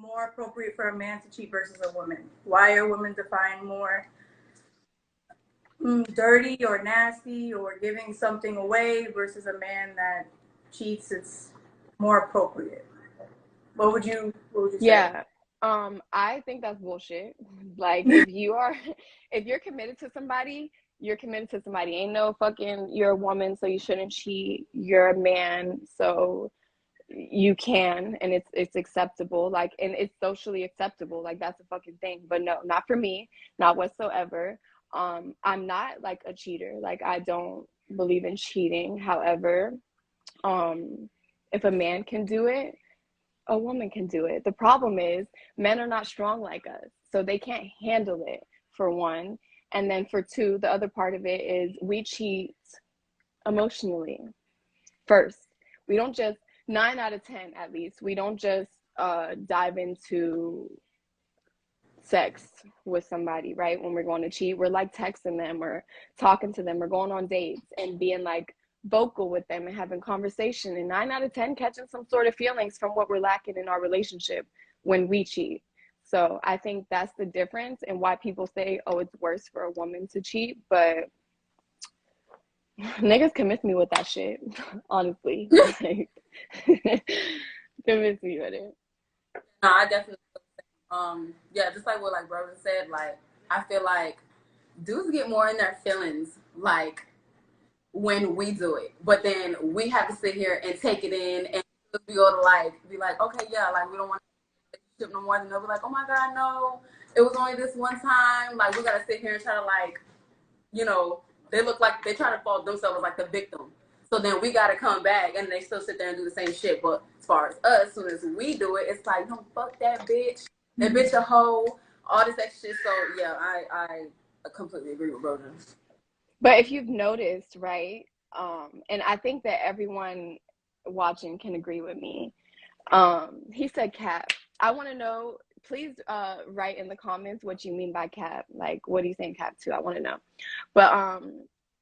more appropriate for a man to cheat versus a woman? Why are women defined more dirty or nasty or giving something away versus a man that cheats? It's more appropriate. What would you say? Yeah. I think that's bullshit. Like, if you're committed to somebody, you're committed to somebody. Ain't no fucking, you're a woman, so you shouldn't cheat. You're a man, so you can, and it's acceptable. Like, and it's socially acceptable. Like, that's a fucking thing. But no, not for me, not whatsoever. I'm not like a cheater. Like, I don't believe in cheating. However, if a man can do it, a woman can do it. The problem is men are not strong like us, so they can't handle it, for one. And then for two, the other part of it is we cheat emotionally first. We don't just, 9 out of 10 at least, we don't just dive into sex with somebody, right? When we're going to cheat, we're like texting them or talking to them or going on dates and being like vocal with them and having conversation, and 9 out of 10 catching some sort of feelings from what we're lacking in our relationship when we cheat. So I think that's the difference, and why people say, oh, it's worse for a woman to cheat. But niggas convince me with that shit, honestly. Like, convince me with it. No, I definitely yeah, just like what like brother said, like I feel like dudes get more in their feelings like when we do it, but then we have to sit here and take it in, and we go to like be like, okay, yeah, like we don't want to relationship no more. Than they'll be like, oh my god, no, it was only this one time. Like we gotta sit here and try to like, you know, they look like they try to fault themselves as like the victim. So then we gotta come back, and they still sit there and do the same shit. But as far as us, as soon as we do it, it's like, no, fuck that bitch, that bitch a hoe, all this extra shit. So yeah, I completely agree with Roger. But if you've noticed, right, and I think that everyone watching can agree with me. He said cap. I want to know, please write in the comments what you mean by cap. Like, what are you saying cap to? I want to know. But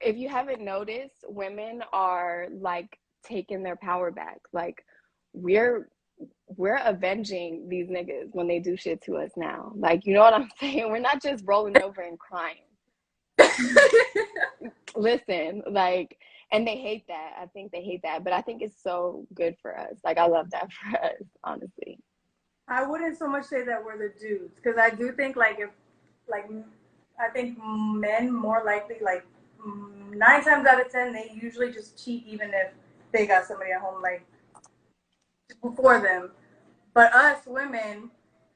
if you haven't noticed, women are like taking their power back. Like, we're avenging these niggas when they do shit to us now. Like, you know what I'm saying? We're not just rolling over and crying. Listen, like, and they hate that. I think they hate that, but I think it's so good for us. Like, I love that for us, honestly. I wouldn't so much say that we're the dudes, because I do think like if like I think men more likely like 9 times out of 10 they usually just cheat even if they got somebody at home like before them. But us women,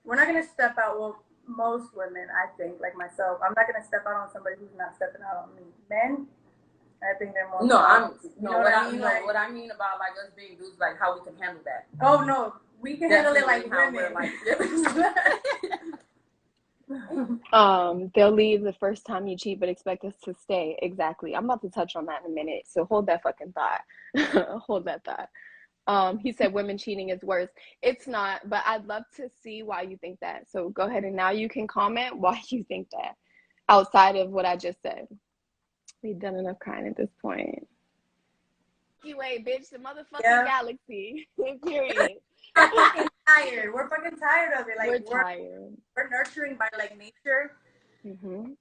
we're not gonna step out. Well, most women, I think, like myself, I'm not gonna step out on somebody who's not stepping out on me. Men, I think they're more. No, I'm. You know what I mean? Like, what I mean about like us being dudes, like how we can handle that. Oh no, we can handle it like women. They'll leave the first time you cheat, but expect us to stay. Exactly. I'm about to touch on that in a minute. So hold that fucking thought. Hold that thought. He said women cheating is worse. It's not, but I'd love to see why you think that. So go ahead, and now you can comment why you think that, outside of what I just said. We've done enough crying at this point. Anyway, bitch, the motherfucking galaxy. Period. We're fucking tired. We're fucking tired of it. Like, we're tired. We're nurturing by like nature. Mm-hmm.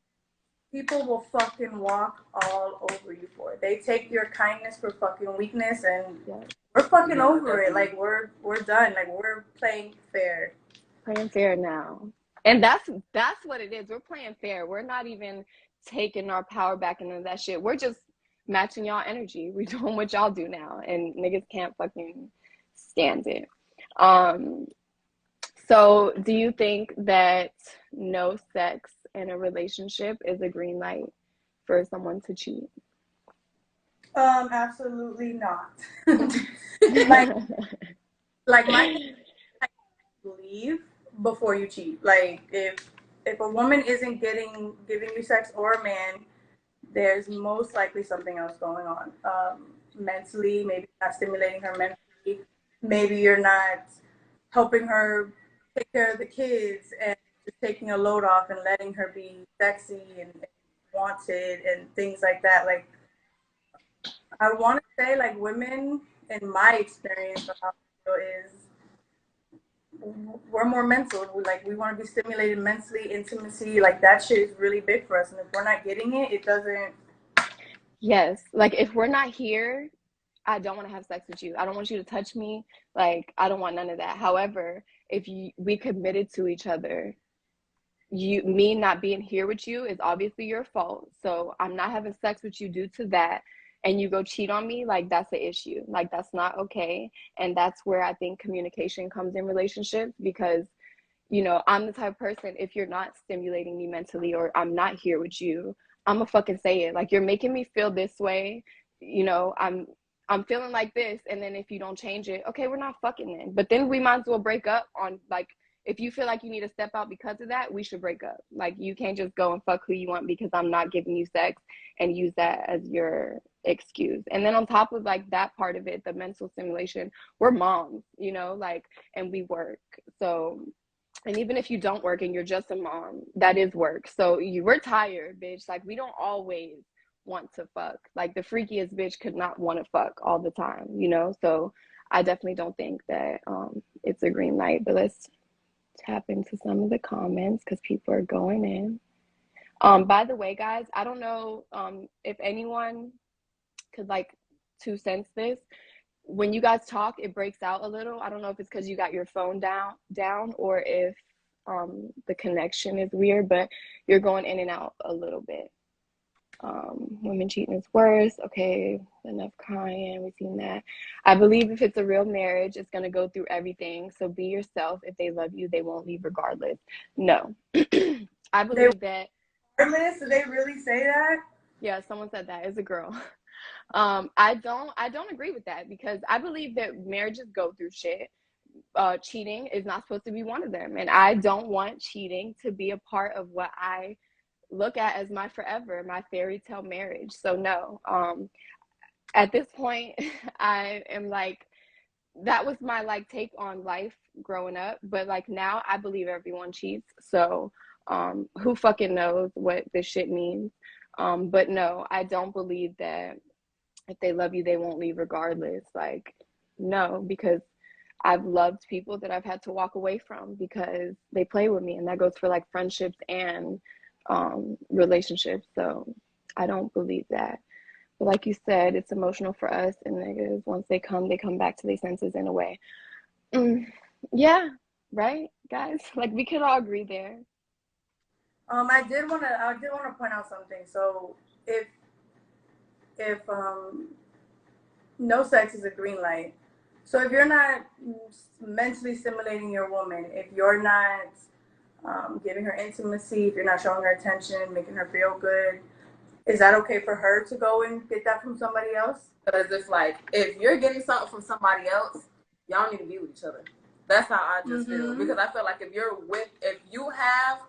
People will fucking walk all over you for it. They take your kindness for fucking weakness, and we're fucking over it. Like, we're done. Like, we're playing fair. Playing fair now. And that's what it is. We're playing fair. We're not even taking our power back into that shit. We're just matching y'all energy. We're doing what y'all do now, and niggas can't fucking stand it. So do you think that no sex in a relationship is a green light for someone to cheat? Absolutely not. like my leave before you cheat. Like, if a woman isn't giving you sex, or a man, there's most likely something else going on. Mentally, maybe not stimulating her mentally. Maybe you're not helping her take care of the kids and just taking a load off and letting her be sexy and wanted and things like that. Like, I want to say, like, women, in my experience, is we're more mental. We want to be stimulated mentally, intimacy, like that shit is really big for us. And if we're not getting it, it doesn't. Yes, like if we're not here, I don't want to have sex with you. I don't want you to touch me. Like I don't want none of that. However, if we committed to each other, me not being here with you is obviously your fault. So I'm not having sex with you due to that. And you go cheat on me, like that's the issue. Like that's not okay. And that's where I think communication comes in relationships because I'm the type of person, if you're not stimulating me mentally or I'm not here with you, I'm gonna fucking say it. Like you're making me feel this way, I'm feeling like this, and then if you don't change it, okay, we're not fucking then. But then we might as well break up on like if you feel like you need to step out because of that, we should break up. Like you can't just go and fuck who you want because I'm not giving you sex and use that as your excuse. And then on top of like that part of it, the mental stimulation, we're moms, like and we work. So and even if you don't work and you're just a mom, that is work. So we're tired, bitch. Like we don't always want to fuck. Like the freakiest bitch could not want to fuck all the time, So I definitely don't think that it's a green light. But let's tap into some of the comments because people are going in. By the way, guys, I don't know if anyone could like 2 cents this. When you guys talk, it breaks out a little. I don't know if it's because you got your phone down or if the connection is weird, but you're going in and out a little bit. Women cheating is worse. Okay, enough crying. We've seen that. I believe if it's a real marriage, it's going to go through everything. So be yourself. If they love you, they won't leave regardless. No. I believe that. Regardless, did they really say that? Yeah, someone said that. It's a girl. I don't agree with that because I believe that marriages go through shit. Cheating is not supposed to be one of them, and I don't want cheating to be a part of what I look at as my forever, my fairy tale marriage. So no, at this point, I am like, that was my like take on life growing up, but like now I believe everyone cheats. So who fucking knows what this shit means? But no, I don't believe that if they love you, they won't leave regardless. Like, no, because I've loved people that I've had to walk away from because they play with me, and that goes for like friendships and relationships. So I don't believe that. But like you said, it's emotional for us, and niggas, once they come back to their senses in a way. Yeah, right, guys. Like we could all agree there. I did want to point out something. So if no sex is a green light. So if you're not mentally stimulating your woman, if you're not giving her intimacy, if you're not showing her attention, making her feel good, is that okay for her to go and get that from somebody else? Because it's like, if you're getting something from somebody else, y'all need to be with each other. That's how I just feel. Because I feel like if you have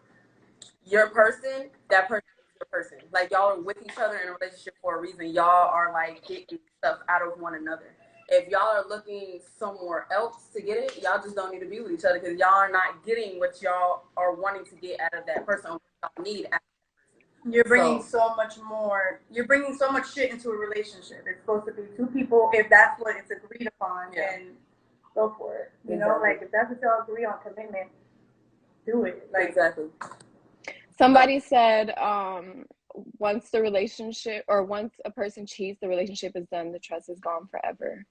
your person, that person is your person. Like y'all are with each other in a relationship for a reason. Y'all are like getting stuff out of one another. If y'all are looking somewhere else to get it, y'all just don't need to be with each other because y'all are not getting what y'all are wanting to get out of that person. What y'all need out of that person. You're bringing so much more. You're bringing so much shit into a relationship. It's supposed to be two people. If that's what it's agreed upon, then go for it. You know, like if that's what y'all agree on, commitment, do it. Like exactly. Somebody said, once a person cheats, the relationship is done. The trust is gone forever.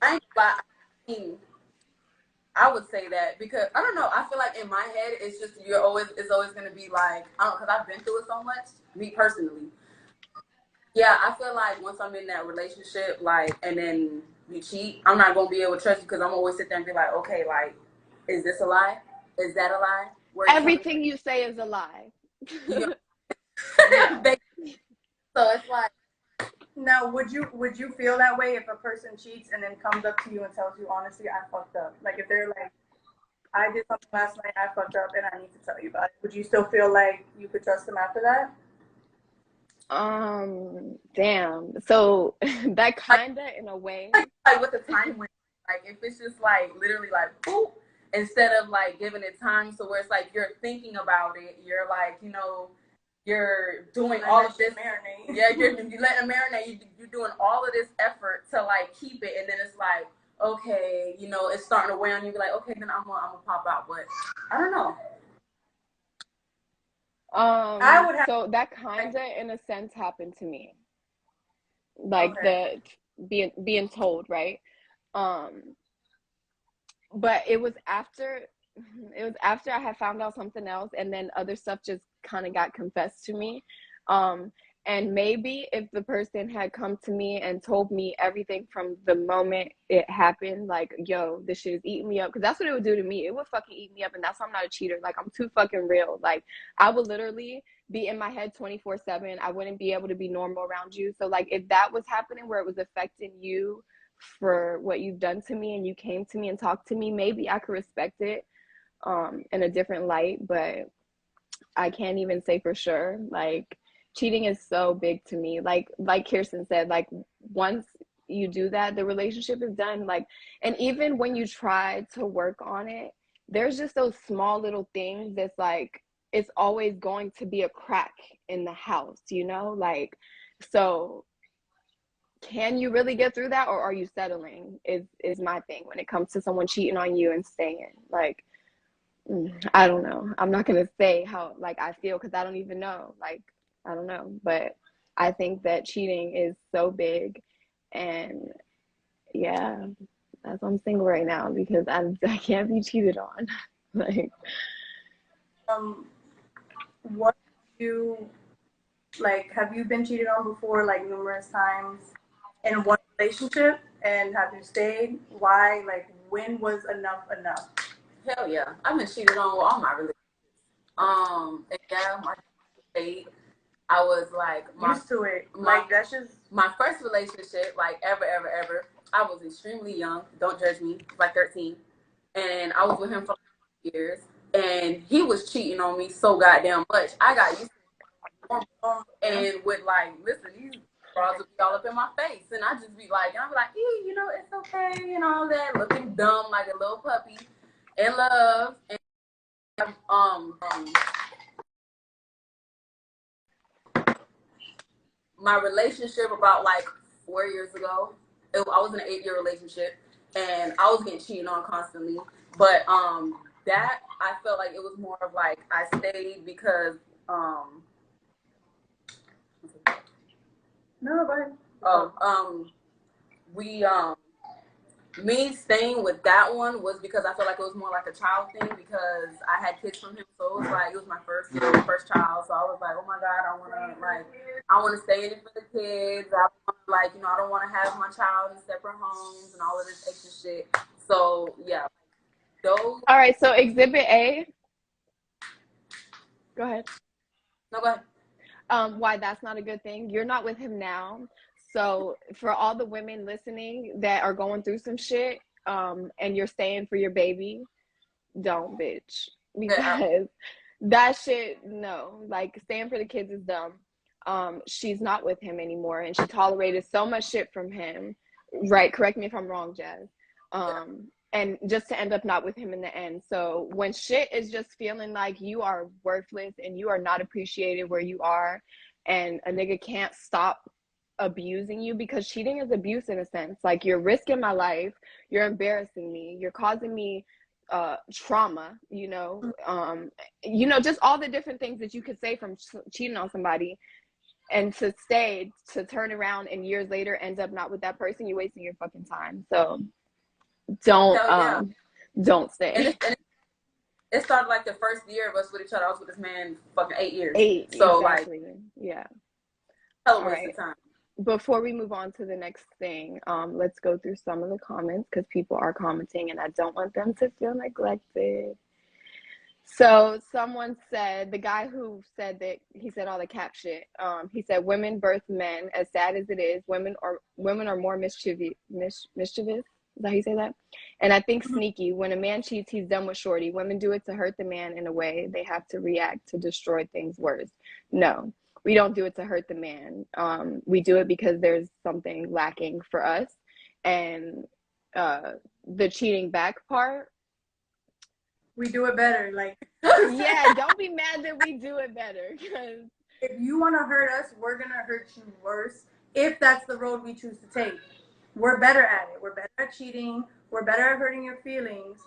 I would say that because I don't know. I feel like in my head, it's just it's always going to be like, I don't know, because I've been through it so much, me personally. Yeah, I feel like once I'm in that relationship, like, and then you cheat, I'm not going to be able to trust you because I'm always sit there and be like, okay, like, is this a lie? Is that a lie? Everything you say is a lie. Yeah. So it's like, now, would you feel that way if a person cheats and then comes up to you and tells you honestly, I fucked up? Like if they're like, I did something last night, I fucked up, and I need to tell you about it. Would you still feel like you could trust them after that? Damn. So that kinda in a way. Like with the time when, like if it's just like literally like boop, instead of like giving it time, so where it's like you're thinking about it, you're like, you're doing all of this. Marinate. Yeah, you're letting it marinate. You're doing all of this effort to like keep it, and then it's like, okay, you know, it's starting to wear on you. Be like, okay, then I'm gonna pop out. But I don't know. I would have So that like, kinda in a sense happened to me. Like okay. the being told, right? Um, but it was after I had found out something else, and then other stuff just kind of got confessed to me. Um, and maybe if the person had come to me and told me everything from the moment it happened, like, yo, this shit is eating me up, because that's what it would do to me. It would fucking eat me up, and that's why I'm not a cheater. Like, I'm too fucking real. Like, I would literally be in my head 24/7. I wouldn't be able to be normal around you. So, like, if that was happening where it was affecting you for what you've done to me and you came to me and talked to me, maybe I could respect it in a different light, but I can't even say for sure. Like, cheating is so big to me. Like Kirsten said, like, once you do that, the relationship is done. Like, and even when you try to work on it, there's just those small little things that's like, it's always going to be a crack in the house, you know? Like, so can you really get through that, or are you settling is my thing when it comes to someone cheating on you and staying. Like, I don't know. I'm not gonna say how like I feel, because I don't even know. Like, I don't know, but I think that cheating is so big, and yeah, that's why I'm single right now, because I can't be cheated on. Like, Um, what you like? Have you been cheated on before, like numerous times, in one relationship? And have you stayed? Why? Like, when was enough enough? Hell yeah, I've been cheated on with all my relationships. And yeah, my date, I was like Used to it. my Like that's just my first relationship, like ever. I was extremely young. Don't judge me. Like 13, and I was with him for years, and he was cheating on me so goddamn much. I got used to it, yeah. and would like listen. These bras would be all up in my face, and I just be like, and I'd be like, you know, it's okay, and all that, looking dumb like a little puppy in love. And my relationship about like 4 years ago. I was in an 8 year relationship, and I was getting cheated on constantly. But that I felt like it was more of like I stayed because um, No, but we me staying with that one was because I felt like it was more like a child thing because I had kids from him, so it was like it was my first child, so I was like, oh my god, I want to stay in it for the kids. I want like I don't want to have my child in separate homes and all of this extra shit. So yeah, those. all right, so Exhibit A, go ahead. No, go ahead. Why that's not a good thing. You're not with him now. So for all the women listening that are going through some shit, and you're staying for your baby, don't, bitch. Yeah, Because that shit, no. Like, staying for the kids is dumb. She's not with him anymore, and she tolerated so much shit from him. Right, correct me if I'm wrong, Jazz. yeah, And just to end up not with him in the end. So when shit is just feeling like you are worthless and you are not appreciated where you are, and a nigga can't stop abusing you, because cheating is abuse in a sense. Like, you're risking my life, you're embarrassing me, you're causing me trauma, just all the different things that you could say from cheating on somebody, and to turn around and years later end up not with that person, you're wasting your fucking time. So don't hell yeah. don't And stay. it started like the first year of us with each other. I was with this man fucking 8 years. Eight, So like exactly. Yeah. hella All waste of right, time. before we move on to the next thing, let's go through some of the comments, because people are commenting and I don't want them to feel neglected. So someone said, the guy who said that he said all the cap shit, he said women birth men. As sad as it is, women are more mischievous. Is that how you say that? And I think sneaky. When a man cheats, he's done with shorty. Women do it to hurt the man in a way. They have to react to destroy things worse. No, we don't do it to hurt the man. We do it because there's something lacking for us. And the cheating back part, we do it better. Like yeah, don't be mad that we do it better, because if you want to hurt us, we're gonna hurt you worse if that's the road we choose to take. we're better at it. We're better at cheating. We're better at hurting your feelings.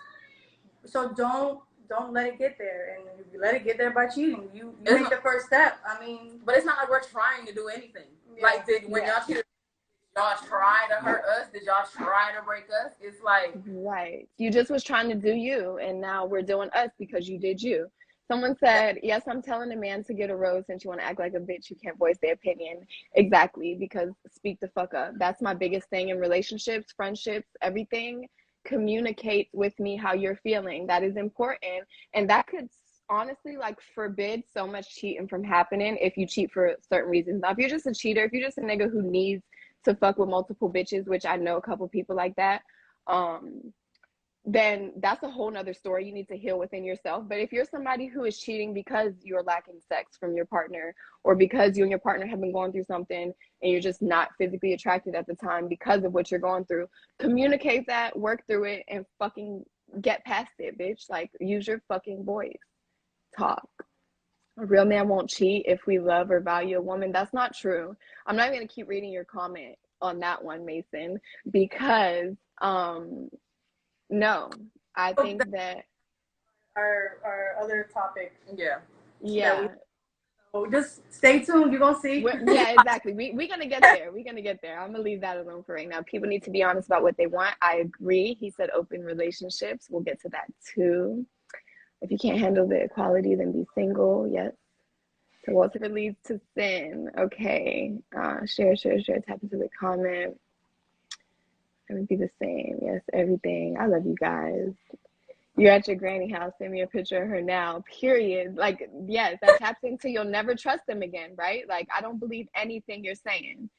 So don't let it get there. And if you let it get there by cheating, you make the first step. I mean, but it's not like we're trying to do anything. Yeah. Like when y'all cheated, y'all try to hurt us? Did y'all try to break us? It's like, right. You just was trying to do you, and now we're doing us because you did you. Someone said, yes, I'm telling a man to get a rose since you want to act like a bitch. You can't voice their opinion. Exactly, because speak the fuck up. That's my biggest thing in relationships, friendships, everything. Communicate with me how you're feeling. That is important. And that could honestly like forbid so much cheating from happening if you cheat for certain reasons. Now, if you're just a cheater, if you're just a nigga who needs to fuck with multiple bitches, which I know a couple people like that, then that's a whole nother story. You need to heal within yourself. But if you're somebody who is cheating because you're lacking sex from your partner, or because you and your partner have been going through something and you're just not physically attracted at the time because of what you're going through, communicate that, work through it, and fucking get past it, bitch. Like, use your fucking voice. Talk. A real man won't cheat if we love or value a woman. That's not true. I'm not going to keep reading your comment on that one, Mason, because no, I think that our other topic. Yeah. So just stay tuned. You're gonna see. Yeah, exactly. We're gonna get there. We're gonna get there. I'm gonna leave that alone for right now. People need to be honest about what they want. I agree. He said open relationships. We'll get to that too. If you can't handle the equality, then be single. Yes. So whatever leads to sin. Okay. Share. Tap into the comment. It would be the same. Yes, everything. I love you guys. You're at your granny house. Send me a picture of her now. Period. Like, yes, that taps into you'll never trust them again, right? Like, I don't believe anything you're saying.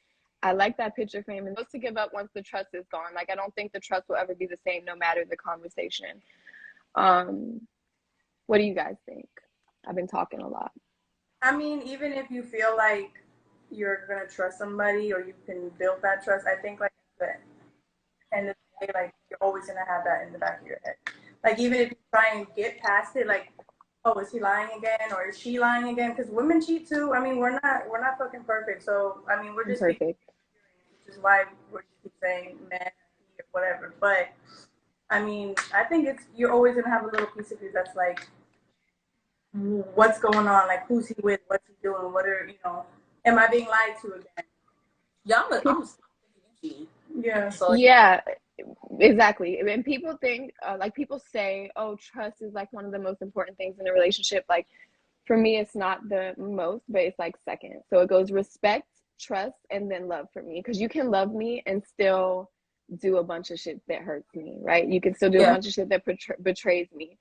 I like that picture frame. And those to give up once the trust is gone. Like, I don't think the trust will ever be the same no matter the conversation. What do you guys think? I've been talking a lot. I mean, even if you feel like you're gonna trust somebody or you can build that trust, I think like the end of the day, like you're always gonna have that in the back of your head. Like even if you try and get past it, like, oh, is he lying again or is she lying again? Because women cheat too. I mean, we're not fucking perfect. So I mean, we're just perfect, which is why we keep saying men or whatever. But I mean, I think you're always gonna have a little piece of you that's like, what's going on? Like, who's he with? What's he doing? What are am I being lied to again? Yeah, I'm cheating. Yeah. So yeah, exactly. And people think, like people say, oh, trust is like one of the most important things in a relationship. Like for me, it's not the most, but it's like second. So it goes respect, trust, and then love for me. Because you can love me and still do a bunch of shit that hurts me, right? You can still do a bunch of shit that betrays me.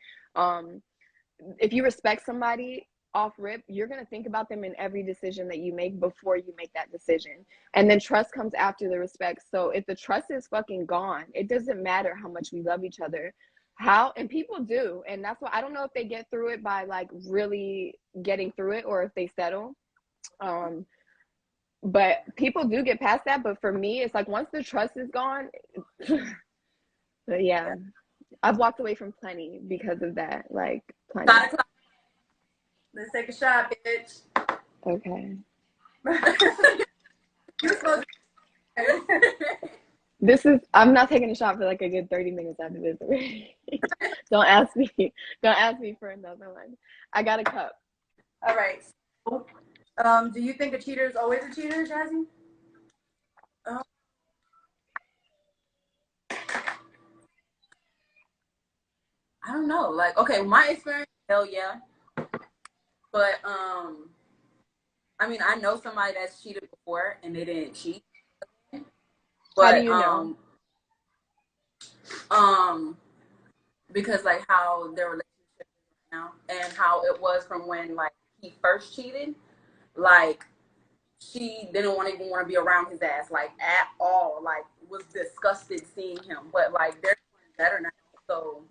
If you respect somebody off rip, you're going to think about them in every decision that you make before you make that decision. And then trust comes after the respect. So if the trust is fucking gone, it doesn't matter how much we love each other. And people do. And that's why I don't know if they get through it by like really getting through it or if they settle. But people do get past that. But for me, it's like once the trust is gone, but yeah. I've walked away from plenty because of that. Like plenty. Let's take a shot, bitch. Okay. You're supposed to... I'm not taking a shot for like a good 30 minutes after this. Don't ask me for another one. I got a cup. All right. So, do you think a cheater is always a cheater, Jazzy? I don't know. Like, okay, my experience, hell yeah. But I mean, I know somebody that's cheated before and they didn't cheat. But how do you know? Because like how their relationship is right now and how it was from when like he first cheated, like she didn't even want to be around his ass like at all. Like was disgusted seeing him. But like they're doing better now. So,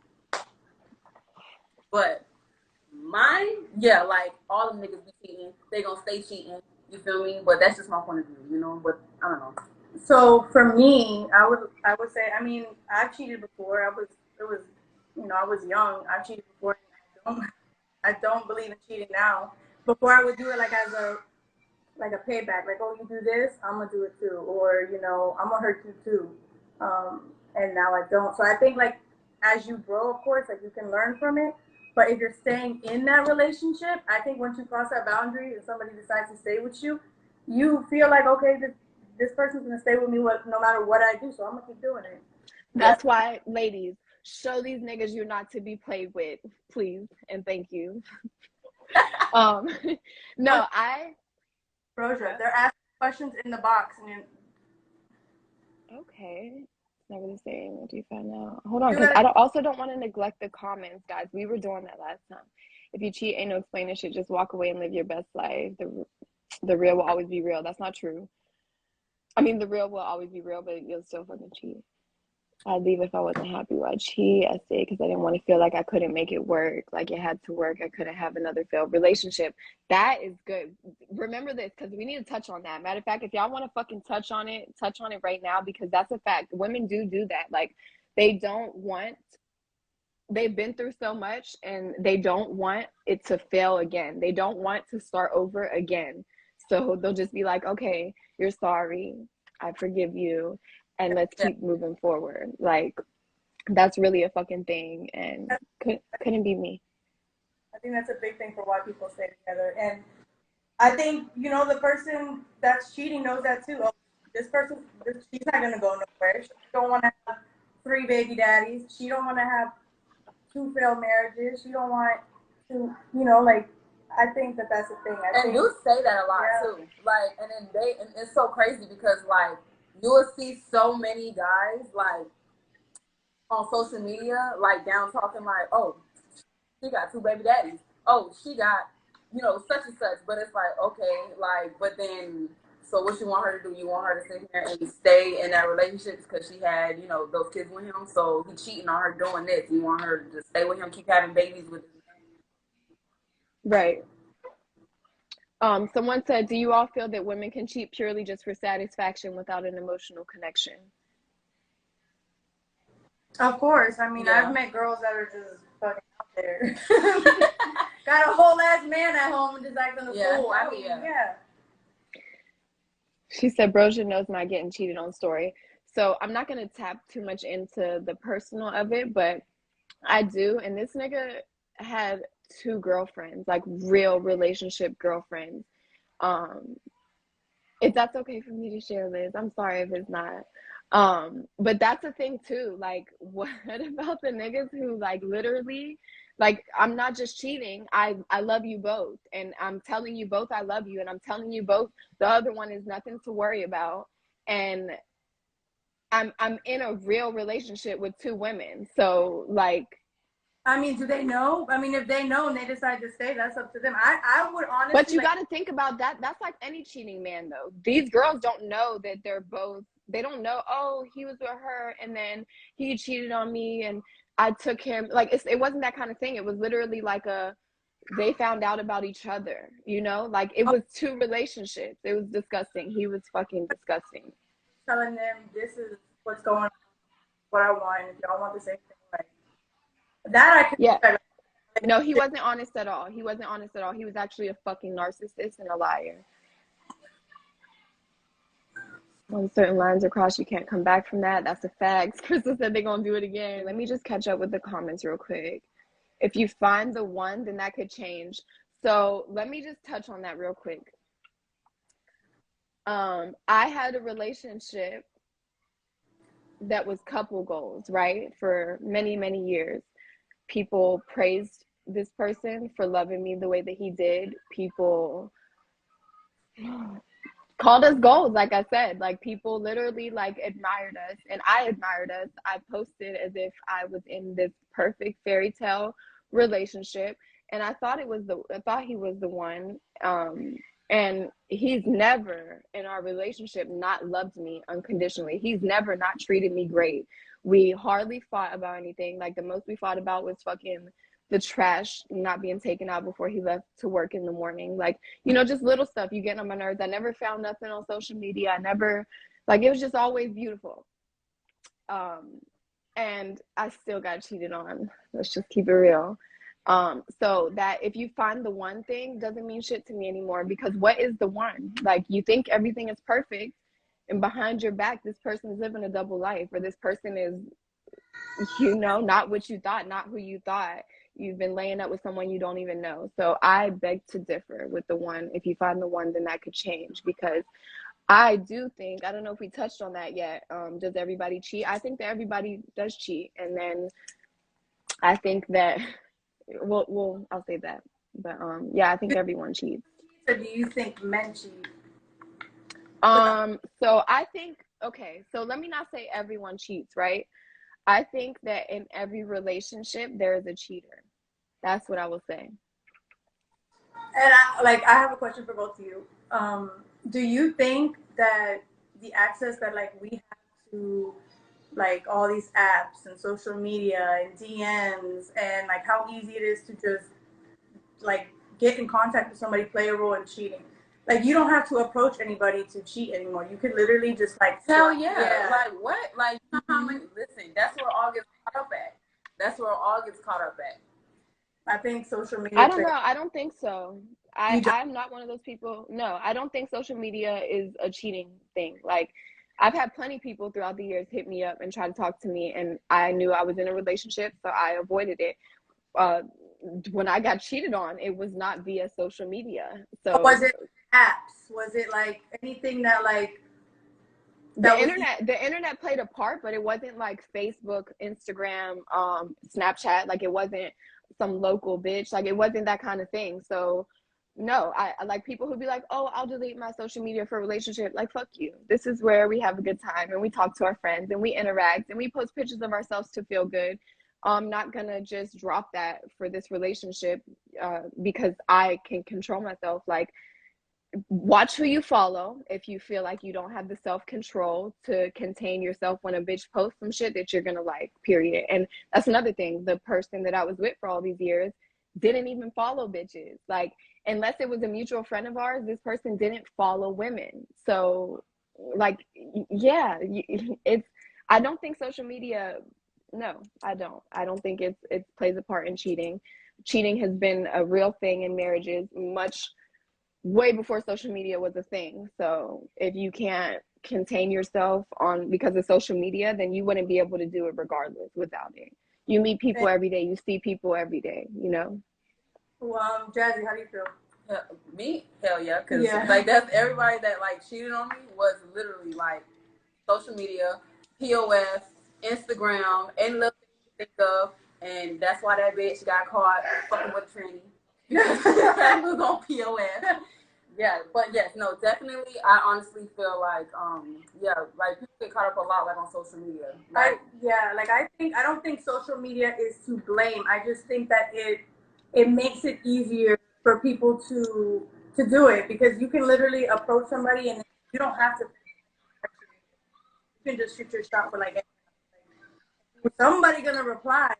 but mine, yeah, like all them niggas be cheating. They gonna stay cheating. You feel me? But that's just my point of view, you know. But I don't know. So for me, I would say, I mean, I've cheated before. I was young. I've cheated before. I don't believe in cheating now. Before I would do it like as a payback, like, oh, you do this, I'm gonna do it too, or I'm gonna hurt you too. and now I don't. So I think like as you grow, of course, like you can learn from it. But if you're staying in that relationship, I think once you cross that boundary and somebody decides to stay with you, you feel like okay, this person's gonna stay with me no matter what I do, so I'm gonna keep doing it. That's why, ladies, show these niggas you're not to be played with, please, and thank you. No, Roja, they're asking questions in the box, and okay. It's never the same. What do you find out? Hold on, you because gotta. also don't want to neglect the comments, guys. We were doing that last time. If you cheat, ain't no explaining shit. Just walk away and live your best life. The real will always be real. That's not true. I mean, the real will always be real, but you'll still fucking cheat. I'd leave if I wasn't happy. I'd cheat. I stayed because I didn't want to feel like I couldn't make it work. Like it had to work. I couldn't have another failed relationship. That is good. Remember this because we need to touch on that. Matter of fact, if y'all want to fucking touch on it right now because that's a fact. Women do that. Like they don't want, they've been through so much and they don't want it to fail again. They don't want to start over again. So they'll just be like, okay, you're sorry. I forgive you. And let's keep moving forward. Like that's really a fucking thing, and couldn't be me. I think that's a big thing for why people stay together, and I think the person that's cheating knows that too. Oh, this person, she's not gonna go nowhere. She don't want to have 3 baby daddies. She don't want to have 2 failed marriages. She don't want to, like. I think that's the thing. And you say that a lot too. Like, and then and it's so crazy because like you will see so many guys like on social media like down talking like, oh, she got 2 baby daddies. Oh, she got such and such. But it's like okay, like, but then. So what you want her to do? You want her to sit here and stay in that relationship because she had, those kids with him. So he cheating on her doing this. You want her to just stay with him, keep having babies with him. Right. Someone said, do you all feel that women can cheat purely just for satisfaction without an emotional connection? Of course. I mean, I've met girls that are just fucking out there. Got a whole ass man at home and just acting a fool. I mean, yeah. She said, Brosia knows my getting cheated on story. So I'm not going to tap too much into the personal of it, but I do. And this nigga had 2 girlfriends, like real relationship girlfriends. If that's okay for me to share, Liz, I'm sorry if it's not. But that's a thing too. Like, what about the niggas who like literally, like, I'm not just cheating. I love you both, and I'm telling you both I love you, and I'm telling you both the other one is nothing to worry about, and I'm in a real relationship with 2 women. So like, I mean, do they know? I mean, if they know and they decide to stay, that's up to them. I would honestly. But you got to think about that. That's like any cheating man, though. These girls don't know that they're both. They don't know. Oh, he was with her, and then he cheated on me, and I took him. Like it wasn't that kind of thing. It was literally like they found out about each other. Like it was 2 relationships. It was disgusting. He was fucking disgusting. Telling them this is what's going on, what I want. If y'all want the same thing, like that, I can. Yeah. No, he wasn't honest at all. He wasn't honest at all. He was actually a fucking narcissist and a liar. When certain lines are crossed, you can't come back from that. That's a fact. Crystal said they're going to do it again. Let me just catch up with the comments real quick. If you find the one, then that could change. So let me just touch on that real quick. I had a relationship that was couple goals, right? For many, many years. People praised this person for loving me the way that he did. People called us goals, like I said. Like people literally like admired us, and I admired us. I posted as if I was in this perfect fairy tale relationship, and I thought he was the one. And he's never in our relationship not loved me unconditionally. He's never not treated me great. We hardly fought about anything. Like the most we fought about was fucking the trash not being taken out before he left to work in the morning. Like, just little stuff. You get on my nerves. I never found nothing on social media. I never, like, it was just always beautiful. And I still got cheated on. Let's just keep it real. So that if you find the one thing doesn't mean shit to me anymore, because what is the one? Like, you think everything is perfect, and behind your back, this person is living a double life, or this person is, not what you thought, not who you thought. You've been laying up with someone you don't even know. So I beg to differ with the one. If you find the one, then that could change, because I do think, I don't know if we touched on that yet. Does everybody cheat? I think that everybody does cheat. And then I think that, well, I'll say that. But yeah, I think everyone cheats. Or do you think men cheat? So I think, okay, so let me not say everyone cheats, right? I think that in every relationship there is a cheater. That's what I will say. And I have a question for both of you. Do you think that the access that like we have to like all these apps and social media and DMs and like how easy it is to just like get in contact with somebody, play a role in cheating? Like you don't have to approach anybody to cheat anymore. You could literally just like hell yeah. Like what? Like you know how many? Listen, that's where all gets caught up at. That's where all gets caught up at. I think social media. I don't know. I don't think so. I'm not one of those people. No, I don't think social media is a cheating thing. Like, I've had plenty of people throughout the years hit me up and try to talk to me, and I knew I was in a relationship, so I avoided it. When I got cheated on, it was not via social media. So was it apps? Was it like anything that like the internet played a part, but it wasn't like Facebook, Instagram, Snapchat. Like, it wasn't some local bitch. Like, it wasn't that kind of thing. So no, I like people who be like, oh, I'll delete my social media for a relationship. Like, fuck you. This is where we have a good time and we talk to our friends and we interact and we post pictures of ourselves to feel good. I'm not gonna just drop that for this relationship because I can control myself. Like, watch who you follow. If you feel like you don't have the self-control to contain yourself when a bitch posts some shit that you're gonna like, period. And that's another thing. The person that I was with for all these years didn't even follow bitches. Like, unless it was a mutual friend of ours, this person didn't follow women. So like, yeah, it's, I don't think social media, no, I don't think it plays a part in cheating. Cheating has been a real thing in marriages much way before social media was a thing. So if you can't contain yourself on because of social media, then you wouldn't be able to do it regardless without it. You meet people every day, you see people every day, Well, Jazzy, how do you feel? Me? Hell yeah. Because like that's everybody that like cheated on me was literally like social media, POF, Instagram, and little things you think of. And that's why that bitch got caught fucking with Trini. Because that was on POF. Yeah, but yes, no, definitely. I honestly feel like, like people get caught up a lot, like on social media. Like, I don't think social media is to blame. I just think that it makes it easier for people to do it because you can literally approach somebody and you don't have to. You can just shoot your shot for like somebody gonna reply.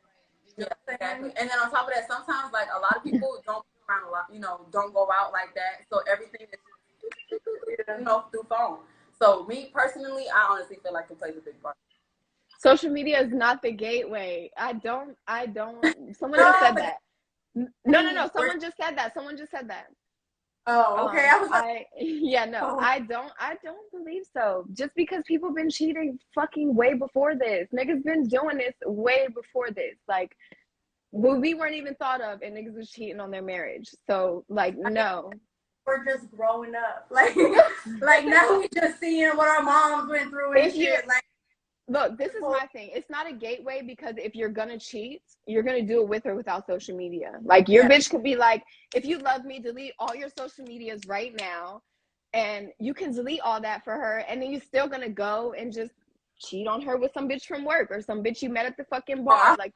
Yeah, exactly. And then on top of that, sometimes like a lot of people don't be around a lot, don't go out like that. So everything is through phone. So me personally, I honestly feel like it plays a big part. Social media is not the gateway. I don't someone just said that. No, someone just said that. Oh, okay. I was like, I don't believe so. Just because people been cheating fucking way before this. Niggas been doing this way before this. Like, we weren't even thought of, and niggas was cheating on their marriage. So like, no. We're just growing up. Like now we just seeing what our moms went through and shit. Like, look, this is my thing. It's not a gateway because if you're gonna cheat, you're gonna do it with or without social media. Like, your bitch could be like, if you love me, delete all your social medias right now, and you can delete all that for her, and then you're still gonna go and just cheat on her with some bitch from work or some bitch you met at the fucking bar. Like,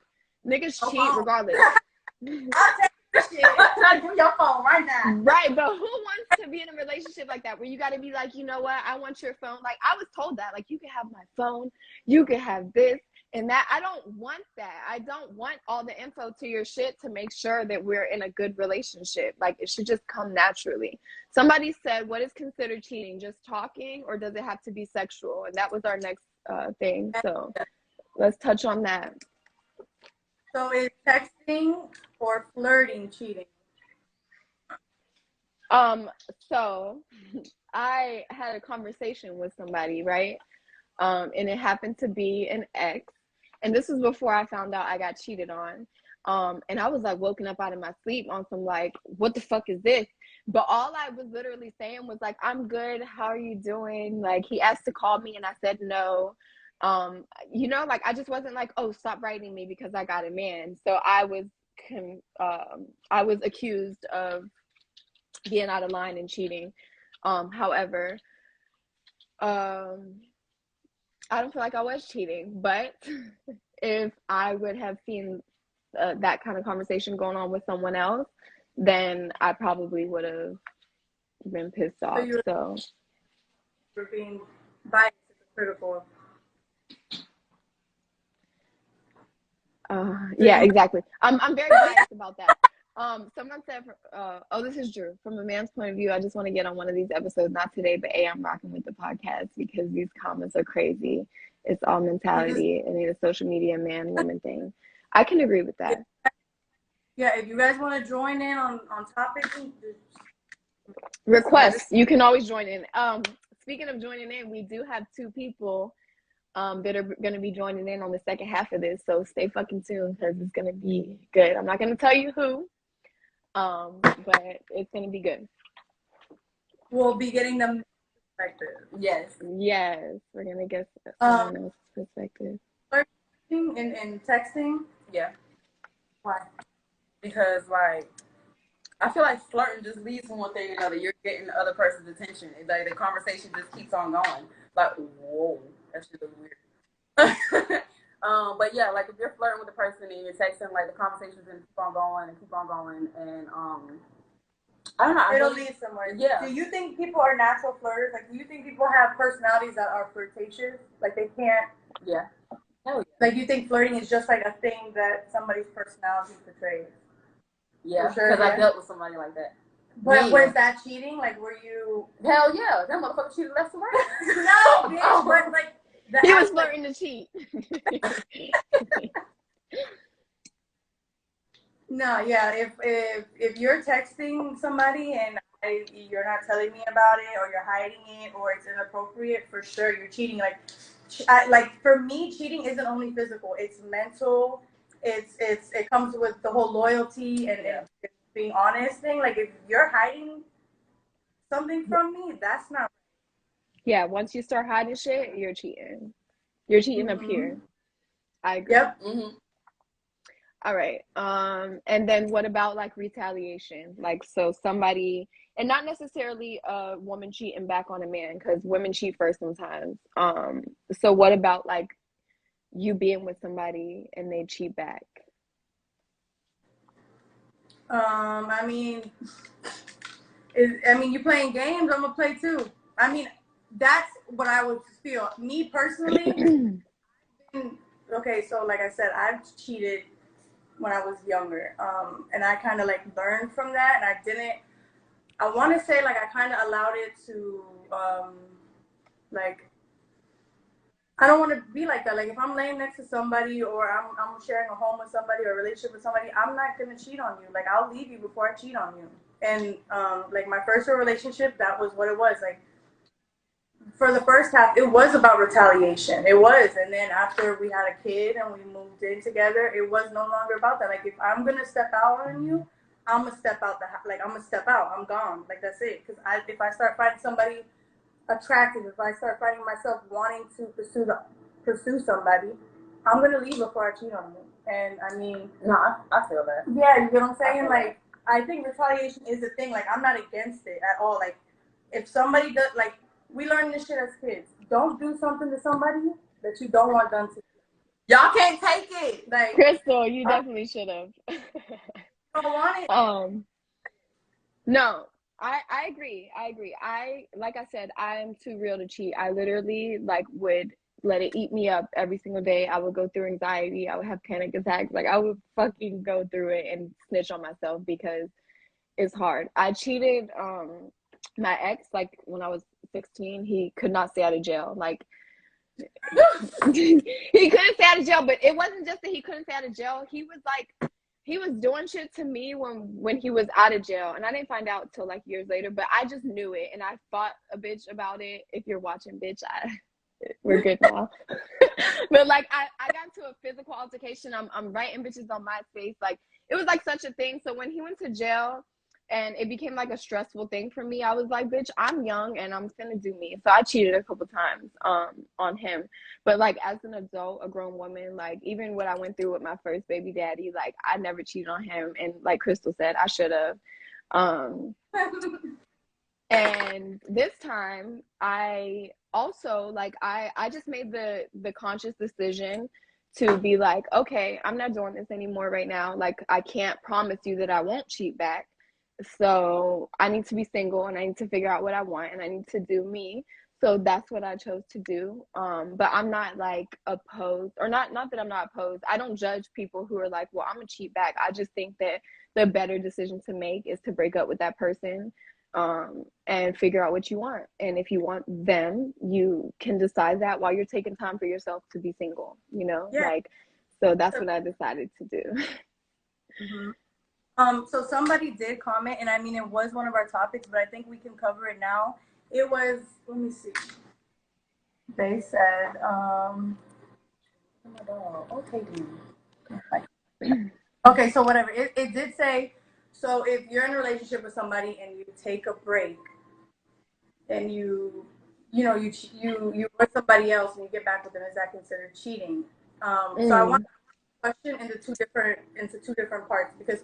niggas cheat regardless. I'll take this shit. Give me your phone right now. Right, but who wants to be in a relationship like that where you got to be like, you know what, I want your phone. Like, I was told that, like, you can have my phone, you can have this and that. I don't want that. I don't want all the info to your shit to make sure that we're in a good relationship. Like, it should just come naturally. Somebody said, what is considered cheating? Just talking, or does it have to be sexual? And that was our next thing. So let's touch on that. So is texting or flirting cheating? So I had a conversation with somebody, right? And it happened to be an ex. And this was before I found out I got cheated on. And I was like woken up out of my sleep on some like, what the fuck is this? But all I was literally saying was like, I'm good. How are you doing? Like he asked to call me and I said no. Like I just wasn't like, oh, stop writing me because I got a man. So I was accused of being out of line and cheating. However, um, I don't feel like I was cheating, but if I would have seen that kind of conversation going on with someone else, then I probably would have been pissed So off. you So were being biased and critical. yeah, exactly. I'm very biased about that. Someone said, oh, this is Drew. From a man's point of view, I just want to get on one of these episodes, not today, but I'm rocking with the podcast because these comments are crazy. It's all mentality and it's a social media man woman thing. I can agree with that. Yeah, if you guys want to join in on topics, Requests, you can always join in. Speaking of joining in, we do have 2 people that are going to be joining in on the second half of this, so stay fucking tuned because it's going to be good. I'm not going to tell you who, but it's going to be good. We'll be getting them perspective. Yes, we're going to get someone else's perspective. In texting, yeah. why? Because like I feel like flirting just leads from one thing to another. You're getting the other person's attention. Like the conversation just keeps on going. Like, whoa, that shit is weird. But yeah, like if you're flirting with a person and you're texting, like the conversation's gonna keep on going and keep on going, and I don't know. It'll lead somewhere. Yeah. Do you think people are natural flirters? Like, do you think people have personalities that are flirtatious? Like they can't. Yeah. Hell yeah. Like you think flirting is just like a thing that somebody's personality portrays? Yeah, sure, because I dealt with somebody like that. But was that cheating? Like, were you? Hell yeah, that motherfucker cheated left and right. No, bitch. But like, he was flirting to cheat. No, yeah. If you're texting somebody and you're not telling me about it, or you're hiding it, or it's inappropriate, for sure you're cheating. Like for me, cheating isn't only physical; it's mental. It comes with the whole loyalty and being honest thing. Like if you're hiding something from me, that's not. Yeah, once you start hiding shit, you're cheating. You're cheating up here. I agree. Yep. Mm-hmm. All right. And then what about like retaliation? Like, so somebody, and not necessarily a woman cheating back on a man, because women cheat first sometimes. So what about like you being with somebody and they cheat back? I mean, you playing games, I'm gonna play too. I mean, that's what I would feel. Me personally, okay, so like I said, I've cheated when I was younger, and I kind of like learned from that, and I want to say like I kind of allowed it to, like, I don't want to be like that. Like if I'm laying next to somebody, or I'm sharing a home with somebody, or a relationship with somebody, I'm not gonna cheat on you. Like I'll leave you before I cheat on you. And like my first relationship, that was what it was. Like for the first half, it was about retaliation. It was, and then after we had a kid and we moved in together, it was no longer about that. Like if I'm gonna step out on you, I'm gonna step out. I'm gonna step out. I'm gone. Like that's it. Because if I start finding somebody attractive, if I start finding myself wanting to pursue somebody, I'm gonna leave before I cheat on you. And I mean, no, I feel that. Yeah, you know what I'm saying? Like I think retaliation is a thing. Like I'm not against it at all. Like if somebody does, like we learn this shit as kids. Don't do something to somebody that you don't want done to you. Y'all can't take it. Like Crystal, you definitely should have. don't want it. No. I agree. Like I said, I'm too real to cheat. I literally like would let it eat me up every single day. I would go through anxiety. I would have panic attacks. Like I would fucking go through it and snitch on myself because it's hard. I cheated my ex, like when I was 16, he could not stay out of jail. Like he couldn't stay out of jail, but it wasn't just that he couldn't stay out of jail. He was like he was doing shit to me when he was out of jail, and I didn't find out till like years later, but I just knew it, and I fought a bitch about it. If you're watching, bitch, we're good now. But like I got into a physical altercation. I'm writing bitches on MySpace. Like it was like such a thing. So when he went to jail and it became like a stressful thing for me, I was like, bitch, I'm young and I'm finna do me. So I cheated a couple times on him. But like as an adult, a grown woman, like even what I went through with my first baby daddy, like I never cheated on him. And like Crystal said, I should have. And this time I also like I just made the conscious decision to be like, okay, I'm not doing this anymore right now. Like I can't promise you that I won't cheat back. So I need to be single and I need to figure out what I want and I need to do me. So that's what I chose to do. But I'm not like opposed, or not that I'm not opposed. I don't judge people who are like, well, I'm gonna cheat back. I just think that the better decision to make is to break up with that person, and figure out what you want. And if you want them, you can decide that while you're taking time for yourself to be single, you know? Yeah. Like, so that's what I decided to do. Mm-hmm. So somebody did comment, and I mean, it was one of our topics, but I think we can cover it now. It was, let me see. They said, oh my God, okay, dude. Okay, so whatever. It did say, so if you're in a relationship with somebody and you take a break and you with somebody else and you get back with them, is that considered cheating? So I want to question into two different parts, because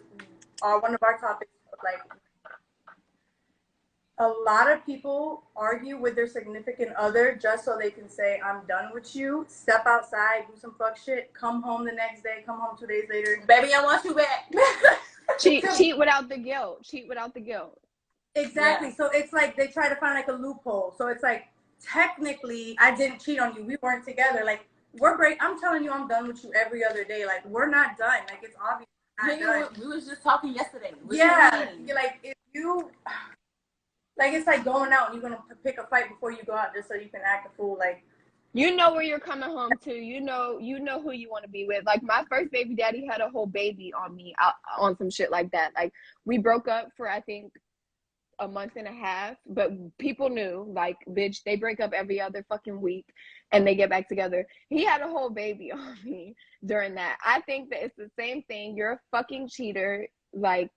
one of our topics, like, a lot of people argue with their significant other just so they can say, I'm done with you, step outside, do some fuck shit, come home the next day, come home 2 days later, baby, I want you back. cheat without the guilt. Cheat without the guilt. Exactly. Yeah. So it's like they try to find like a loophole. So it's like, technically, I didn't cheat on you. We weren't together. Like, we're great. I'm telling you, I'm done with you every other day. Like, we're not done. Like, it's obvious. We was just talking yesterday. Yeah. You're like, if you, like, it's like going out and you're going to pick a fight before you go out just so you can act a fool. Like, you know where you're coming home to. You know who you want to be with. Like my first baby daddy had a whole baby on me on some shit like that. Like we broke up for I think a month and a half, but people knew, like, bitch, they break up every other fucking week and they get back together. He had a whole baby on me during that. I think that it's the same thing. You're a fucking cheater. Like,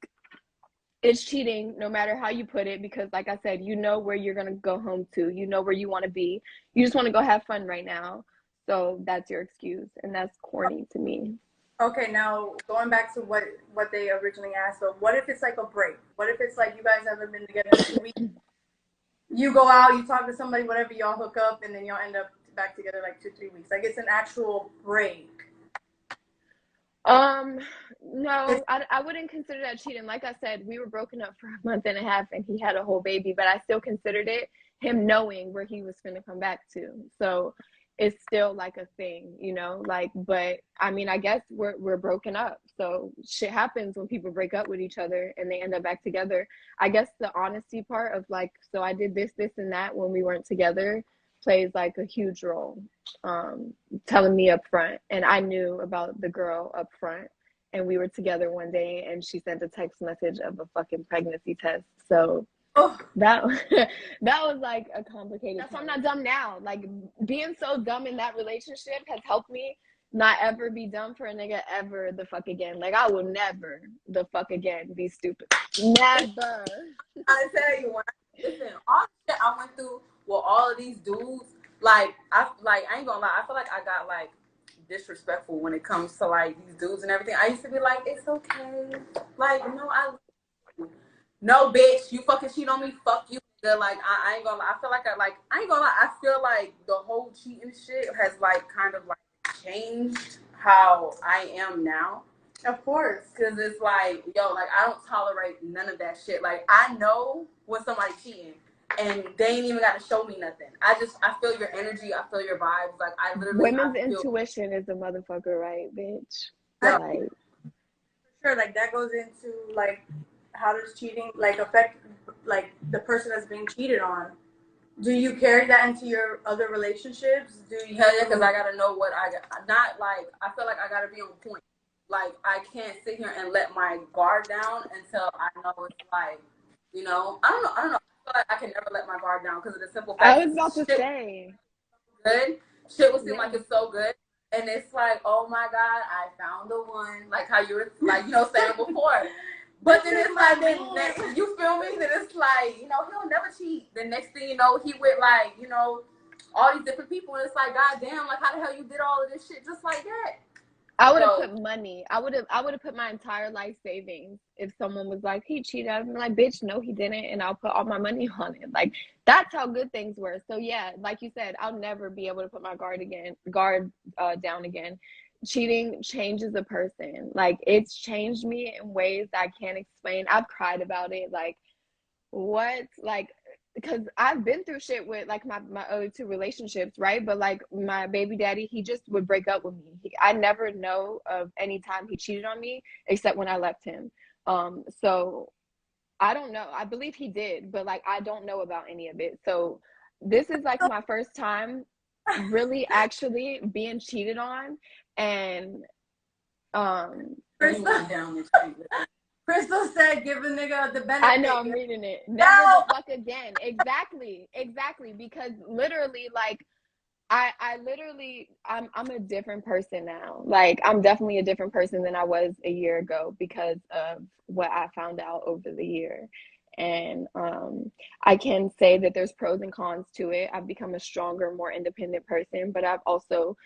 it's cheating no matter how you put it, because like I said, you know where you're gonna go home to, you know where you want to be, you just want to go have fun right now. So that's your excuse, and that's corny to me. okay, now going back to what they originally asked. So what if it's like a break? What if it's like you guys haven't been together in 2 weeks? You go out, you talk to somebody, whatever, y'all hook up, and then y'all end up back together like 2-3 weeks. Like, it's an actual break. No, I wouldn't consider that cheating. Like I said, we were broken up for a month and a half and he had a whole baby, but I still considered it him knowing where he was going to come back to. So it's still like a thing, you know, like, but I mean, I guess we're broken up. So shit happens when people break up with each other and they end up back together. I guess the honesty part of like, so I did this, and that when we weren't together plays like a huge role. Telling me up front, and I knew about the girl up front, and we were together one day and she sent a text message of a fucking pregnancy test. So that that was like a complicated. That's why I'm not dumb now. Like being so dumb in that relationship has helped me not ever be dumb for a nigga ever the fuck again. Like I will never the fuck again be stupid. Never. I tell you, listen, all the shit I went through with all of these dudes, like I ain't gonna lie, I feel like I got like disrespectful when it comes to like these dudes and everything. I used to be like, it's okay, like no bitch, you fucking cheat on me, fuck you. Like I ain't gonna lie, I feel like I ain't gonna lie, I feel like the whole cheating shit has like kind of like changed how I am now. Of course. Because it's like, yo, like, I don't tolerate none of that shit. Like, I know when somebody's cheating, and they ain't even got to show me nothing. I feel your energy. I feel your vibes. Like, I literally... Women's intuition is a motherfucker, right, bitch? Like... For sure, like, that goes into, like, how does cheating, like, affect, like, the person that's being cheated on? Do you carry that into your other relationships? Do you... Hell yeah, because I got to know what I got. Not, like, I feel like I got to be on point. like I can't sit here and let my guard down until I know it's like, you know, I don't know. I feel like I can never let my guard down because of the simple I fact was that about to shit say, good. Shit will seem yeah. like it's so good. And it's like, oh my God, I found the one. Like how you were like, you know, saying before. But then it's like, then you feel me? Then it's like, you know, he'll never cheat. The next thing you know, he with like, you know, all these different people. And it's like, God damn, like how the hell you did all of this shit just like that? I would have So, put money. I would have put my entire life savings if someone was like, he cheated. I'd be like, bitch, no, he didn't, and I'll put all my money on it. Like that's how good things were. So yeah, like you said, I'll never be able to put my guard down again. Cheating changes a person. Like it's changed me in ways that I can't explain. I've cried about it. Like what? Like because I've been through shit with like my other two relationships, right? But like my baby daddy, he just would break up with me. I never know of any time he cheated on me except when I left him. So I don't know. I believe he did, but like I don't know about any of it. So this is like my first time really actually being cheated on, and Crystal, Crystal said, "Give a nigga the benefit." I know, I'm reading it. Never the fuck again. Exactly. Exactly. Because literally, like, I literally, I'm a different person now. Like, I'm definitely a different person than I was a year ago because of what I found out over the year. And I can say that there's pros and cons to it. I've become a stronger, more independent person, but I've also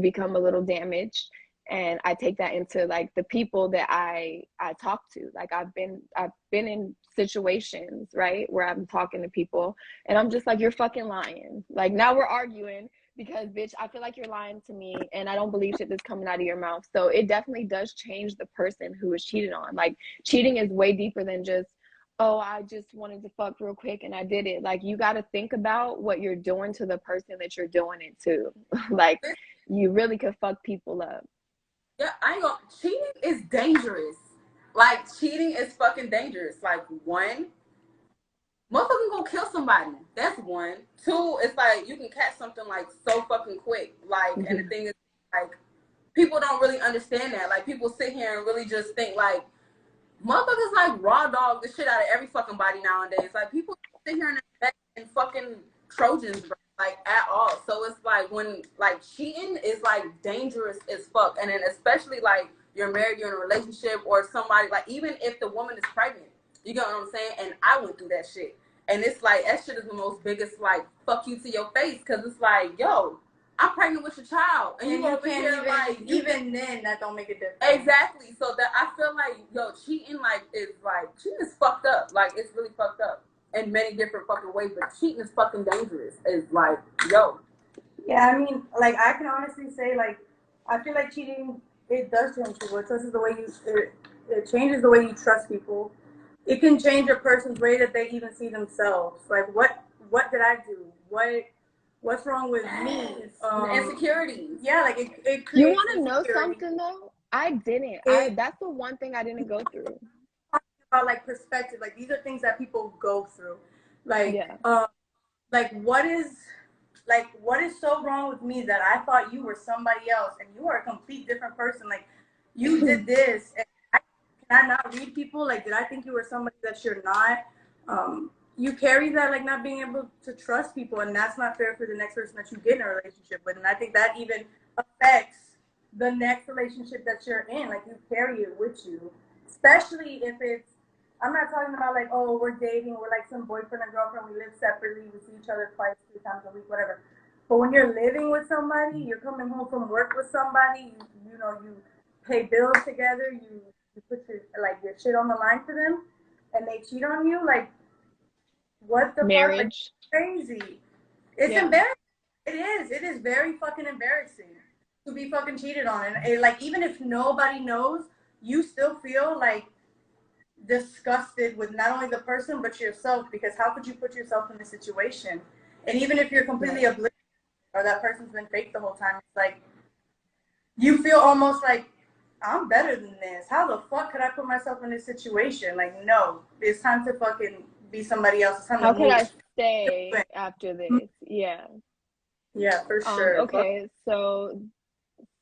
become a little damaged. And I take that into like the people that I talk to. Like I've been in situations, right, where I'm talking to people and I'm just like, you're fucking lying. Like now we're arguing because bitch, I feel like you're lying to me and I don't believe shit that's coming out of your mouth. So it definitely does change the person who is cheated on. Like cheating is way deeper than just, oh, I just wanted to fuck real quick and I did it. Like you got to think about what you're doing to the person that you're doing it to. Like you really could fuck people up. yeah, I ain't gonna, cheating is dangerous. Like, cheating is fucking dangerous. Like, one, motherfucker gonna kill somebody. That's one. Two, it's like you can catch something like so fucking quick. Like, and the Yeah. thing is, like, people don't really understand that. Like, people sit here and really just think like motherfuckers like raw dog the shit out of every fucking body nowadays. Like, people sit here and invest in fucking Trojans, bro, like at all. So it's like when like cheating is like dangerous as fuck, and then especially like you're married, you're in a relationship, or somebody like even if the woman is pregnant, you get what I'm saying? And I went through that shit, and it's like that shit is the most biggest like fuck you to your face because it's like yo, I'm pregnant with your child, and you over can't here even, like even then that don't make a difference. exactly. So that I feel like yo, cheating like is like cheating is fucked up. Like it's really fucked up in many different fucking ways. But cheating is fucking dangerous. It's like yo, Yeah, I mean, like I can honestly say, like I feel like cheating it does change people. It changes the way it changes the way you trust people. It can change a person's way that they even see themselves. Like what did I do? What's wrong with me? the insecurities. Yeah, like it You creates want to know insecurity. something though? I didn't. I It That's the one thing I didn't go through. about like perspective. Like these are things that people go through. Like Yeah. like what is so wrong with me that I thought you were somebody else and you are a complete different person? Like you did this and can I not read people? Like did I think you were somebody that you're not? You carry that like not being able to trust people, and that's not fair for the next person that you get in a relationship with. And I think that even affects the next relationship that you're in. Like you carry it with you, especially if it's. I'm not talking about like, oh, we're dating, we're like some boyfriend and girlfriend, we live separately, we see each other twice, 3 times a week, whatever. But when you're living with somebody, you're coming home from work with somebody, you know, you pay bills together, you put your like your shit on the line for them, and they cheat on you, like what the fuck? Like Marriage. crazy. It's Yeah. embarrassing. It is. It is very fucking embarrassing to be fucking cheated on. And like even if nobody knows, you still feel like disgusted with not only the person but yourself because how could you put yourself in this situation? And even if you're completely oblivious or that person's been fake the whole time, it's like you feel almost like I'm better than this. How the fuck could I put myself in this situation? Like, no, it's time to fucking be somebody else. It's time to How could move. I stay after this? Yeah. Yeah, for sure. Fuck. Okay, so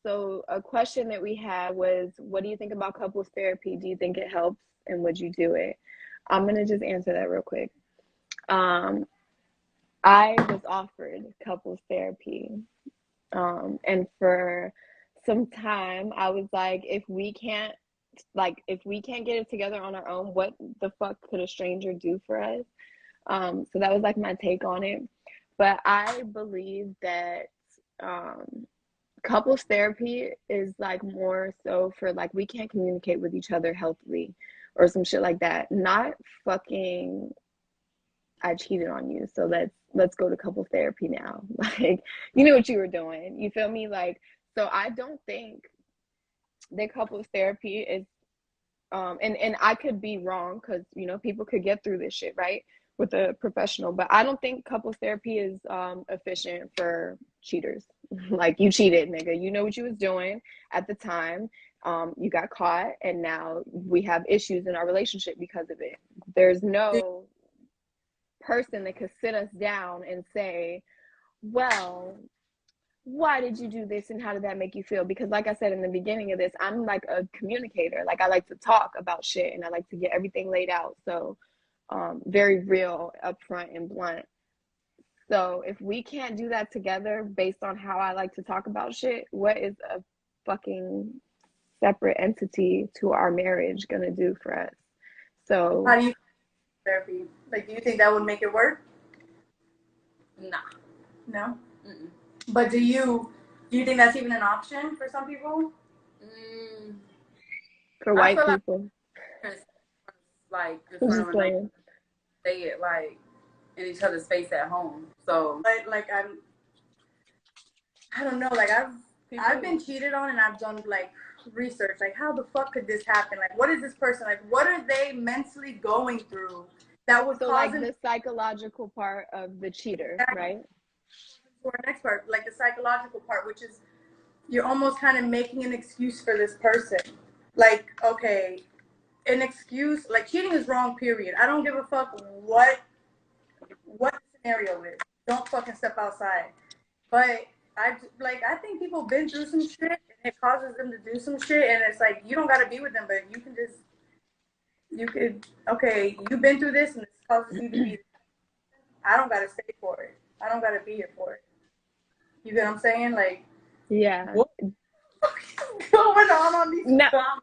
So a question that we had was, what do you think about couples therapy? Do you think it helps, and would you do it? I'm gonna just answer that real quick. Um, I was offered couples therapy, and for some time, I was like, if we can't get it together on our own, what the fuck could a stranger do for us? So that was like my take on it. But I believe that couples therapy is like more so for like we can't communicate with each other healthily or some shit like that. Not fucking I cheated on you, so let's go to couple therapy now. Like you knew what you were doing. You feel me? Like so I don't think that couples therapy is and I could be wrong because you know people could get through this shit right with a professional, but I don't think couples therapy is efficient for cheaters. Like you cheated, nigga. You know what you was doing at the time. You got caught, and now we have issues in our relationship because of it. There's no person that could sit us down and say, well, why did you do this and how did that make you feel? Because like I said in the beginning of this, I'm like a communicator. Like I like to talk about shit and I like to get everything laid out. So very real, upfront and blunt. So if we can't do that together based on how I like to talk about shit, what is a fucking separate entity to our marriage gonna do for us? So How do you therapy? Like, do you think that would make it work? Nah. No. Mm-mm. But do you think that's even an option for some people? for I white feel people, like in I'm front just of a neighbor, saying. say it like in each other's face at home. So Like I don't know. Like I've been cheated on, and I've done like research. Like, how the fuck could this happen? Like, what is this person like? What are they mentally going through that would So cause like them? the psychological part of the cheater, right? For an expert, like the psychological part, which is you're almost kind of making an excuse for this person. Like, okay, an excuse. Like cheating is wrong. Period. I don't give a fuck what the scenario is. Don't fucking step outside. But I think people been through some shit and it causes them to do some shit and it's like you don't gotta be with them, but you could okay, you've been through this and this causes you to be. I don't gotta stay for it. I don't gotta be here for it. You get what I'm saying? Like Yeah. what is going on these No, comments?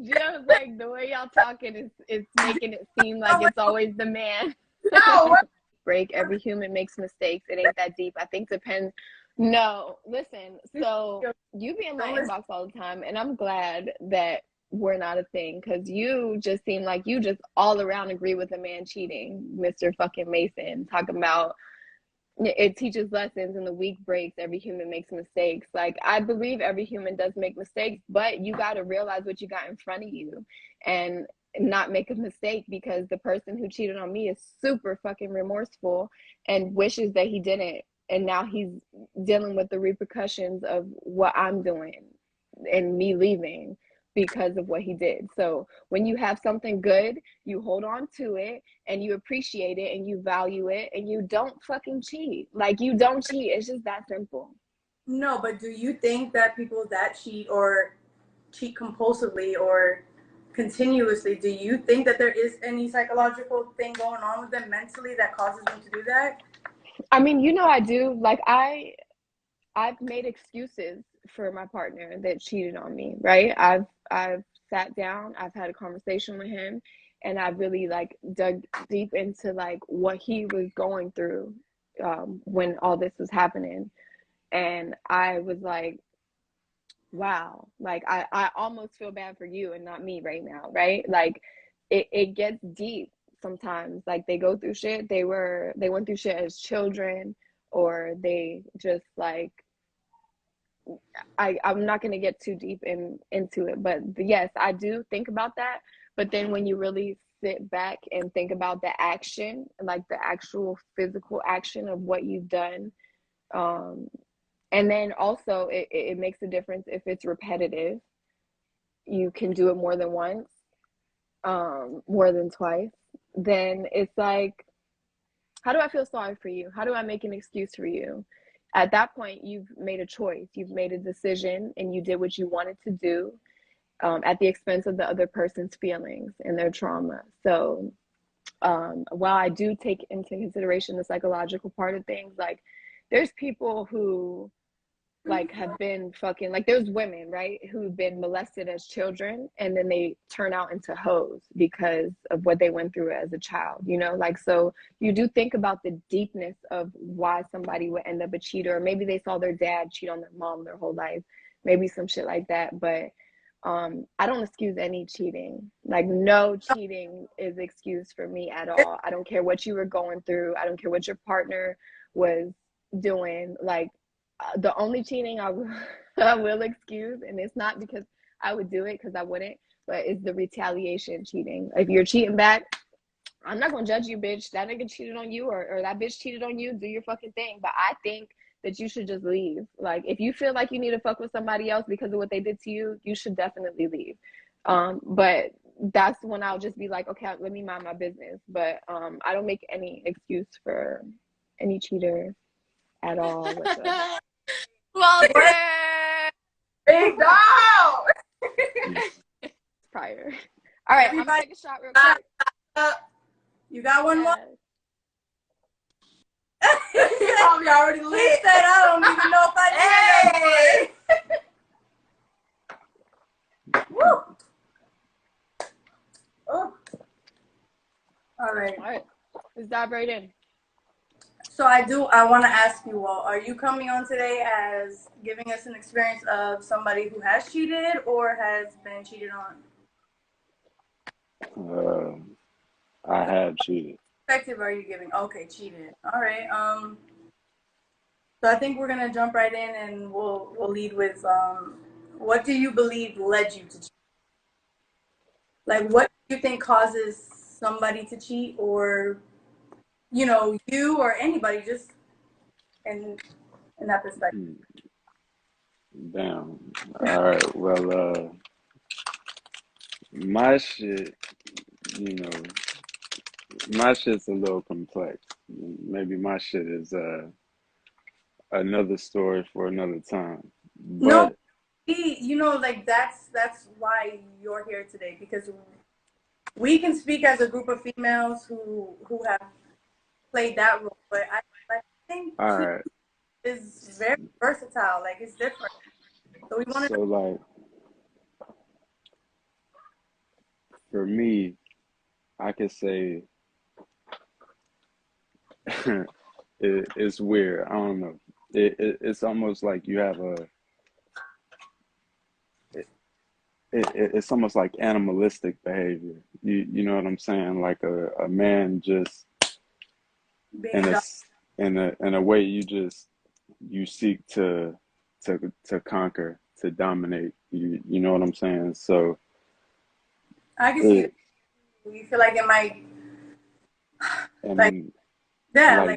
Gio's like the way y'all talking is making it seem like it's always the man. No, Break. Every human makes mistakes. It ain't that deep. I think depends. No, listen. So you be in my inbox all the time, and I'm glad that we're not a thing because you just seem like you just all around agree with a man cheating, Mr. fucking Mason, talking about it teaches lessons and the week breaks. Every human makes mistakes. Like I believe every human does make mistakes, but you got to realize what you got in front of you and not make a mistake because the person who cheated on me is super fucking remorseful and wishes that he didn't, and now he's dealing with the repercussions of what I'm doing and me leaving because of what he did. So when you have something good, you hold on to it and you appreciate it and you value it and you don't fucking cheat. Like you don't cheat. It's just that simple. no, but do you think that people that cheat or cheat compulsively or continuously, do you think that there is any psychological thing going on with them mentally that causes them to do that? I mean, you know I do. Like I've made excuses for my partner that cheated on me, right? I've sat down, I've had a conversation with him, and I've really like dug deep into like what he was going through when all this was happening. And I was like, wow, like I almost feel bad for you and not me right now, right? Like it gets deep sometimes. Like they go through shit. They went through shit as children, or they just like I'm not going to get too deep into it, but yes, I do think about that. But then when you really sit back and think about the action, like the actual physical action of what you've done, um, and then also it makes a difference if it's repetitive. You can do it more than once, more than twice. Then it's like, how do I feel sorry for you? How do I make an excuse for you? at that point, you've made a choice, you've made a decision, and you did what you wanted to do, at the expense of the other person's feelings and their trauma. So while I do take into consideration the psychological part of things, like there's people who like have been fucking, like there's women, right, who've been molested as children and then they turn out into hoes because of what they went through as a child, you know, like, so you do think about the deepness of why somebody would end up a cheater, or maybe they saw their dad cheat on their mom their whole life, maybe some shit like that. But I don't excuse any cheating. Like no cheating is excused for me at all. I don't care what you were going through. I don't care what your partner was doing. Like the only cheating I will excuse, and it's not because I would do it, because I wouldn't, but it's the retaliation cheating. If you're cheating back, I'm not gonna judge you, bitch. That nigga cheated on you, or that bitch cheated on you. Do your fucking thing. But I think that you should just leave. Like, if you feel like you need to fuck with somebody else because of what they did to you, you should definitely leave. But that's when I'll just be like, okay, let me mind my business. But I don't make any excuse for any cheater at all whatsoever. Walter! Big dog! Prior. All right, I'm gonna take a shot real quick. You got one more? You probably already lit. He said, I don't even know if I did. Woo! Oh. All right. Let's dive right in. So I want to ask you all, are you coming on today as giving us an experience of somebody who has cheated or has been cheated on? I have cheated. What perspective are you giving? Okay, cheated. All right. So I think we're gonna jump right in, and we'll lead with what do you believe led you to cheat? Like, what do you think causes somebody to cheat, or you or anybody, just in that perspective? Damn. All right. Well, my shit, my shit's a little complex. Maybe my shit is another story for another time. No, But like that's why you're here today, because we can speak as a group of females who have played that role, but I think all cheating right. is very versatile. Like, it's different. So we want to. So like for me, I could say it's weird. I don't know. It's almost like you have it's almost like animalistic behavior. You know what I'm saying? Like a man just in a in a way you seek to conquer, to dominate. You know what I'm saying? So I can see you feel like it might, and like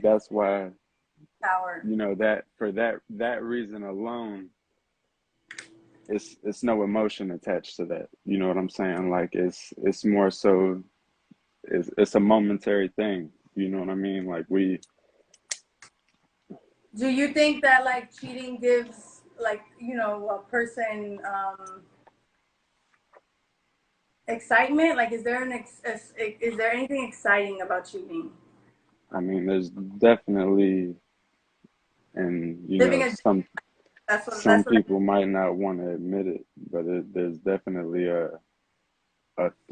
that's why power. that for that reason alone, it's no emotion attached to that. You know what I'm saying? Like it's more so it's a momentary thing. You know what I mean? Like Do you think that like cheating gives like a person excitement? Like, is there is there anything exciting about cheating? I mean, there's definitely, and Living a some people might not want to admit it, but there's definitely a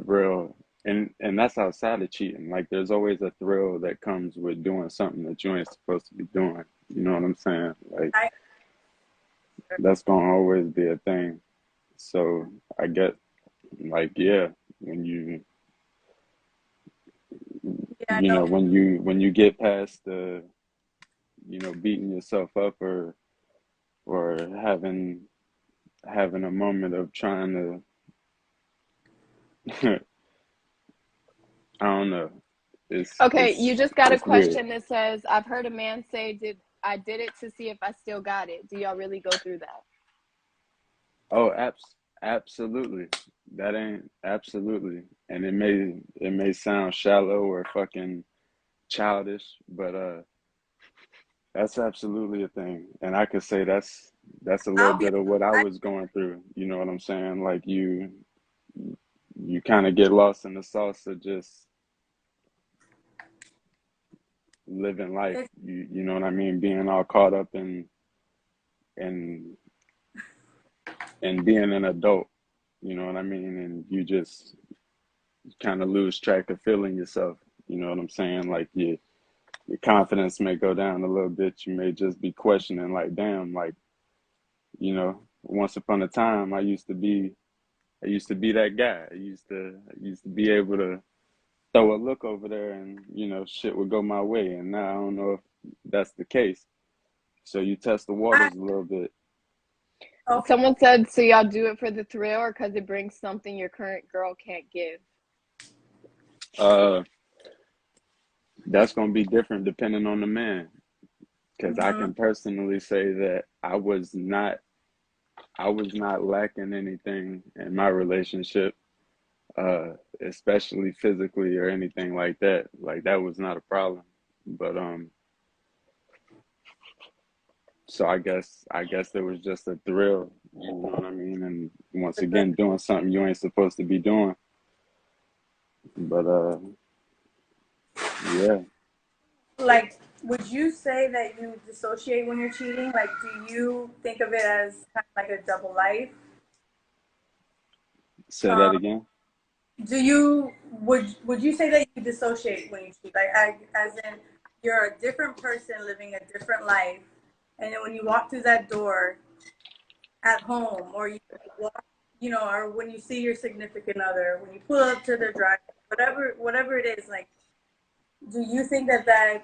thrill, and that's outside of cheating. Like there's always a thrill that comes with doing something that you ain't supposed to be doing. You know what I'm saying? Like that's gonna always be a thing. So I get like when when you get past the beating yourself up or having a moment of trying to I don't know. Okay, you just got a question weird. that says, I've heard a man say, I did it to see if I still got it. Do y'all really go through that? Oh, absolutely. That ain't absolutely. And it may sound shallow or fucking childish, but That's absolutely a thing, and I could say that's a little I'll be bit of what I I, was going through. You know what I'm saying? Like you kind of get lost in the sauce of just living life. it's You know what I mean? Being all caught up in being an adult. You know what I mean? And you just kind of lose track of feeling yourself. You know what I'm saying? Like your confidence may go down a little bit. You may just be questioning, like, damn, like, once upon a time I used to be that guy. I used to be able to throw a look over there and, shit would go my way. And now I don't know if that's the case. So you test the I waters a little bit. okay. Someone said, so y'all do it for the thrill or because it brings something your current girl can't give? Uh, that's gonna be different depending on the man. Because I Mm-hmm. can personally say that I was not lacking anything in my relationship, uh, especially physically or anything like that. Like that was not a problem. But so I guess there was just a thrill, you know what I mean? And once again, doing something you ain't supposed to be doing. But yeah, Like, would you say that you dissociate when you're cheating? Like, do you think of it as kind of like a double life? say that Um, again. would you say that you dissociate when you cheat? Like, as in, you're a different person living a different life, and then when you walk through that door at home, or you walk, or when you see your significant other, when you pull up to their drive, whatever it is, like, do you think that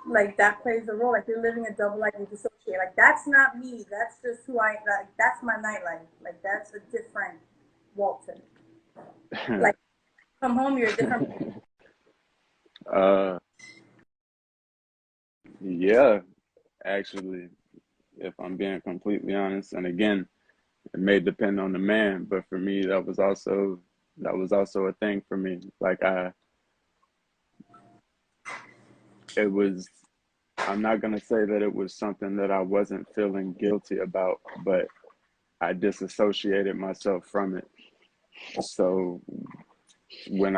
like that plays a role? Like you're living a double life, you dissociate. Like that's not me. That's just who I like. That's my nightlife. Like that's a different Walton. Like come home, you're a different. uh, yeah, actually, if I'm being completely honest, and again, it may depend on the man, but for me, that was also a thing for me. Like it was. I'm not gonna say that it was something that I wasn't feeling guilty about, but I disassociated myself from it. So when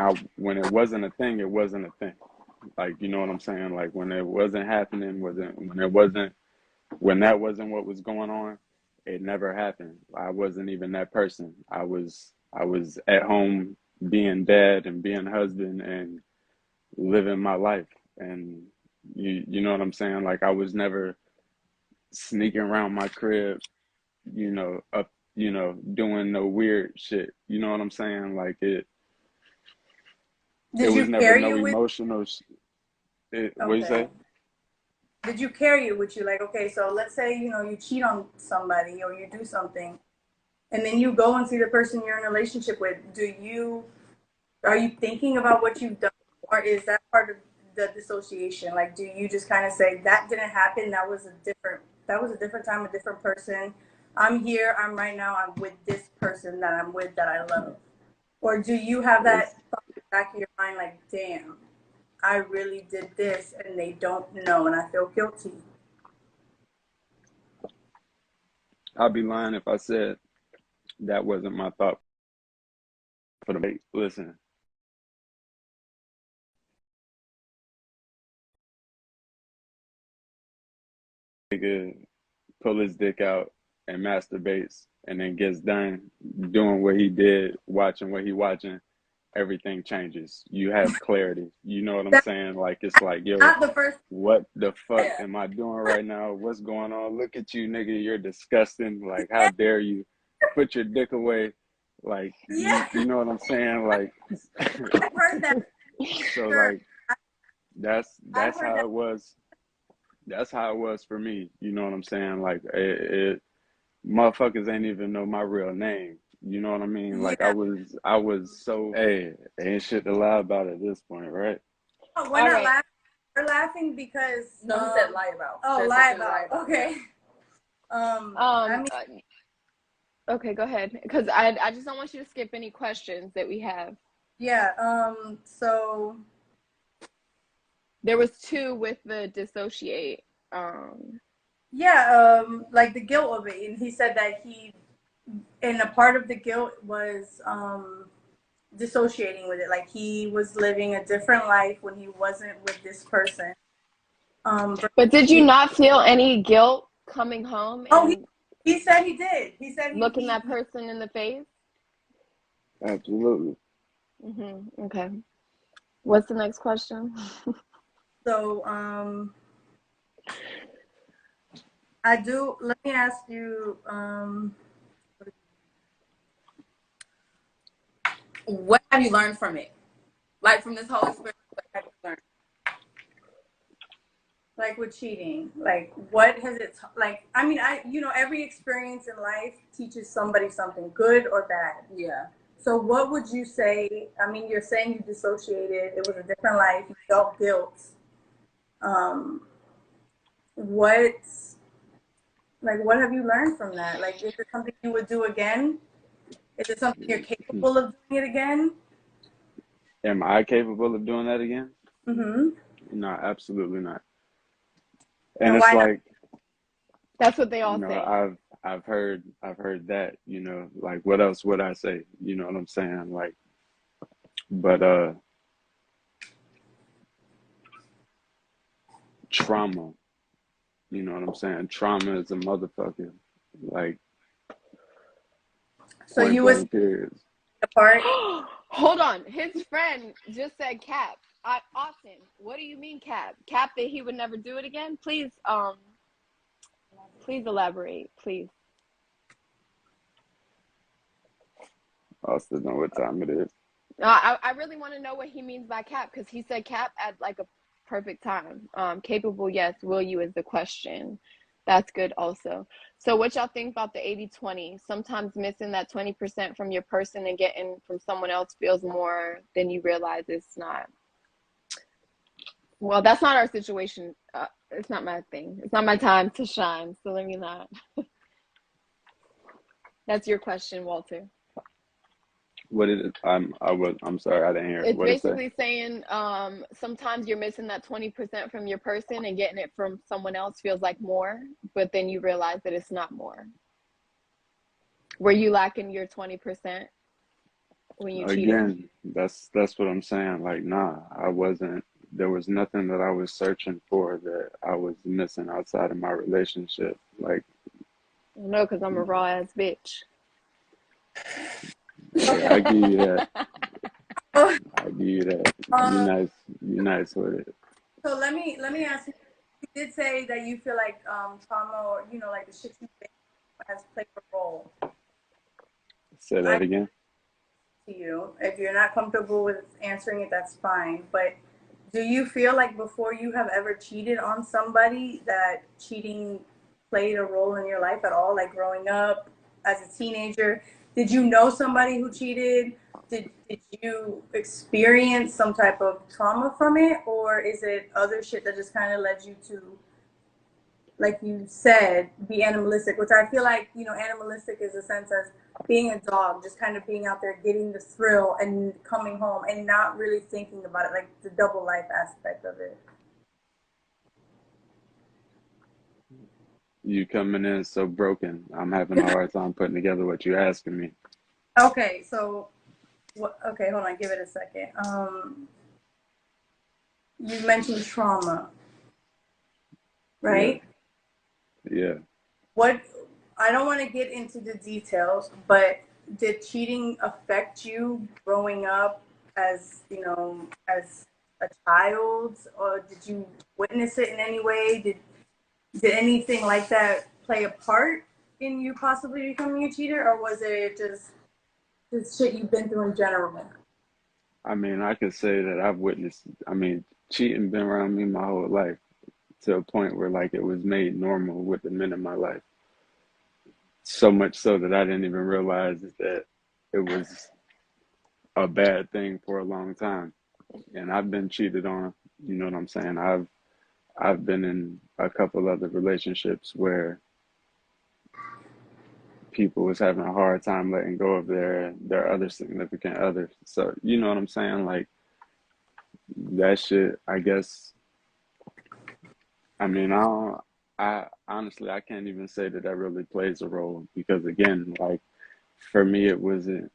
it wasn't a thing, it wasn't a thing. Like you know what I'm saying? Like when it wasn't happening, wasn't when it wasn't when that wasn't what was going on, it never happened. I wasn't even that person. I was at home being dad and being husband and living my life. And you know what I'm saying? Like I was never sneaking around my crib, up, doing no weird shit. You know what I'm saying? Like it Did was you never carry no it with? emotional. What you Okay. say? Did you carry it with you? Like okay, so let's say you cheat on somebody or you do something, and then you go and see the person you're in a relationship with. Are you thinking about what you've done, or is that part of the dissociation? Like, do you just kind of say that didn't happen? That was a different time, a different person. I'm here. I'm right now. I'm with this person that I'm with that I love. Or do you have It's that thought in the back of your mind, like, damn, I really did this, and they don't know, and I feel guilty. I'd be lying if I said that wasn't my thought for the mate. Listen, nigga pull his dick out and masturbates and then gets done doing what he did, watching what he watching, everything changes. You have clarity. You know what I'm That's saying? Like it's like, yo, not the first. what the fuck Yeah. am I doing right now? What's going on? Look at you, nigga. You're disgusting. Like, how dare you put your dick away? Like, you Yeah, you know what I'm saying? Like, I've heard that. so Sure, like that's I've that's heard how that. it was. That's how it was for me. You know what I'm saying? Like it motherfuckers ain't even know my real name. You know what I mean? Like Yeah. I was so hey, ain't shit to lie about at this point, right? Oh, we're All not right. laughing. We're laughing because No, he said lie about. oh, There's lie nothing to lie about. about. Yeah. Okay. I Um, mean, uh, okay, go ahead. Because I just don't want you to skip any questions that we have. yeah. So There was two with the dissociate. Yeah, like the guilt of it, and he said that and a part of the guilt was dissociating with it. Like he was living a different life when he wasn't with this person. But did you not feel any guilt coming home Oh, and he said he did. He said looking that person in the face? Absolutely. Okay. What's the next question? So, let me ask you, what have you learned from it? Like from this whole experience, what have you learned? like with cheating, like what has it, like, I mean, every experience in life teaches somebody something good or bad. Yeah. So what would you say? I mean, you're saying you dissociated, it was a different life, you felt guilt. Um, what, what have you learned from that? Like, is it something you would do again? Is it something you're capable of doing it again? Am I capable of doing that again? Mm-hmm. No, absolutely not. And And it's why not? like, That's what they you all know, say. I've heard that, like what else would I say? You know what I'm saying? Like, but trauma, you know what I'm saying? Trauma is a motherfucker. Like, So point you was blank periods. apart. Hold on. His friend just said Cap. Austin, what do you mean Cap? Cap that he would never do it again? Please elaborate, please. I still know what time it is. I really want to know what he means by Cap, because he said Cap at like a perfect time. Capable, yes. Will you is the question. That's good also. So what y'all think about the 80-20? Sometimes missing that 20% from your person and getting from someone else feels more than you realize it's not. Well, that's not our situation. It's not my thing. It's not my time to shine. So let me not. That's your question, Walter. What is it? I'm sorry, I didn't hear it. It's What it say? basically saying sometimes you're missing that 20% from your person and getting it from someone else feels like more, but then you realize that it's not more. Were you lacking your 20% when you cheated? Again, that's what I'm saying. Like, nah, I wasn't. There was nothing that I was searching for that I was missing outside of my relationship. Like, No, because I'm a raw ass bitch. yeah, I give you that. Oh, I give you that. You um, nice. You nice with it. so let me ask you. You did say that you feel like trauma, or like the shit you been through has played a role. Say I that again. to you. If you're not comfortable with answering it, that's fine. But do you feel like before you have ever cheated on somebody that cheating played a role in your life at all? Like growing up as a teenager, did you know somebody who cheated? Did you experience some type of trauma from it, or is it other shit that just kind of led you to, like you said, be animalistic, which I feel like, animalistic is a sense as being a dog, just kind of being out there, getting the thrill and coming home and not really thinking about it, like the double life aspect of it. You coming in so broken. I'm having a hard time putting together what you're asking me. Okay, so, okay, hold on, give it a second. You mentioned trauma, Yeah. right? Yeah. What, I don't want to get into the details, but did cheating affect you growing up as, as a child, or did you witness it in any way? Did anything like that play a part in you possibly becoming a cheater, or was it just shit you've been through in general? I mean, I could say that I've witnessed. I mean, cheating been around me my whole life to a point where like it was made normal with the men in my life. So much so that I didn't even realize that it was a bad thing for a long time. And I've been cheated on. You know what I'm saying? I've been in a couple other relationships where people was having a hard time letting go of their other significant others. So you know what I'm saying? Like that shit, I guess I mean, I honestly, I can't even say that that really plays a role because again, like for me, it wasn't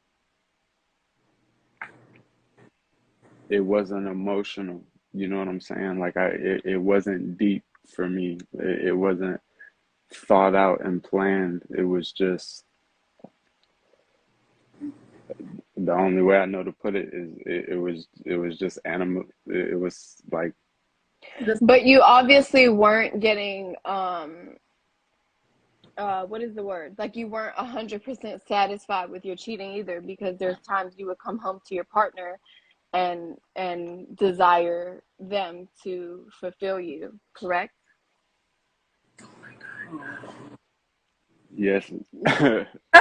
emotional. You know what I'm saying? Like it wasn't deep for me. It wasn't thought out and planned. It was just the only way I know to put it is it was just animal. It was like But you obviously weren't getting what is the word? Like you weren't 100% satisfied with your cheating either, because there's times you would come home to your partner and desire them to fulfill you, correct? yes,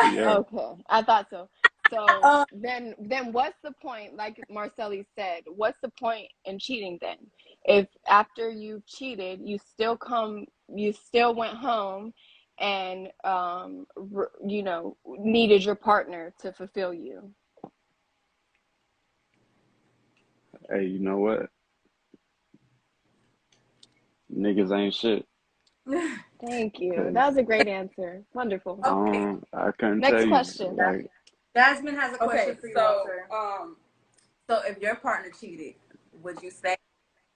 yeah. Okay, I thought so. So then what's the point, like Marcelli said, what's the point in cheating then? If after you cheated, you still went home and needed your partner to fulfill you. Hey, you know what? Niggas ain't shit. Thank you. Cause That was a great answer. Wonderful. Okay, I couldn't tell Next you question. like Jasmine has a question Okay, for you, so Walter. so if your partner cheated, would you say,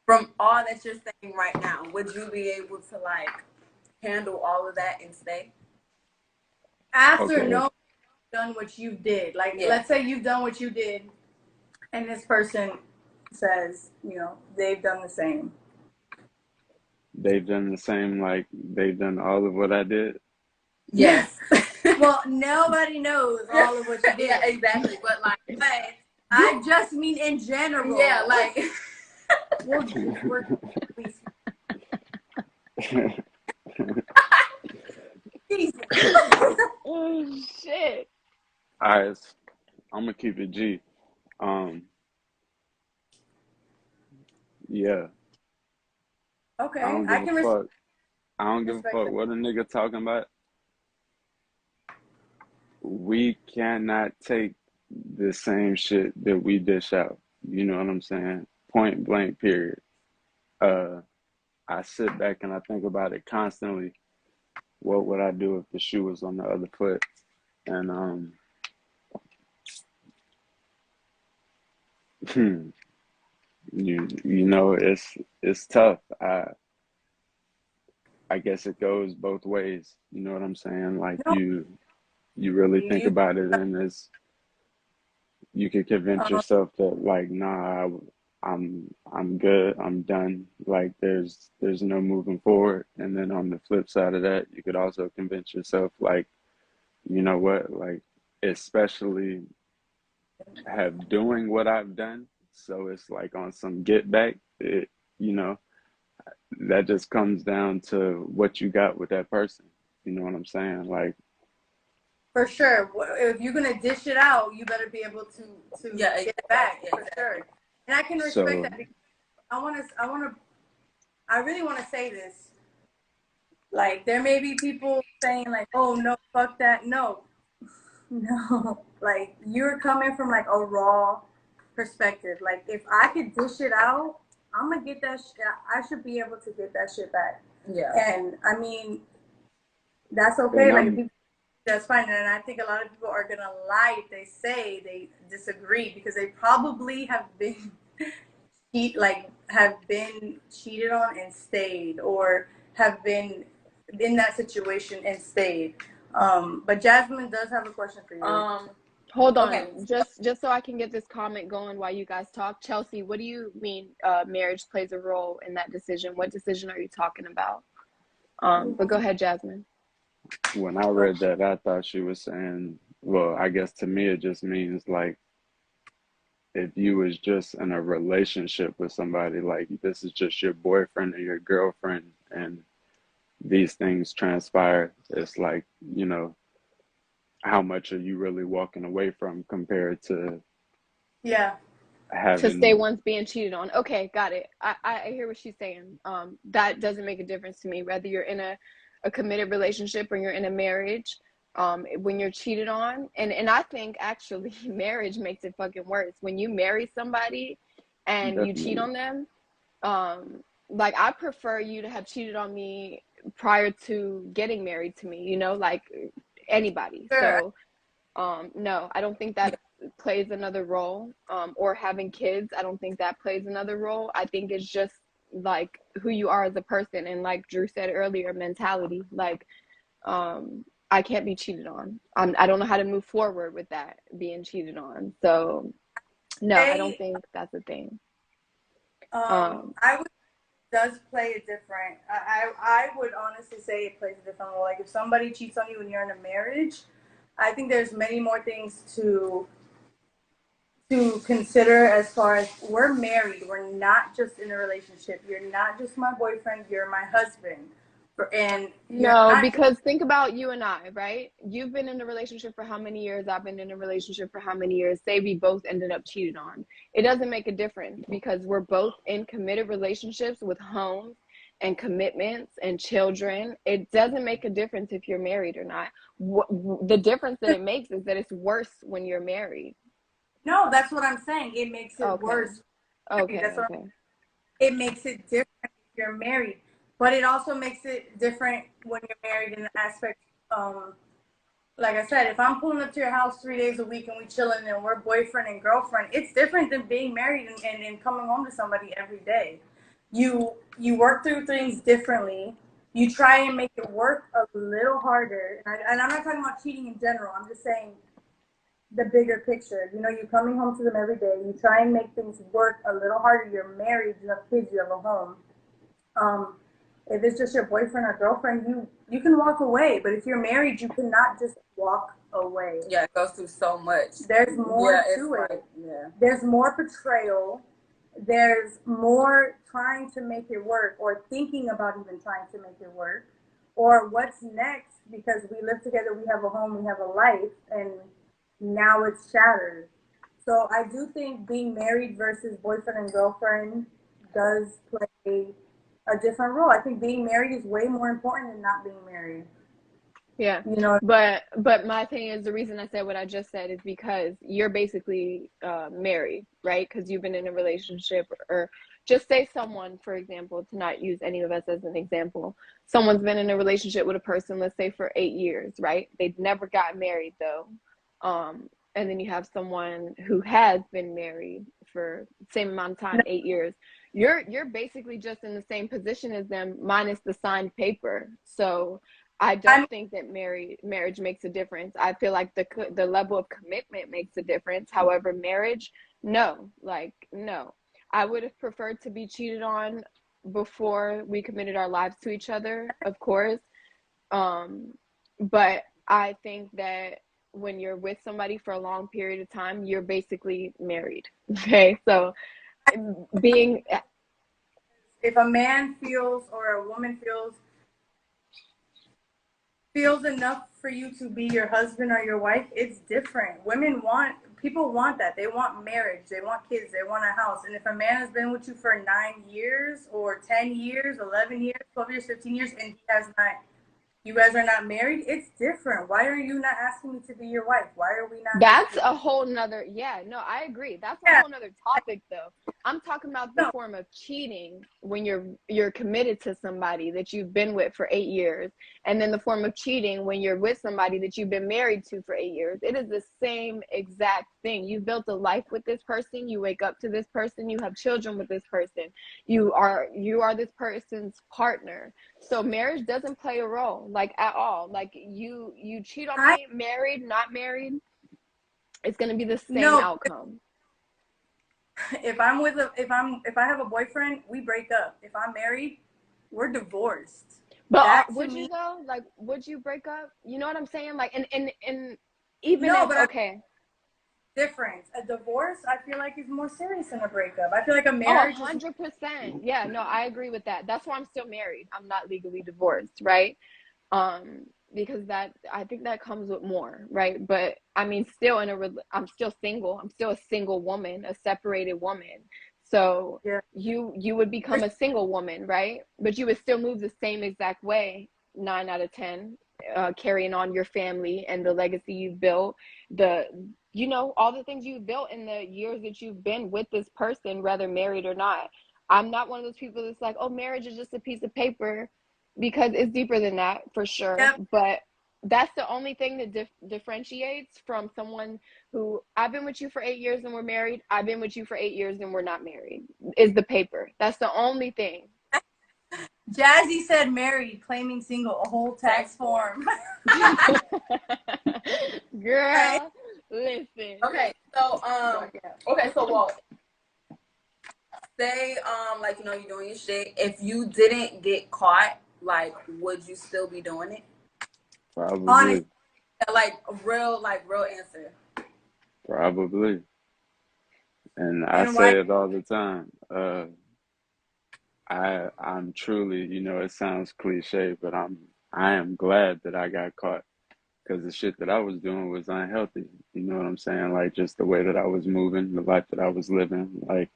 from all that you're saying right now, would you be able to like handle all of that and stay? After okay, knowing you've done what you did, like Yeah. let's say you've done what you did, and this person says, they've done the same. they've done the same. Like they've done all of what I did. Yes. Well, nobody knows all of what you did. Yeah, exactly. But like, But I just mean in general. yeah, like we're please. Jesus. Oh shit. All right, I'm gonna keep it G. Um, yeah, I Okay, don't I give a can fuck. I don't give a respect fuck that. what a nigga talking about. We cannot take the same shit that we dish out. You know what I'm saying? Point blank, period. Uh, I sit back and I think about it constantly. What would I do if the shoe was on the other foot? And you know, it's tough. I guess it goes both ways. You know what I'm saying? Like No, you really think you. about it, and you could convince Um, yourself that like, nah, I'm good, I'm done. Like there's no moving forward. And then on the flip side of that, you could also convince yourself like, you know what, like especially have doing what I've done. So it's like on some get back. You know, that just comes down to what you got with that person. You know what I'm saying? Like, for sure. If you're gonna dish it out, you better be able to yeah, get it exactly. back Yeah, for exactly. sure. And I can respect so that because I really want to say this. Like, there may be people saying like, "Oh no, fuck that." No, no. Like, you're coming from like a raw perspective. Like, if I could dish it out, I'm gonna get that shit. I should be able to get that shit back. Yeah. And I mean, that's okay. and Like, I'm that's fine. And I think a lot of people are gonna lie if they say they disagree because they probably have been have been cheated on and stayed, or have been in that situation and stayed. But Jasmine does have a question for you. Hold Okay. on, just so I can get this comment going while you guys talk. Chelsea, what do you mean marriage plays a role in that decision? What decision are you talking about? But go ahead, Jasmine. when I read that, I thought she was saying, well, I guess to me it just means like if you was just in a relationship with somebody, like this is just your boyfriend or your girlfriend, and these things transpire, it's like, you know, how much are you really walking away from compared to Yeah, To stay having once being cheated on. Okay, got it. I hear what she's saying. That doesn't make a difference to me, whether you're in a committed relationship or you're in a marriage. When you're cheated on, and I think actually marriage makes it fucking worse. When you marry somebody and you cheat definitely on them, um, like, I prefer you to have cheated on me prior to getting married to me, you know, like anybody. Sure. So no, I don't think that plays another role. Or having kids, I don't think that plays another role. I think it's just like who you are as a person, and like Drew said earlier, mentality. Like, I can't be cheated on. I don't know how to move forward with that being cheated on. So no, I don't think that's a thing. I would does play a different. I would honestly say it plays a different role. Like if somebody cheats on you when you're in a marriage, I think there's many more things to consider as far as we're married. We're not just in a relationship. You're not just my boyfriend. You're my husband, and you're No, not. because think about you and I, right? You've been in a relationship for how many years? I've been in a relationship for how many years? Say we both ended up cheated on. It doesn't make a difference because we're both in committed relationships with homes and commitments and children. It doesn't make a difference if you're married or not. The difference that it makes is that it's worse when you're married. No, that's what I'm saying. It makes it Okay. worse. Okay. That's what Okay. it makes it different if you're married, but it also makes it different when you're married in the aspect. Like I said, if I'm pulling up to your house 3 days a week and we chilling and we're boyfriend and girlfriend, it's different than being married and coming home to somebody every day. You work through things differently. You try and make it work a little harder. And I'm not talking about cheating in general. I'm just saying the bigger picture. You know, you're coming home to them every day. You try and make things work a little harder. You're married. You have kids. You have a home. Um, if it's just your boyfriend or girlfriend, you can walk away. But if you're married, you cannot just walk away. Yeah, it goes through so much. There's more to it. Like, yeah. There's more betrayal. There's more trying to make it work, or thinking about even trying to make it work, or what's next because we live together, we have a home, we have a life, and now it's shattered. So I do think being married versus boyfriend and girlfriend does play a different role. I think being married is way more important than not being married. Yeah. You know, But my thing is, the reason I said what I just said is because you're basically married, right? Because you've been in a relationship, or just say someone, for example, to not use any of us as an example. Someone's been in a relationship with a person, let's say for 8 years, right? They've never got married though. And then you have someone who has been married for the same amount of time, 8 years. You're basically just in the same position as them, minus the signed paper. So I don't think that marriage makes a difference. I feel like the level of commitment makes a difference. However, marriage, no, like no. I would have preferred to be cheated on before we committed our lives to each other, of course. But I think that when you're with somebody for a long period of time, you're basically married. Okay, so being if a man feels or a woman feels enough for you to be your husband or your wife, it's different. People want that. They want marriage. They want kids. They want a house. And if a man has been with you for 9 years or 10 years, 11 years, 12 years, 15 years, and you guys are not married, it's different. Why are you not asking me to be your wife? Why are we not That's a whole nother, yeah, no, I agree. That's a whole nother topic though. I'm talking about the form of cheating when you're committed to somebody that you've been with for 8 years, and then the form of cheating when you're with somebody that you've been married to for 8 years. It is the same exact thing. You've built a life with this person, you wake up to this person, you have children with this person. You are this person's partner. So marriage doesn't play a role, like at all. Like you cheat on me, married, not married, it's going to be the same outcome. If I have a boyfriend, we break up. If I'm married, we're divorced. But would you though? Like, would you break up? You know what I'm saying? Like, and even no, if, but okay. Difference. A divorce, I feel like, is more serious than a breakup. I feel like a marriage. 100%. Yeah, no, I agree with that. That's why I'm still married. I'm not legally divorced, right? Because that, I think that comes with more, right? But I mean, I'm still single. I'm still a single woman, a separated woman. So yeah. you would become a single woman, right? But you would still move the same exact way, 9 out of 10, carrying on your family and the legacy you've built, all the things you've built in the years that you've been with this person, whether married or not. I'm not one of those people that's like, oh, marriage is just a piece of paper, because it's deeper than that for sure. Yep. But that's the only thing that differentiates from someone who, I've been with you for 8 years and we're married, I've been with you for 8 years and we're not married, is the paper. That's the only thing. Jazzy said married, claiming single, a whole tax form. Girl, listen. Okay, so well, say like you know you're doing your shit. If you didn't get caught, like would you still be doing it? Probably. Honest. Like real answer. Probably. And I say it all the time. I'm truly, you know, it sounds cliche, but I am glad that I got caught, because the shit that I was doing was unhealthy. You know what I'm saying? Like, just the way that I was moving, the life that I was living, like,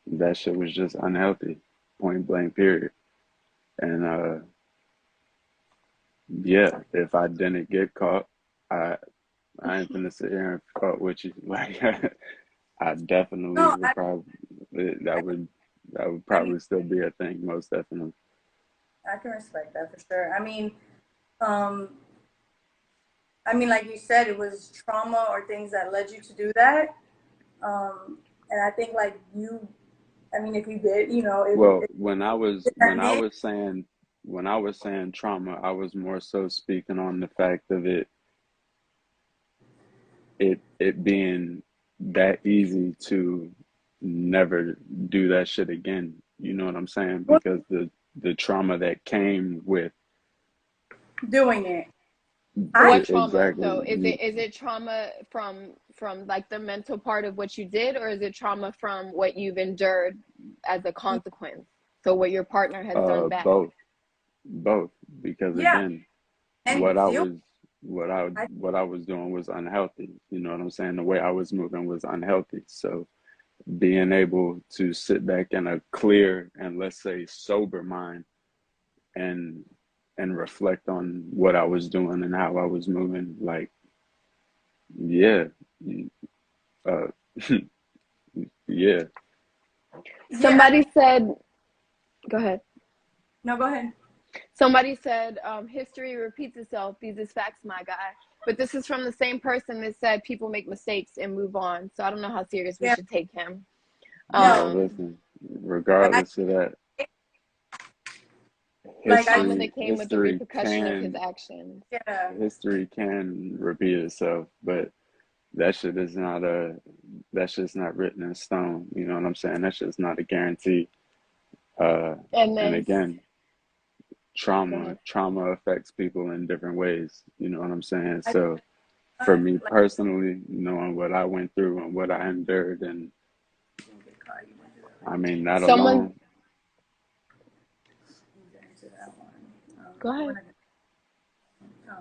that shit was just unhealthy. Point blank, period. And yeah, if I didn't get caught, I I ain't gonna sit here and fuck with you. Like, I definitely No, would probably that would I mean, probably still be a thing, most definitely. I can respect that for sure. Um, I mean, like you said, it was trauma or things that led you to do that. And I think like you, I mean, if you did, you know, Well, if when I was that did, when I was saying trauma, I was more so speaking on the fact of it being that easy to never do that shit again. You know what I'm saying? Because the trauma that came with doing it, I What trauma exactly though? Is it trauma from like the mental part of what you did, or is it trauma from what you've endured as a consequence? So what your partner has done back. both both because yeah, again, and what I still, was what I was doing was unhealthy. You know what I'm saying? The way I was moving was unhealthy. So being able to sit back in a clear and, let's say, sober mind and reflect on what I was doing and how I was moving, like, yeah, uh, yeah. yeah. I Somebody said, go ahead. no, go ahead. Somebody said, history repeats itself. These is facts, my guy. But this is from the same person that said people make mistakes and move on. So I don't know how serious we Yeah, should take him. no, Well, Um, listen, I regardless of that, the like I trauma just that came with the history repercussion of his actions. yeah. history can repeat itself, but that shit is not a that shit's not written in stone. You know what I'm saying? That shit's not a guarantee. And And then, again, go ahead. trauma affects people in different ways. You know what I'm saying? I So for me like personally, knowing what I went through and what I endured, and I mean that Someone, alone. go ahead. um,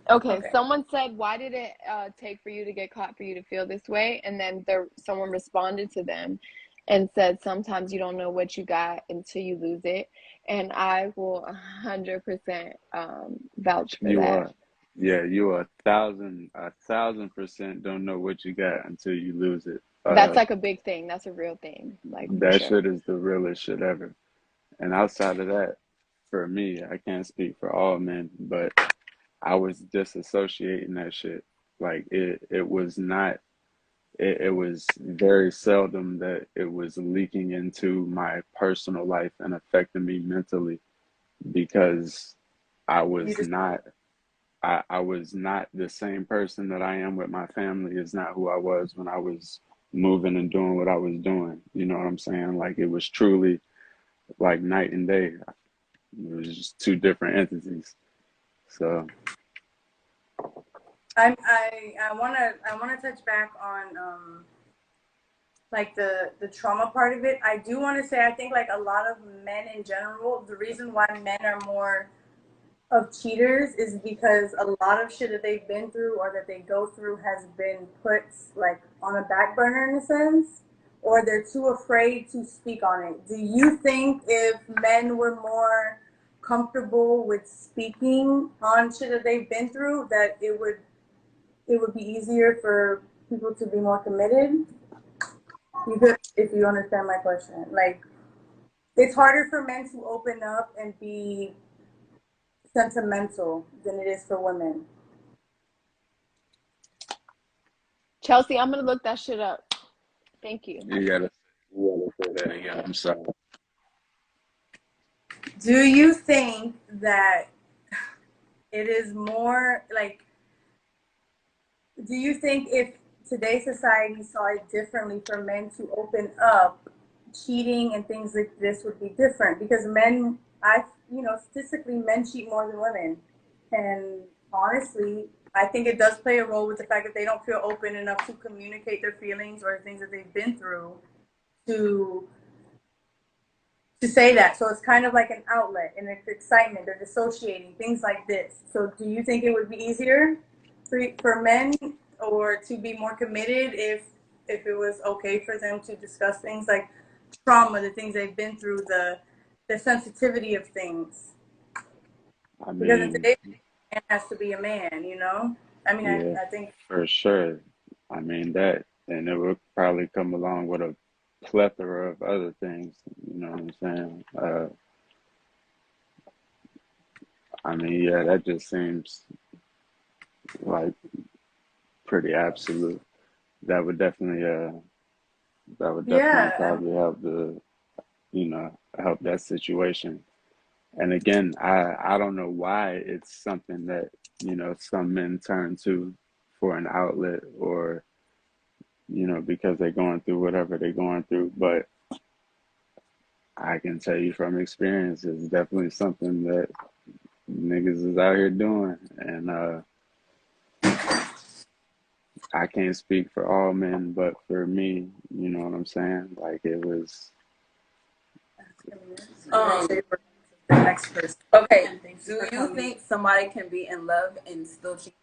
Okay, okay. someone said, "Why did it take for you to get caught for you to feel this way?" And then someone responded to them and said, "Sometimes you don't know what you got until you lose it." And I will 100% vouch for You that. are, yeah, you are a thousand% don't know what you got until you lose it. That's like a big thing. That's a real thing, like for That sure. shit is the realest shit ever. And outside of that, for me, I can't speak for all men, but I was disassociating that shit. Like it was not. It was very seldom that it was leaking into my personal life and affecting me mentally, because I You was just not. I was not the same person that I am with my family. Is not who I was when I was moving and doing what I was doing. You know what I'm saying? Like, it was truly like night and day. It was just two different entities. So I wanna touch back on like the trauma part of it. I do want to say I think like a lot of men in general, the reason why men are more of cheaters is because a lot of shit that they've been through or that they go through has been put like on a back burner in a sense, or they're too afraid to speak on it. Do you think if men were more comfortable with speaking on shit that they've been through, that it would be easier for people to be more committed? You could, if you understand my question. Like, it's harder for men to open up and be sentimental than it is for women. Chelsea, I'm gonna look that shit up. Thank you. You gotta say that again. I'm sorry. Do you think that it is more like, do you think if today's society saw it differently for men to open up, cheating and things like this would be different? Because men, statistically, men cheat more than women. And honestly, I think it does play a role with the fact that they don't feel open enough to communicate their feelings or things that they've been through to say that. So it's kind of like an outlet and it's excitement. They're dissociating, things like this. So do you think it would be easier for men or to be more committed if it was okay for them to discuss things like trauma, the things they've been through, the sensitivity of things? I Because in mean, today's man has to be a man, you know? I mean, yeah, I think. for sure. I mean that, and it would probably come along with a plethora of other things. You know what I'm saying? I mean, yeah, that just seems like pretty absolute. That would definitely, Yeah. probably help help that situation. And again, I don't know why it's something that, some men turn to for an outlet or, because they're going through whatever they're going through. But I can tell you from experience, it's definitely something that niggas is out here doing. And I can't speak for all men, but for me, you know what I'm saying? Like it was, Um, The next person. okay. Do you think somebody can be in love and still cheat?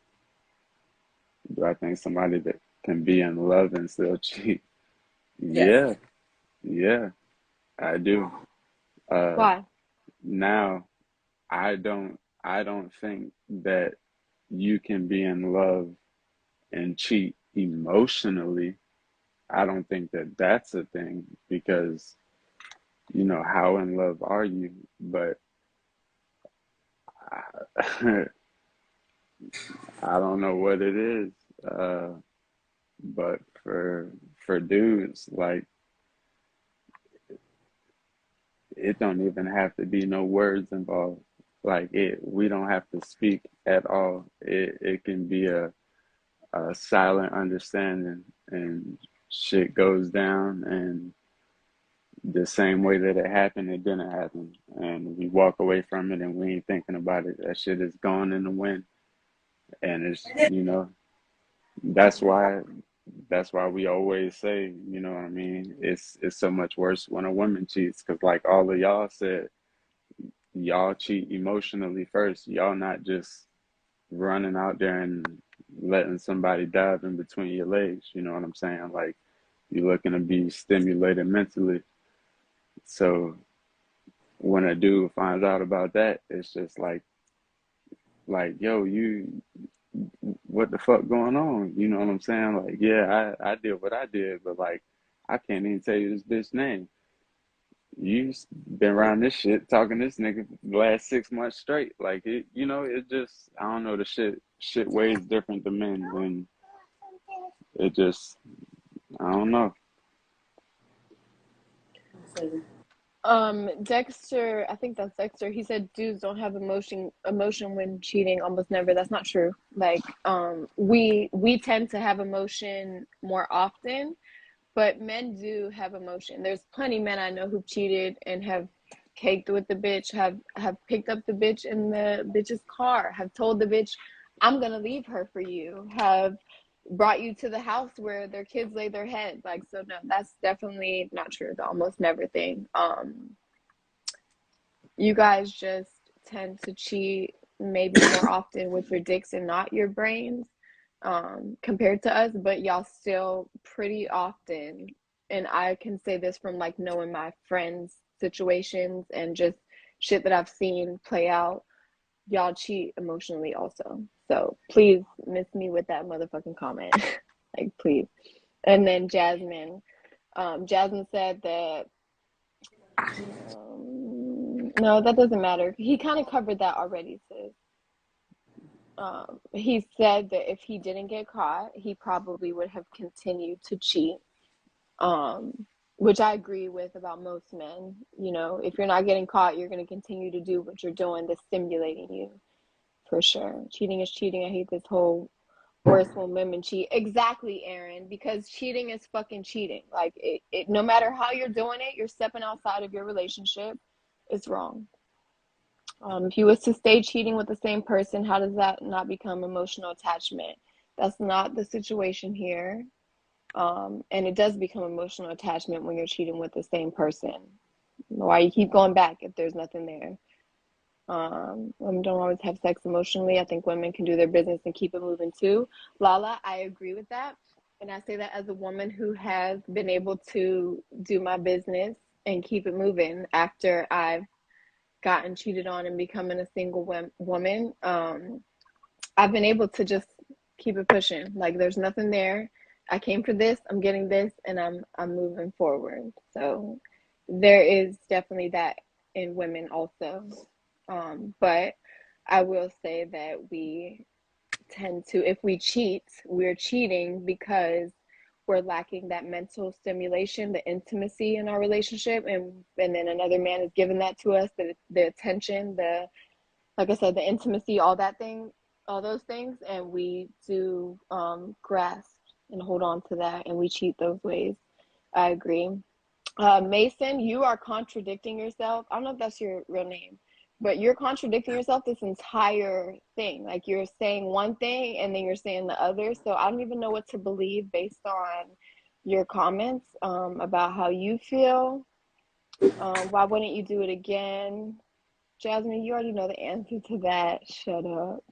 do I think somebody that can be in love and still cheat? Yes. Yeah, yeah, I do. Uh, Why? now I don't think that you can be in love and cheat emotionally. I don't think that that's a thing because, how in love are you? But I, I don't know what it is. But for dudes, like it don't even have to be no words involved. Like we don't have to speak at all. It can be a silent understanding, and shit goes down, and the same way that it happened, it didn't happen, and we walk away from it, and we ain't thinking about it. That shit is gone in the wind, and it's that's why we always say, what I mean? It's so much worse when a woman cheats because, like all of y'all said, y'all cheat emotionally first. Y'all not just running out there and letting somebody dive in between your legs. You know what I'm saying? Like you're looking to be stimulated mentally. So when a dude finds out about that, it's just like yo, you what the fuck going on? You know what I'm saying? Like, yeah, I did what I did, but like, I can't even tell you this bitch name. You been around this shit talking to this nigga for the last 6 months straight. Like it, it just I don't know the shit weighs different to men, and it just I don't know. Dexter, I think that's Dexter. He said dudes don't have emotion when cheating, almost never. That's not true. Like, we tend to have emotion more often, but men do have emotion. There's plenty of men I know who've cheated and have caked with the bitch, have picked up the bitch in the bitch's car, have told the bitch, I'm gonna leave her for you, have brought you to the house where their kids lay their head. Like, so no, that's definitely not true. The almost never thing. You guys just tend to cheat maybe more often with your dicks and not your brains, compared to us, but y'all still pretty often, and I can say this from like knowing my friends' situations and just shit that I've seen play out, y'all cheat emotionally also. So please miss me with that motherfucking comment. Like, please. And then Jasmine, Jasmine said that, no, that doesn't matter. He kind of covered that already, sis. He said that if he didn't get caught, he probably would have continued to cheat. Which I agree with about most men. You know, if you're not getting caught, you're going to continue to do what you're doing that's stimulating you, for sure. Cheating is cheating. I hate this whole worse when women cheat. Exactly, Aaron, because cheating is fucking cheating. Like, no matter how you're doing it, you're stepping outside of your relationship. It's wrong. If you was to stay cheating with the same person, how does that not become emotional attachment? That's not the situation here. And it does become emotional attachment when you're cheating with the same person. Why you keep going back if there's nothing there? Women don't always have sex emotionally. I think women can do their business and keep it moving too. Lala, I agree with that. And I say that as a woman who has been able to do my business and keep it moving after I've gotten cheated on and becoming a single woman. I've been able to just keep it pushing. Like, there's nothing there. I came for this, I'm getting this, and I'm moving forward. So there is definitely that in women also. But I will say that we tend to, if we cheat, we're cheating because we're lacking that mental stimulation, the intimacy in our relationship, and then another man is giving that to us, the attention, the, like I said, the intimacy, all those things, and we do grasp and hold on to that, and we cheat those ways. I agree. Mason, you are contradicting yourself. I don't know if that's your real name, but you're contradicting yourself this entire thing. Like, you're saying one thing and then you're saying the other. So I don't even know what to believe based on your comments about how you feel. Why wouldn't you do it again? Jasmine, you already know the answer to that. Shut up.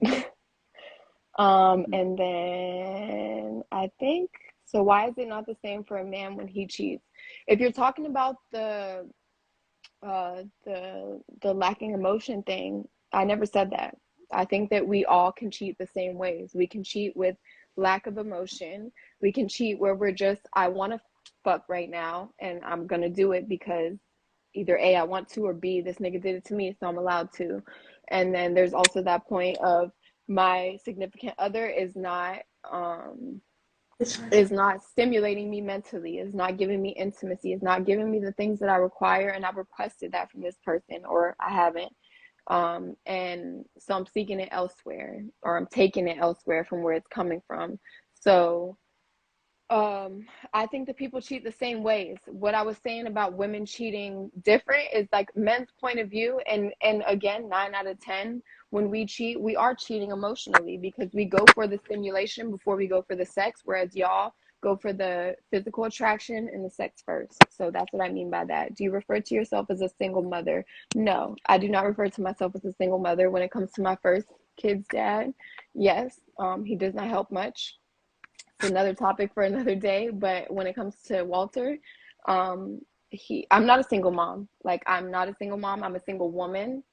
And then I think, so why is it not the same for a man when he cheats? If you're talking about the lacking emotion thing, I never said that. I think that we all can cheat the same ways. We can cheat with lack of emotion. We can cheat where we're just, I want to fuck right now, and I'm gonna do it because either A, I want to, or B, this nigga did it to me, so I'm allowed to. And then there's also that point of my significant other is not stimulating me mentally, is not giving me intimacy, is not giving me the things that I require, and I've requested that from this person, or I haven't. And so I'm seeking it elsewhere, or I'm taking it elsewhere from where it's coming from. So I think that people cheat the same ways. What I was saying about women cheating different is like men's point of view, and again, 9 out of 10, when we cheat, we are cheating emotionally because we go for the stimulation before we go for the sex, whereas y'all go for the physical attraction and the sex first. So that's what I mean by that. Do you refer to yourself as a single mother? No, I do not refer to myself as a single mother. When it comes to my first kid's dad, yes, he does not help much. It's another topic for another day. But when it comes to Walter, I'm not a single mom. Like, I'm not a single mom. I'm a single woman.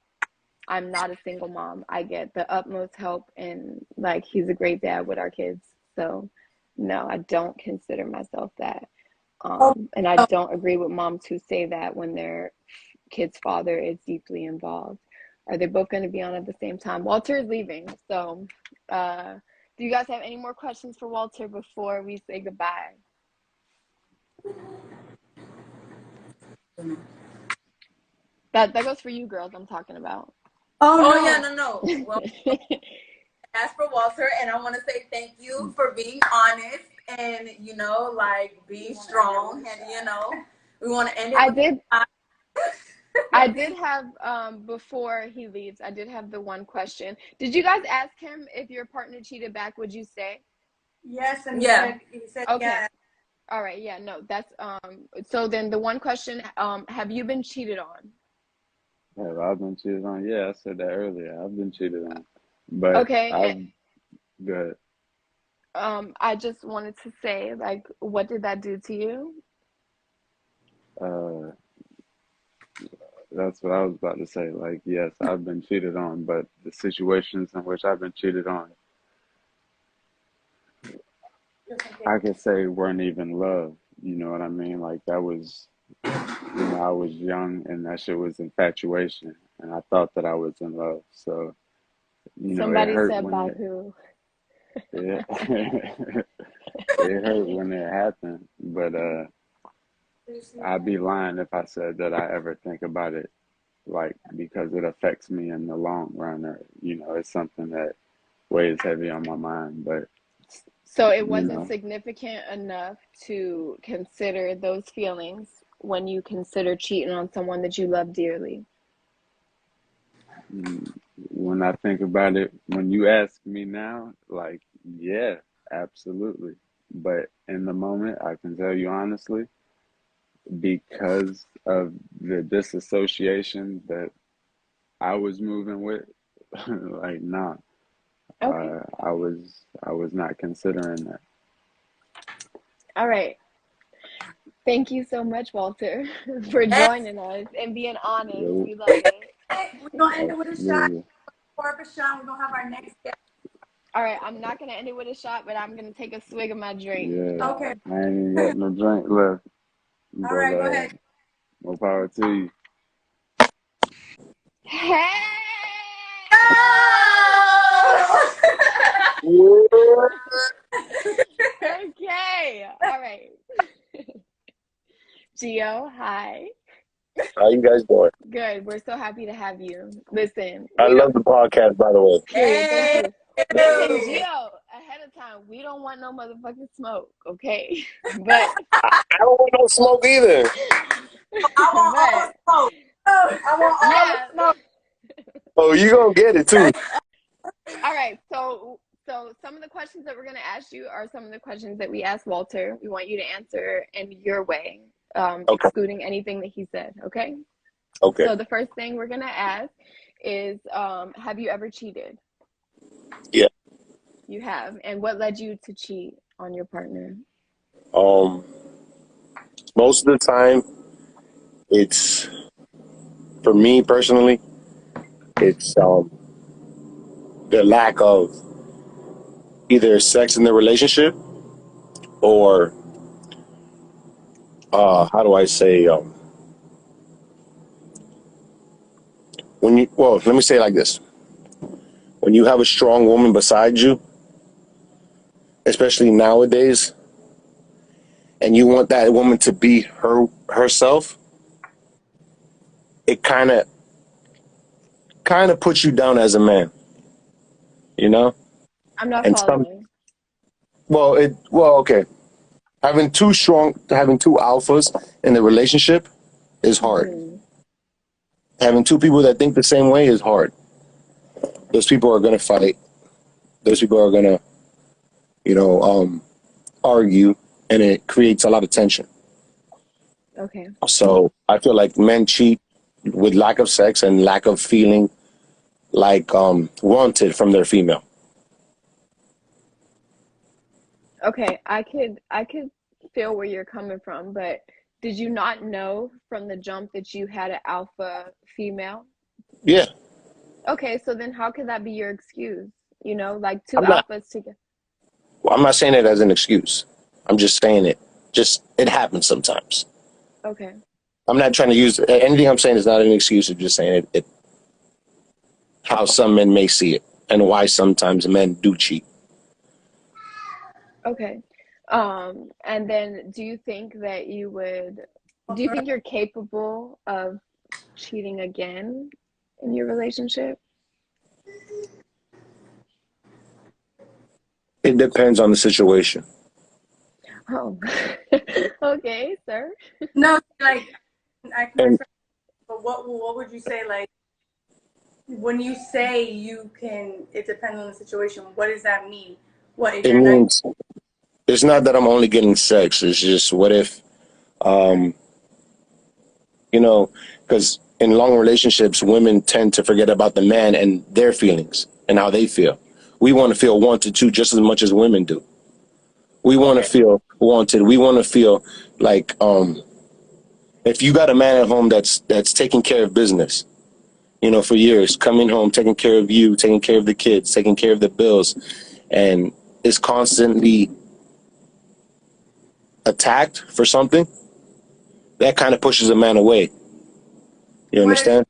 I'm not a single mom. I get the utmost help, and like, he's a great dad with our kids. So no, I don't consider myself that. And I don't agree with moms who say that when their kid's father is deeply involved. Are they both going to be on at the same time? Walter is leaving. So do you guys have any more questions for Walter before we say goodbye? That goes for you girls, I'm talking about. Oh yeah, no. Well, as for Walter, and I want to say thank you for being honest and, you know, like, being strong, and, you know, we want to end it. I did have before he leaves, I did have the one question. Did you guys ask him if your partner cheated back? Would you say? Yes, and he said okay. Yeah. All right, yeah, no, that's so then the one question, have you been cheated on? Have I been cheated on? Yeah, I said that earlier. I've been cheated on. But Okay. Good. I just wanted to say, like, what did that do to you? That's what I was about to say. Like, yes, I've been cheated on, but the situations in which I've been cheated on, I could say weren't even love. You know what I mean? Like that was, I was young and that shit was infatuation, and I thought that I was in love. So, it Somebody hurt said when Baku. it it hurt when it happened. But I'd be lying if I said that I ever think about it, like, because it affects me in the long run, or it's something that weighs heavy on my mind. But So it you wasn't know, significant enough to consider those feelings when you consider cheating on someone that you love dearly. when I think about it, when you ask me now, like, yeah, absolutely. But in the moment, I can tell you honestly, because of the disassociation that I was moving with, like, nah, Okay. I was not considering that. All right. Thank you so much, Walter, for Yes. joining us and being honest. Yo, We love it. We're gonna end it with a shot. absolutely. Pour up a shot. We're gonna have our next guest. All right, I'm not gonna end it with a shot, but I'm gonna take a swig of my drink. Yeah, Okay. I ain't even got no drink left, All but right, go ahead. more power to you. Hey! No! Okay. All right. Gio, hi. How you guys doing? Good. We're so happy to have you. Listen, I we don't love the podcast, by the way. period. Thank Hey. you. Listen, Gio, ahead of time, we don't want no motherfucking smoke, okay? But I don't want no smoke either. I want all the but smoke. Oh, I want all the yeah. smoke. Oh, you gonna get it too. All right. So some of the questions that we're gonna ask you are some of the questions that we asked Walter. We want you to answer in your way, Okay. excluding anything that he said, okay? Okay. So the first thing we're gonna ask is, have you ever cheated? Yeah. You have. And what led you to cheat on your partner? Um. Most of the time, it's for me personally. It's the lack of either sex in the relationship or how do I say when you well let me say it like this: when you have a strong woman beside you, especially nowadays, and you want that woman to be herself, it kind of puts you down as a man, you know. I'm not And some following. okay, having two alphas in the relationship is hard. Hmm. Having two people that think the same way is hard. Those people are gonna fight. Those people are gonna, you know, argue, and it creates a lot of tension. Okay. So I feel like men cheat with lack of sex and lack of feeling like wanted from their female. Okay. I could feel where you're coming from, but did you not know from the jump that you had an alpha female? Yeah, Okay, so then how could that be your excuse? Like two I'm not. alphas together. Well, I'm not saying it as an excuse. I'm just saying it. Just it happens sometimes. Okay. I'm not trying to use anything I'm saying is not an excuse. I'm just saying it how some men may see it and why sometimes men do cheat. Okay. And then do you think you're capable of cheating again in your relationship? It depends on the situation. Oh, okay, sir. No, like I can And respect, but what would you say, like, when you say you can? It depends on the situation. What does that mean? What if it you're not? means it's not that I'm only getting sex. It's just what if, um, you know, because in long relationships, women tend to forget about the man and their feelings and how they feel. We want to feel wanted too, just as much as women do. We want to Okay. feel wanted. We want to feel like if you got a man at home that's taking care of business, for years, coming home, taking care of you, taking care of the kids, taking care of the bills, and is constantly attacked for something, that kind of pushes a man away. You What if understand?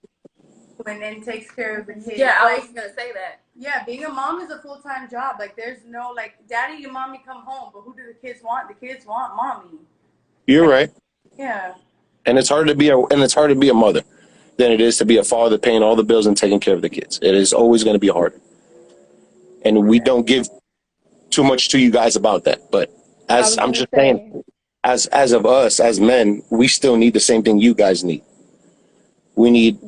and takes care of the kids? Yeah, I Like, was gonna say that. yeah, being a mom is a full-time job. Like, there's no like, daddy and mommy come home, but who do the kids want? The kids want mommy. You're right. Yeah. And it's harder to be a mother than it is to be a father, paying all the bills and taking care of the kids. It is always going to be harder. And we don't give too much to you guys about that. But I as was I'm gonna just saying, say, as of us as men, we still need the same thing you guys need. We need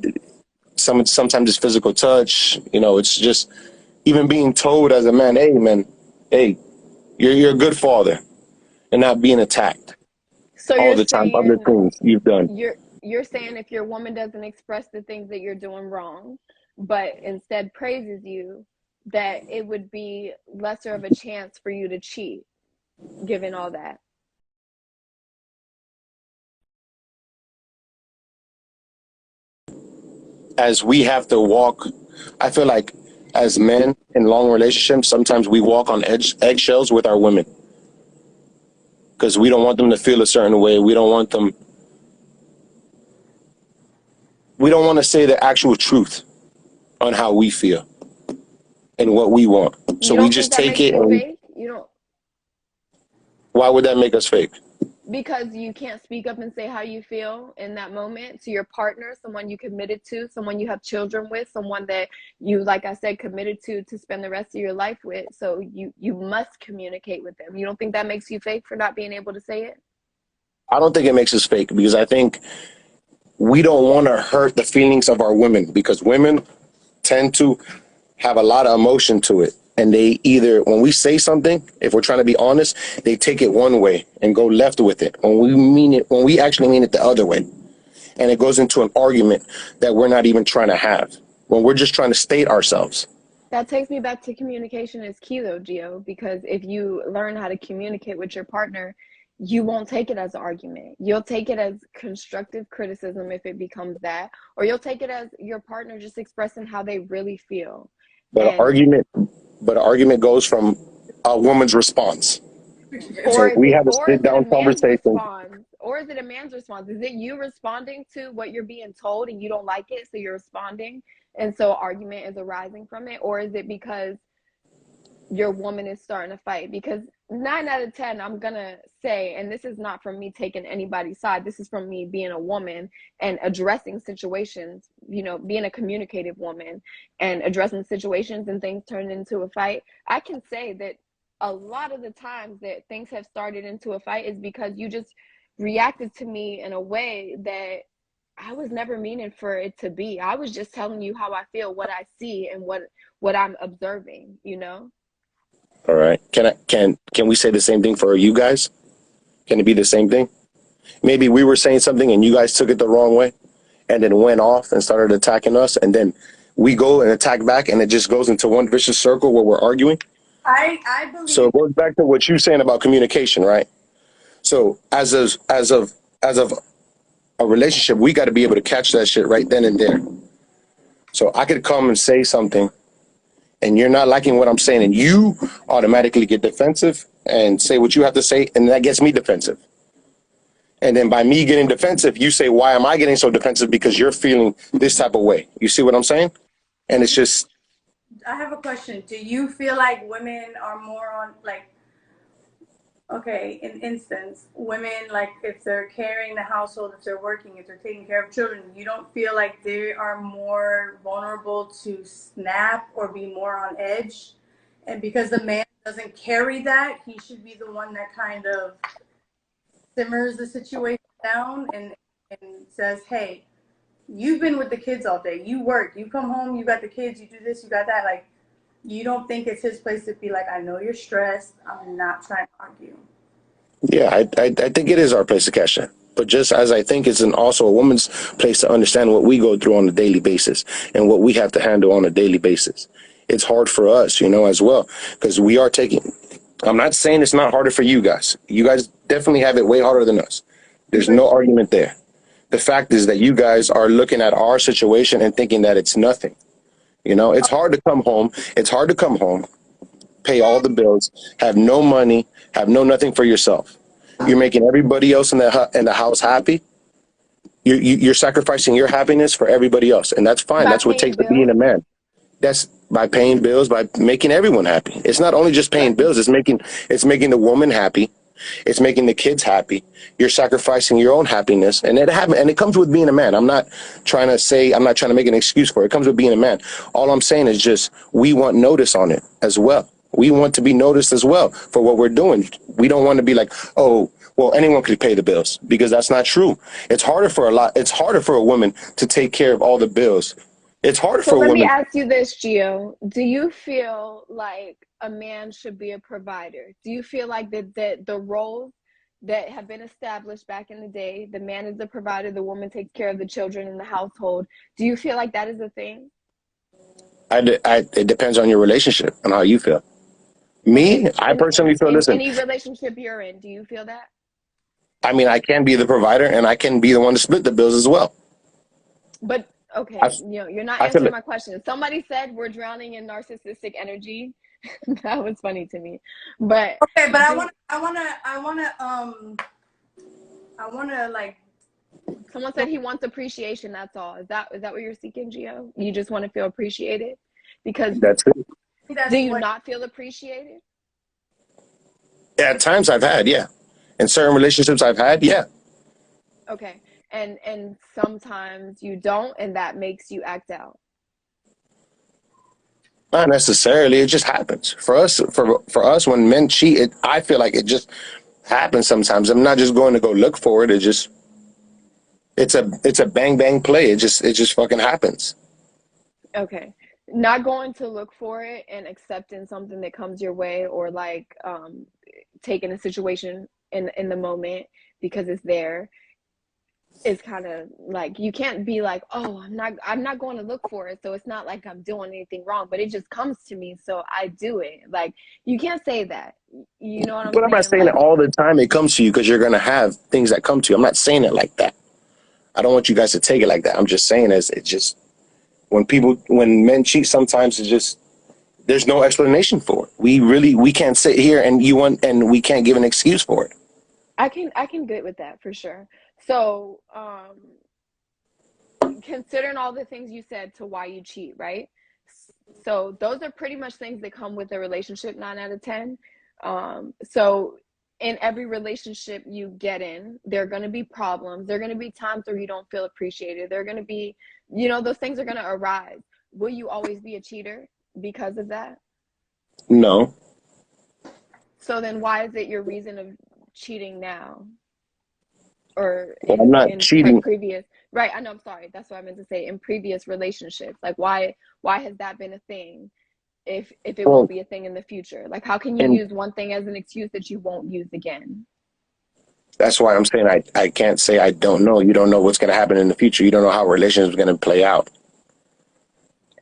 sometimes it's physical touch. It's just even being told as a man, hey man, hey, you're a good father, and not being attacked so all you're the time for other saying things you've done. you're saying if your woman doesn't express the things that you're doing wrong, but instead praises you, that it would be lesser of a chance for you to cheat, given all that. As we have to walk, I feel like as men in long relationships, sometimes we walk on eggshells with our women because we don't want them to feel a certain way. We don't want to say the actual truth on how we feel and what we want. So You we don't think just that take makes it, you and fake? You don't, why would that make us fake? because you can't speak up and say how you feel in that moment to your partner, someone you committed to, someone you have children with, someone that you, like I said, committed to spend the rest of your life with. So you must communicate with them. You don't think that makes you fake for not being able to say it? I don't think it makes us fake because I think we don't want to hurt the feelings of our women because women tend to have a lot of emotion to it. And they either, when we say something, if we're trying to be honest, they take it one way and go left with it. When we actually mean it the other way. And it goes into an argument that we're not even trying to have when we're just trying to state ourselves. That takes me back to communication is key though, Gio, because if you learn how to communicate with your partner, you won't take it as an argument. You'll take it as constructive criticism if it becomes that, or you'll take it as your partner just expressing how they really feel. But an And argument, but an argument goes from a woman's response. or So is we it have a or sit is it a down man's conversation. response? Or is it a man's response? Is it you responding to what you're being told and you don't like it, so you're responding, and so argument is arising from it? Or is it because your woman is starting to fight? Because 9 out of 10, I'm gonna say, and this is not from me taking anybody's side, this is from me being a woman and addressing situations, being a communicative woman and addressing situations and things turned into a fight. I can say that a lot of the times that things have started into a fight is because you just reacted to me in a way that I was never meaning for it to be. I was just telling you how I feel, what I see, and what I'm observing. All right. Can we say the same thing for you guys? Can it be the same thing? Maybe we were saying something and you guys took it the wrong way and then went off and started attacking us, and then we go and attack back, and it just goes into one vicious circle where we're arguing. I So believe it goes back to what you're saying about communication, right? So as of a relationship, we got to be able to catch that shit right then and there. So I could come and say something, and you're not liking what I'm saying, and you automatically get defensive and say what you have to say, and that gets me defensive. And then by me getting defensive, you say, why am I getting so defensive? Because you're feeling this type of way. You see what I'm saying? And it's just, I have a question. Do you feel like women are more on like, okay, in instance, women, like if they're carrying the household, if they're working, if they're taking care of children, you don't feel like they are more vulnerable to snap or be more on edge? And because the man doesn't carry that, he should be the one that kind of simmers the situation down and says, hey, you've been with the kids all day. You work, you come home, you got the kids, you do this, you got that. Like, you don't think it's his place to be like, I know you're stressed. I'm not trying to argue. yeah, I think it is our place to catch that. But just as I think it's also a woman's place to understand what we go through on a daily basis and what we have to handle on a daily basis. It's hard for us, as well, because we are taking, I'm not saying it's not harder for you guys. You guys definitely have it way harder than us. There's For no sure. argument there. The fact is that you guys are looking at our situation and thinking that it's nothing. It's hard to come home. It's hard to come home, pay all the bills, have no money, have no nothing for yourself. You're making everybody else in the house happy. You're sacrificing your happiness for everybody else, and that's fine. By That's what it paying takes to being bills? a man. That's by paying bills, by making everyone happy. It's not only just paying bills. It's making the woman happy. It's making the kids happy. You're sacrificing your own happiness, and it comes with being a man. I'm not trying to make an excuse for it. It comes with being a man. All I'm saying is just we want notice on it as well. We want to be noticed as well for what we're doing. We don't want to be like, oh, well, anyone could pay the bills, because that's not true. It's harder for a woman to take care of all the bills. It's harder So for a let me woman. ask you this, Gio. Do you feel like a man should be a provider? Do you feel like that the roles that have been established back in the day, the man is the provider, the woman takes care of the children in the household. Do you feel like that is a thing? It depends on your relationship and how you feel. Okay, Me, I personally feel, in listen, any relationship you're in, do you feel that? I mean, I can be the provider and I can be the one to split the bills as well. But I, okay, you're not I feel answering it. my question. Somebody said we're drowning in narcissistic energy. That was funny to me. But Okay, but do I wanna like. someone said he wants appreciation, that's all. Is that what you're seeking, Gio? You just want to feel appreciated? Because That's it. do That's you what. not feel appreciated? At times I've had, yeah. In certain relationships I've had, yeah. Okay. And sometimes you don't, and that makes you act out. Not necessarily. It just happens. For us, when men cheat, I feel like it just happens sometimes. I'm not just going to go look for it. It's a bang bang play. It just fucking happens. Okay. Not going to look for it and accepting something that comes your way, or like taking a situation in the moment because it's there, is kind of like, you can't be like, oh, I'm not going to look for it, so it's not like I'm doing anything wrong, but it just comes to me, so I do it. Like, you can't say that. You know what I'm But I'm not saying? saying that Like, all the time it comes to you, because you're gonna have things that come to you. I'm not saying it like that. I don't want you guys to take it like that. I'm just saying, as it just when men cheat, sometimes it's just there's no explanation for it. We can't sit here and we can't give an excuse for it. I can get with that for sure. So considering all the things you said to why you cheat, right? So those are pretty much things that come with a relationship, 9 out of 10. So in every relationship you get in, there are going to be problems. There are going to be times where you don't feel appreciated. There are going to be, those things are going to arise. Will you always be a cheater because of that? No. So then why is it your reason of cheating now? Or Well, I'm not in cheating. previous, right? I know, I'm sorry, that's what I meant to say. In previous relationships, like, why has that been a thing if it won't Well, be a thing in the future? Like, how can you and use one thing as an excuse that you won't use again? that's why I'm saying I can't say I don't know. You don't know what's going to happen in the future. You don't know how a relationship is going to play out.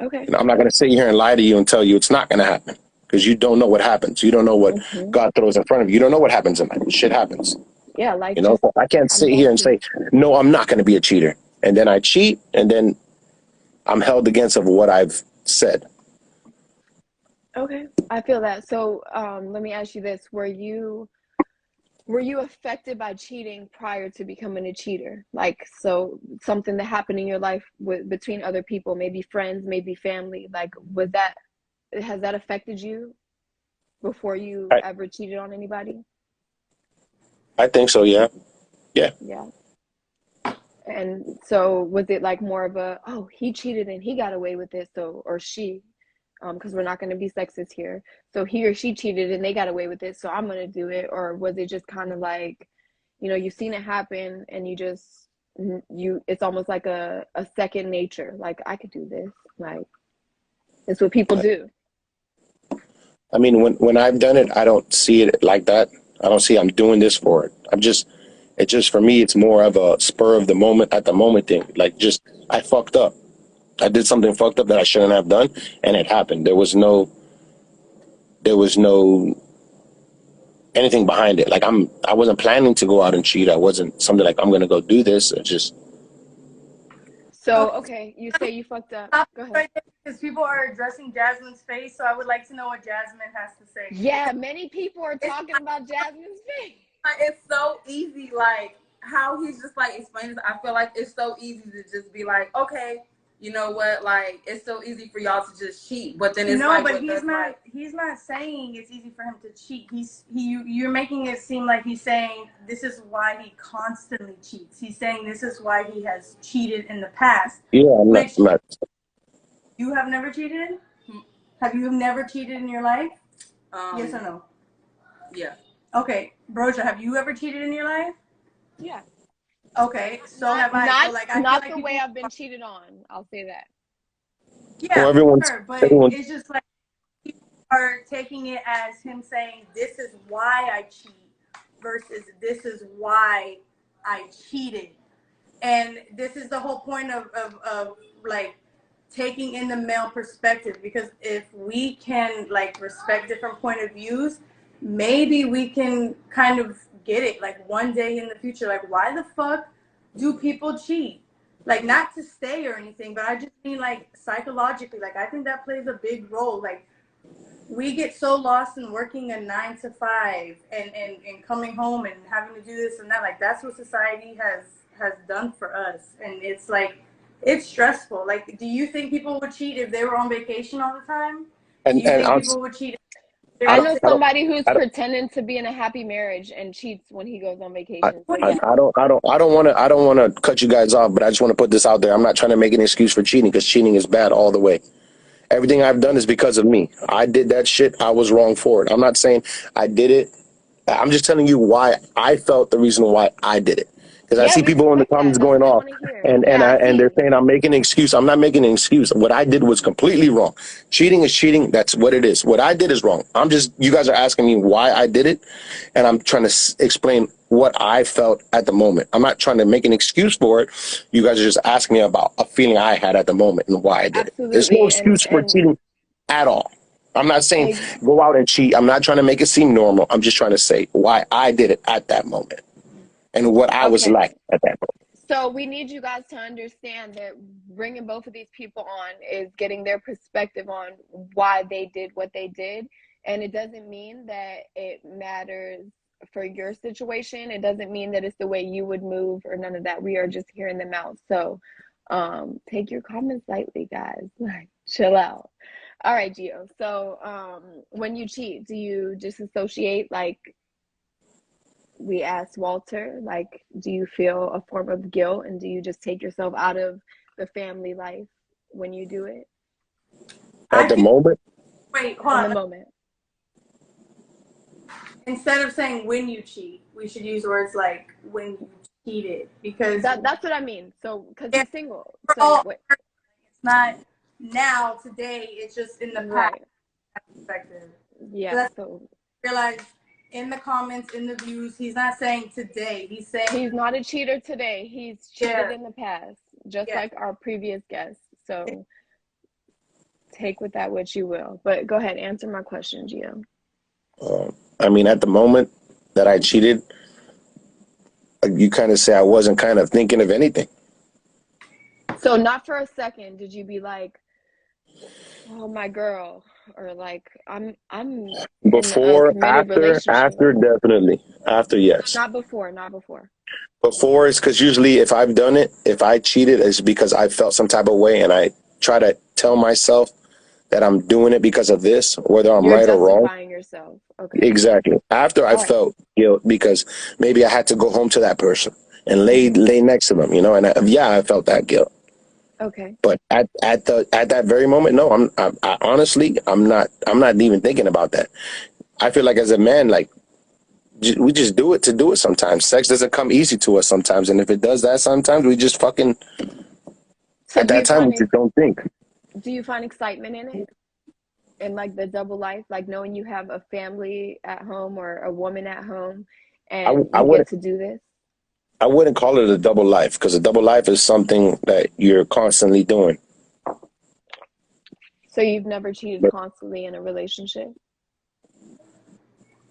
Okay. I'm not going to sit here and lie to you and tell you it's not going to happen, because you don't know what happens. You don't know what Hmm. God throws in front of you. You don't know what happens in life. Shit happens. Yeah, life You know, just so I can't sit here and messes. say, no, I'm not going to be a cheater. And then I cheat, and then I'm held against of what I've said. Okay, I feel that. So let me ask you this: were you affected by cheating prior to becoming a cheater? Like, so something that happened in your life between other people, maybe friends, maybe family, like, has that affected you before you I, ever cheated on anybody? I think so, yeah. Yeah. Yeah. And so was it like more of a, oh, he cheated and he got away with it, so, or she, because we're not going to be sexist here. So he or she cheated and they got away with it, so I'm going to do it. Or was it just kind of like, you've seen it happen and it's almost like a second nature. Like, I could do this. Like, it's what people do. I mean, when I've done it, I don't see it like that. I don't see I'm doing this for it. It's just for me, it's more of a spur of the moment, at the moment thing. Like, just, I fucked up. I did something fucked up that I shouldn't have done, and it happened. There was no anything behind it. Like, I wasn't planning to go out and cheat. I wasn't something like I'm gonna go do this. It just, So, Okay, okay, you say you fucked up. stop Go ahead. right there because people are addressing Jasmine's face, so I would like to know what Jasmine has to say. Yeah, many people are It's talking about Jasmine's face. like, it's so easy, like how he's just like explaining. I feel like it's so easy to just be like, okay, you know what? Like it's so easy for y'all to just cheat, but then it's No, like, but he's not saying it's easy for him to cheat. You're making it seem like he's saying this is why he constantly cheats. He's saying this is why he has cheated in the past. Yeah, Which I'm not. you have never cheated? Have you never cheated in your life? Yes or no? Yeah. Okay, Broja, have you ever cheated in your life? Yeah. Okay, so Not, have I. So not, like, I feel not like the way people. I've been cheated on. I'll say that. Yeah, Well, sure, but it's just like people are taking it as him saying this is why I cheat versus this is why I cheated. And this is the whole point of like taking in the male perspective, because if we can like respect different point of views, maybe we can kind of get it like one day in the future, like why the fuck do people cheat? Like, not to stay or anything, but I just mean like psychologically, like I think that plays a big role. Like, we get so lost in working a 9 to 5 and coming home and having to do this and that. Like, that's what society has done for us, and it's like it's stressful. Like, do you think people would cheat if they were on vacation all the time? Do you and think people would cheat if they I I were don't, know I don't, somebody who's I don't, pretending to be in a happy marriage and cheats when he goes on vacation. So yeah. I don't want to cut you guys off, but I just want to put this out there. I'm not trying to make an excuse for cheating because cheating is bad all the way. Everything I've done is because of me. I did that shit. I was wrong for it. I'm not saying I did it. I'm just telling you why I felt the reason why I did it. Because I Yeah, see we people in the respect comments that. That's going what I off, want to hear. and Yeah, I and they're see. saying I'm making an excuse. I'm not making an excuse. What I did was completely wrong. Cheating is cheating. That's what it is. What I did is wrong. I'm just, you guys are asking me why I did it, and I'm trying to explain what I felt at the moment. I'm not trying to make an excuse for it. You guys are just asking me about a feeling I had at the moment and why I did it. There's no Absolutely. excuse for And cheating at all. I'm not saying ex- go out and cheat. I'm not trying to make it seem normal. I'm just trying to say why I did it at that moment and what I was like okay. at that moment. So we need you guys to understand that bringing both of these people on is getting their perspective on why they did what they did. And it doesn't mean that it matters for your situation. It doesn't mean that it's the way you would move or none of that. We are just hearing them out. So take your comments lightly, guys. Like, chill out. All right, Gio. So when you cheat, do you disassociate like we asked Walter, like, do you feel a form of guilt and do you just take yourself out of the family life when you do it At I the think. moment, Wait, hold in the on. moment? Instead of saying when you cheat, we should use words like when you cheated, because That's what I mean. So, because yeah, he's single. we're So, all, what? it's not now today. It's just in the past Right. perspective. So Yeah. that's So, realize in the comments, in the views, he's not saying today. He's saying, he's not a cheater today. He's cheated yeah, in the past, just yeah. like our previous guest. So, take with that what you will. But go ahead, answer my question, Gio. I mean, at the moment that I cheated, you kind of say I wasn't kind of thinking of anything. So, not for a second did you be like, oh my girl, or like I'm in a Before, committed relationship. after, definitely. After, yes. Not before, not before. Before is because usually if I've done it, if I cheated, it's because I felt some type of way and I try to tell myself that I'm doing it because of this, whether I'm You're right or wrong. justifying yourself. Okay. Exactly. After I All right. felt guilt because maybe I had to go home to that person and Mm-hmm. lay next to them, you know, and yeah, I felt that guilt. Okay. But at that very moment, no, I honestly, I'm not even thinking about that. I feel like as a man, like we just do it to do it sometimes. Sex doesn't come easy to us sometimes. And if it does that sometimes, we just fucking, So at that time, we just don't think. do you find excitement in it? In like the double life, like knowing you have a family at home or a woman at home and I you get wouldn't, to do this? I wouldn't call it a double life because a double life is something that you're constantly doing. So you've never cheated But constantly in a relationship?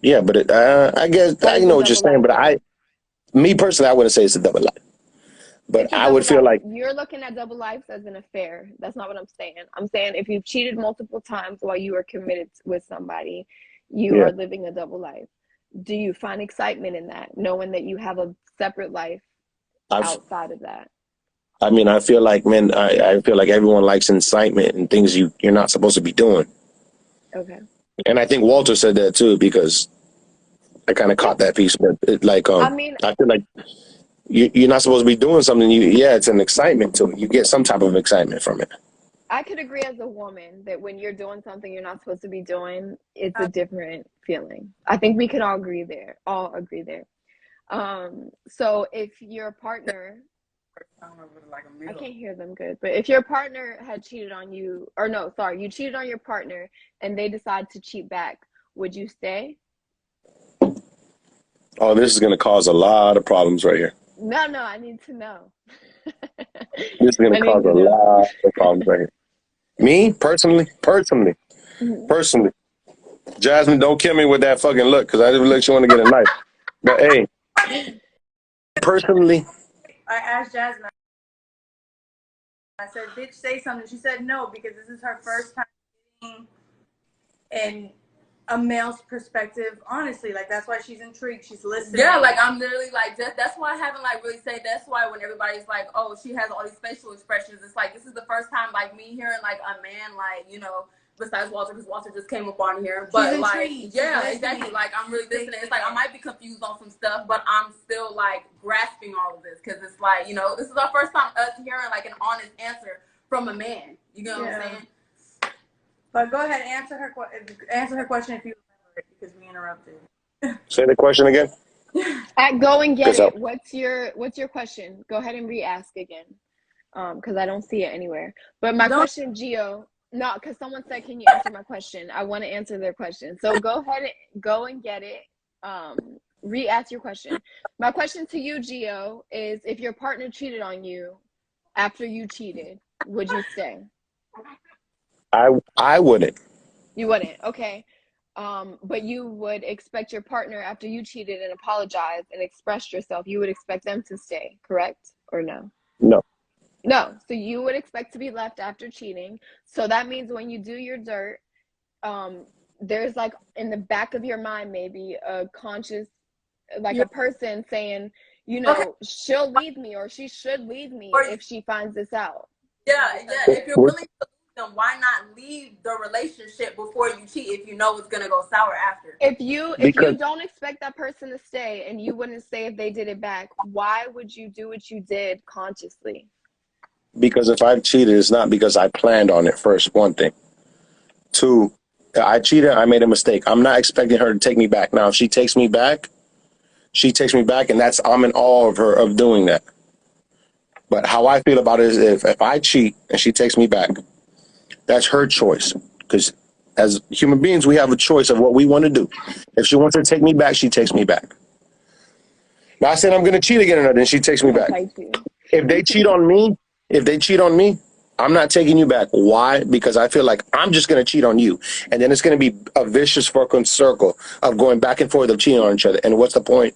yeah, but I guess What I is know a what you're double saying, life but then? me personally, I wouldn't say it's a double life. But It's a I would double feel life. like, You're looking at double lives as an affair. That's not what I'm saying. I'm saying if you've cheated multiple times while you are committed with somebody, you yeah, are living a double life. Do you find excitement in that, knowing that you have a separate life I've, outside of that? I mean, I feel like, man, I feel like everyone likes incitement and things you're not supposed to be doing. Okay. And I think Walter said that too, because I kind of Yeah. caught that piece. But I mean, I feel like you're not supposed to be doing something. Yeah, it's an excitement to it. You get some type of excitement from it. I could agree as a woman that when you're doing something you're not supposed to be doing, it's a different feeling. I think we can all agree there. All agree there. So if your partner, I can't hear them good, but if your partner had cheated on you, or no, sorry, you cheated on your partner and they decide to cheat back, would you stay? Oh, this is going to cause a lot of problems right here. No, I need to know. This is going to I need cause to a know. lot of problems right here. Me, personally, Jasmine, don't kill me with that fucking look, because I didn't look you want to get a knife. But hey, personally, I asked Jasmine. I said, "Bitch, say something." She said no because this is her first time being in a male's perspective. Honestly, like that's why she's intrigued. She's listening. Yeah, like I'm literally like that's why I haven't like really said. That's why when everybody's like, oh, she has all these facial expressions, it's like this is the first time like me hearing like a man like besides Walter, because Walter just came up on here. But like, yeah, exactly. Like I'm really listening. It's like I might be confused on some stuff, but I'm still like grasping all of this because it's like this is our first time us hearing like an honest answer from a man. You know what I'm saying? But go ahead, answer her question if you remember it because we interrupted. say the question again. Go and get it. What's your question? Go ahead and re-ask again. Because I don't see it anywhere. But my question, Gio, no, because someone said, "Can you answer my question?" I want to answer their question. So go ahead and go and get it. Re-ask your question. My question to you, Gio, is if your partner cheated on you after you cheated, would you stay? I wouldn't. You wouldn't. Okay. But you would expect your partner after you cheated and apologized and expressed yourself, you would expect them to stay, correct? Or no? No. No. So you would expect to be left after cheating. So that means when you do your dirt, there's like in the back of your mind maybe a conscious like a person saying, she'll leave me or she should leave me if she finds this out. Yeah. If you're willing to lose them, why not leave the relationship before you cheat if you know it's gonna go sour after? If you don't expect that person to stay and you wouldn't stay if they did it back, why would you do what you did consciously? Because if I've cheated, it's not because I planned on it first, one thing. Two, I cheated, I made a mistake. I'm not expecting her to take me back. Now, if she takes me back, and I'm in awe of her of doing that. But how I feel about it is if I cheat and she takes me back, that's her choice. Because as human beings, we have a choice of what we want to do. If she wants to take me back, she takes me back. Now I said I'm going to cheat again, and then she takes me back. If they cheat on me, I'm not taking you back. Why? Because I feel like I'm just going to cheat on you, and then it's going to be a vicious fucking circle of going back and forth of cheating on each other. And what's the point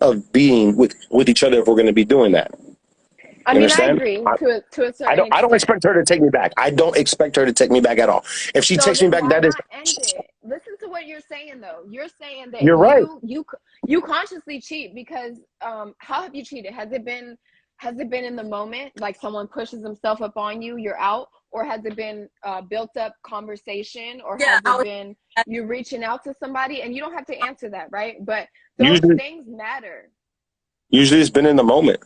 of being with each other if we're going to be doing that? I mean, I agree to a certain extent. I don't expect her to take me back. I don't expect her to take me back at all. If she takes me back, that is. End it. Listen to what you're saying, though. You're saying that You're right. you consciously cheat because how have you cheated? Has it been in the moment, like someone pushes himself up on you, you're out, or has it been built up conversation, or has it been you reaching out to somebody? And you don't have to answer that, right? But those things matter. Usually, it's been in the moment.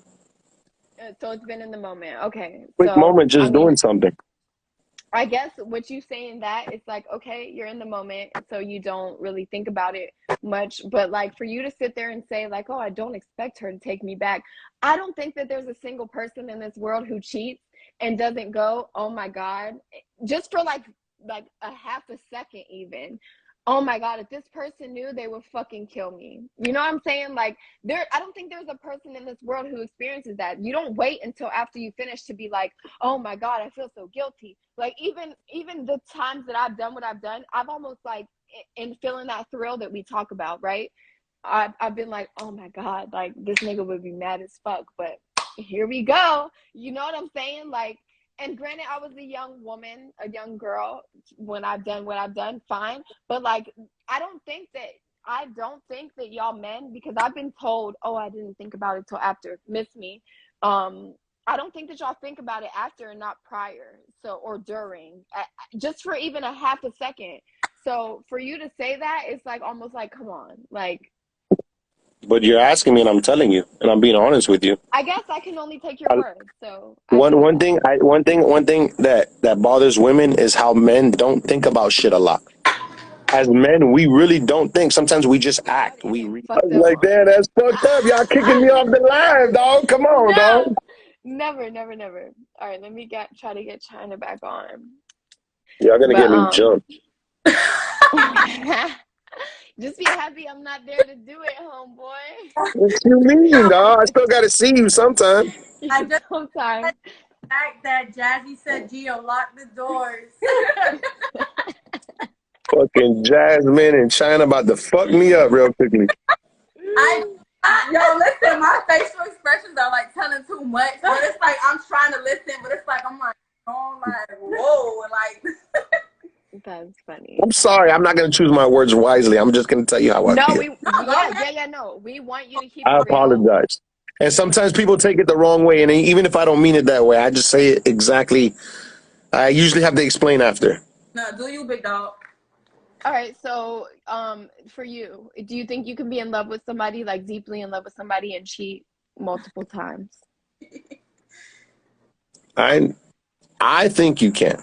So it's been in the moment. Okay. Quick moment, just doing something. I guess what you saying that it's like, okay, you're in the moment, so you don't really think about it much. But like for you to sit there and say like, oh, I don't expect her to take me back. I don't think that there's a single person in this world who cheats and doesn't go, oh my God, just for like a half a second even. Oh my God, if this person knew, they would fucking kill me. You know what I'm saying? Like I don't think there's a person in this world who experiences that. You don't wait until after you finish to be like, oh my God, I feel so guilty. Like even the times that I've done what I've done, I've almost like in feeling that thrill that we talk about, right? I've been like, oh my God, like this nigga would be mad as fuck, but here we go. You know what I'm saying? Like, and granted, I was a young woman, a young girl when I've done what I've done, fine. But like, I don't think that I don't think that y'all men, because I've been told, oh, I didn't think about it till after. Miss me. I don't think that y'all think about it after and not prior. So, or during, just for even a half a second. So for you to say that, it's like almost like, come on, like. But you're asking me, and I'm telling you, and I'm being honest with you. I guess I can only take your I, word. So I say that. one thing that bothers women is how men don't think about shit a lot. As men, we really don't think. Sometimes we just About act. it and We then re- fuck them like, on. damn, that's fucked up. Y'all kicking me off the live, dog. Come on, No, dog. never, never, never. All right, let me try to get China back on. Y'all gonna But get me jumped. just be happy I'm not there to do it, homeboy. What you mean, dog? I still gotta see you sometime. I just Sometimes. like the fact that Jazzy said, Gio, lock the doors. Fucking Jasmine and China about to fuck me up real quickly. Yo, listen, my facial expressions are like telling too much, but it's like I'm trying to listen, but it's like I'm like, oh, like, whoa, like. That's funny. I'm sorry. I'm not gonna choose my words wisely. I'm just gonna tell you how I No, feel. no. We want you to keep I it real. apologize. And sometimes people take it the wrong way, and even if I don't mean it that way, I just say it exactly. I usually have to explain after. No, do you, big dog? All right, so for you, do you think you can be in love with somebody, like deeply in love with somebody, and cheat multiple times? I think you can.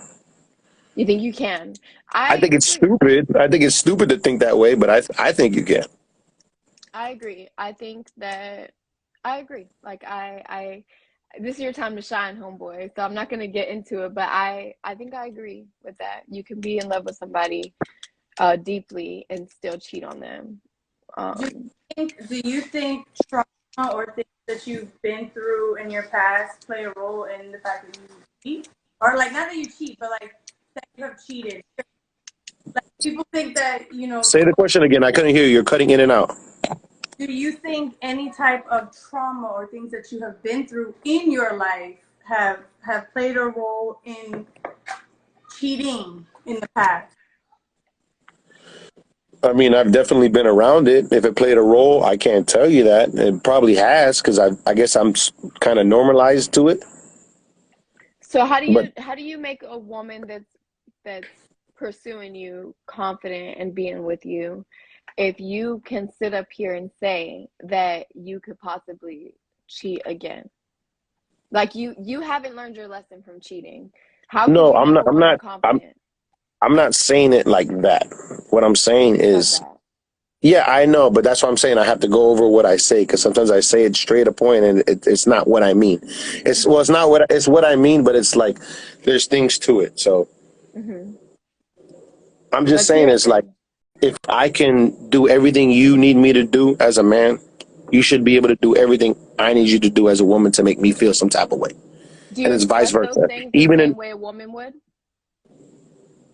You think you can? I I think it's agree. stupid. I think it's stupid to think that way, but I think you can. I agree. I think that I agree. Like this is your time to shine, homeboy. So I'm not gonna get into it, but I think I agree with that. You can be in love with somebody deeply and still cheat on them. Do you think trauma or things that you've been through in your past play a role in the fact that you cheat? Or like not that you cheat, but like that you have cheated. Like people think that, Say the question again. I couldn't hear you. You're cutting in and out. do you think any type of trauma or things that you have been through in your life have played a role in cheating in the past? I mean, I've definitely been around it. If it played a role, I can't tell you that. It probably has because I guess I'm kind of normalized to it. So But how do you make a woman that's pursuing you confident and being with you if you can sit up here and say that you could possibly cheat again? Like you haven't learned your lesson from cheating. How could no, you I'm make not. a woman confident? I'm not saying it like that. What I'm saying You said is, that. yeah, I know, but that's what I'm saying. I have to go over what I say because sometimes I say it straight to point and it's not what I mean. It's not what I mean, but it's like there's things to it. So Hmm. I'm just Let's hear saying it it's like then. if I can do everything you need me to do as a man, you should be able to do everything I need you to do as a woman to make me feel some type of way. Do And you it's vice express those versa. things the Even in same way a woman would?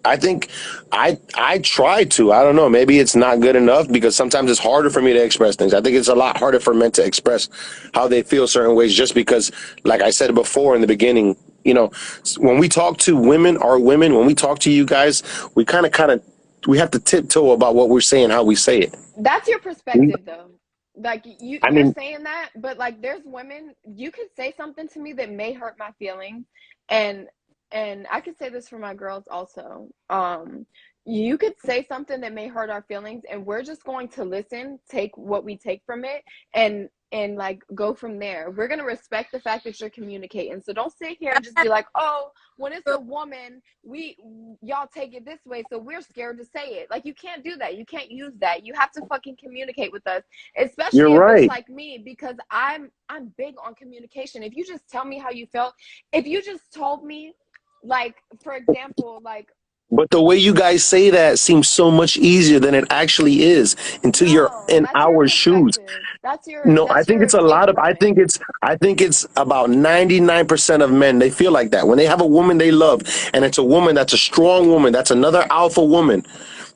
I think I try to. I don't know. Maybe it's not good enough because sometimes it's harder for me to express things. I think it's a lot harder for men to express how they feel certain ways just because, like I said before in the beginning, when we talk to women, our women, when we talk to you guys, we we have to tiptoe about what we're saying, how we say it. That's your We, perspective though. Like I you're mean, saying that, but like there's women, you could say something to me that may hurt my feelings, and I could say this for my girls also. You could say something that may hurt our feelings, and we're just going to listen, take what we take from it, and like go from there. We're gonna respect the fact that you're communicating. So don't sit here and just be like, oh, when it's a woman, y'all take it this way, so we're scared to say it. Like you can't do that. You can't use that. You have to fucking communicate with us, you're especially if it's right. like me, because I'm big on communication. If you just tell me how you felt, if you just told me, like for example, like But the way you guys say that seems so much easier than it actually is until you're no, in that's your our shoes. perspective. No, I That's think your it's a take lot of. on it. I think it's about 99% of men. They feel like that when they have a woman they love, and it's a woman that's a strong woman, that's another alpha woman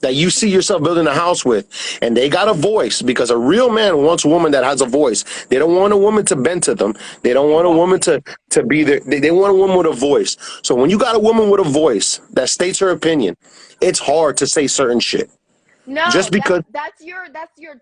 that you see yourself building a house with, and they got a voice because a real man wants a woman that has a voice. They don't want a woman to bend to them. They don't want a woman Exactly. to be there. They want a woman with a voice. So when you got a woman with a voice that states her opinion, it's hard to say certain shit. No, Just because that's your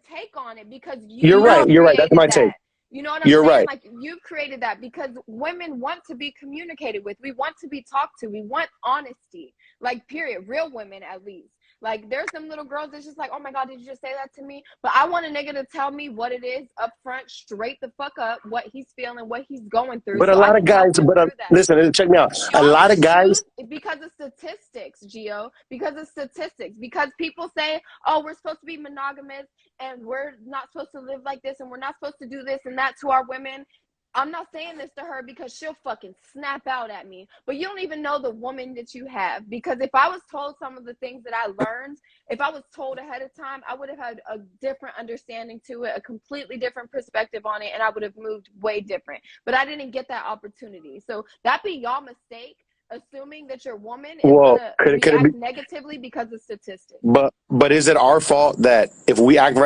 take on it, because you're you've right. No. You're right. That's created my take. that. You know what I'm You're saying? right. Like, you've created that because women want to be communicated with. We want to be talked to. We want honesty. Like, period. Real women, at least. Like, there's some little girls that's just like, oh my God, did you just say that to me? But I want a nigga to tell me what it is up front, straight the fuck up, what he's feeling, what he's going through, But a so I lot of can help guys, him through that. listen, check me out. A Y'all lot of guys, choose because of statistics, Gio. Because of statistics. Because people say, oh, we're supposed to be monogamous and we're not supposed to live like this and we're not supposed to do this and that to our women. I'm not saying this to her because she'll fucking snap out at me. But you don't even know the woman that you have. Because if I was told some of the things that I learned, if I was told ahead of time, I would have had a different understanding to it, a completely different perspective on it, and I would have moved way different. But I didn't get that opportunity. So that be y'all mistake, assuming that your woman is well, gonna could it be? react negatively because of statistics. But is it our fault that if we act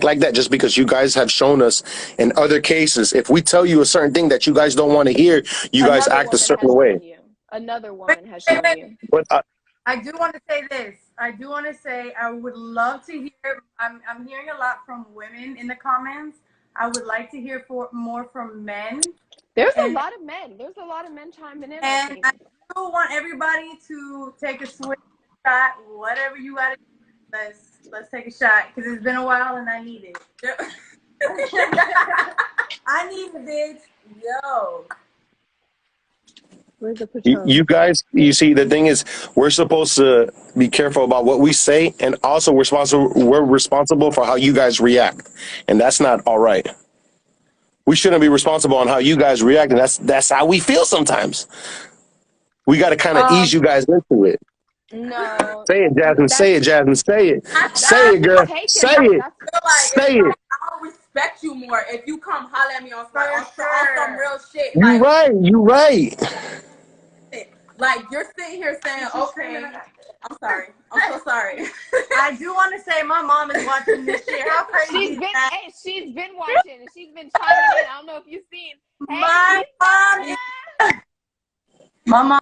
like that just because you guys have shown us in other cases, if we tell you a certain thing that you guys don't want to hear, you guys Another act a woman has certain way? shown you. Another Wait, woman has wait, shown wait. you. But I do want to say this. I do want to say I would love to hear. I'm hearing a lot from women in the comments. I would like to hear more from men. There's a And lot of men. There's a lot of men chiming in, I and think. I do want everybody to take a swig shot, whatever you got to do. Let's take a shot because it's been a while and I need it. I need a bitch. Yo. Where's the Patron? you guys, you see, the thing is, we're supposed to be careful about what we say, and also we're responsible for how you guys react, and that's not all right. We shouldn't be responsible on how you guys react, and that's how we feel sometimes. We got to kind of ease you guys into it. No, Say it, Jasmine. that's Say it, Jasmine. Say it. that's Say it, girl. taken. Say it. That's feel like it's Say it. like I'll respect you more if you come holler at me on some real shit. You right. You right. Like you're sitting here saying, okay, I'm sorry. I'm so sorry. I do want to say my mom is watching this shit. How crazy is that? she's been watching and she's been chiming in. I don't know if you've seen. Hey, My mom is. My mom.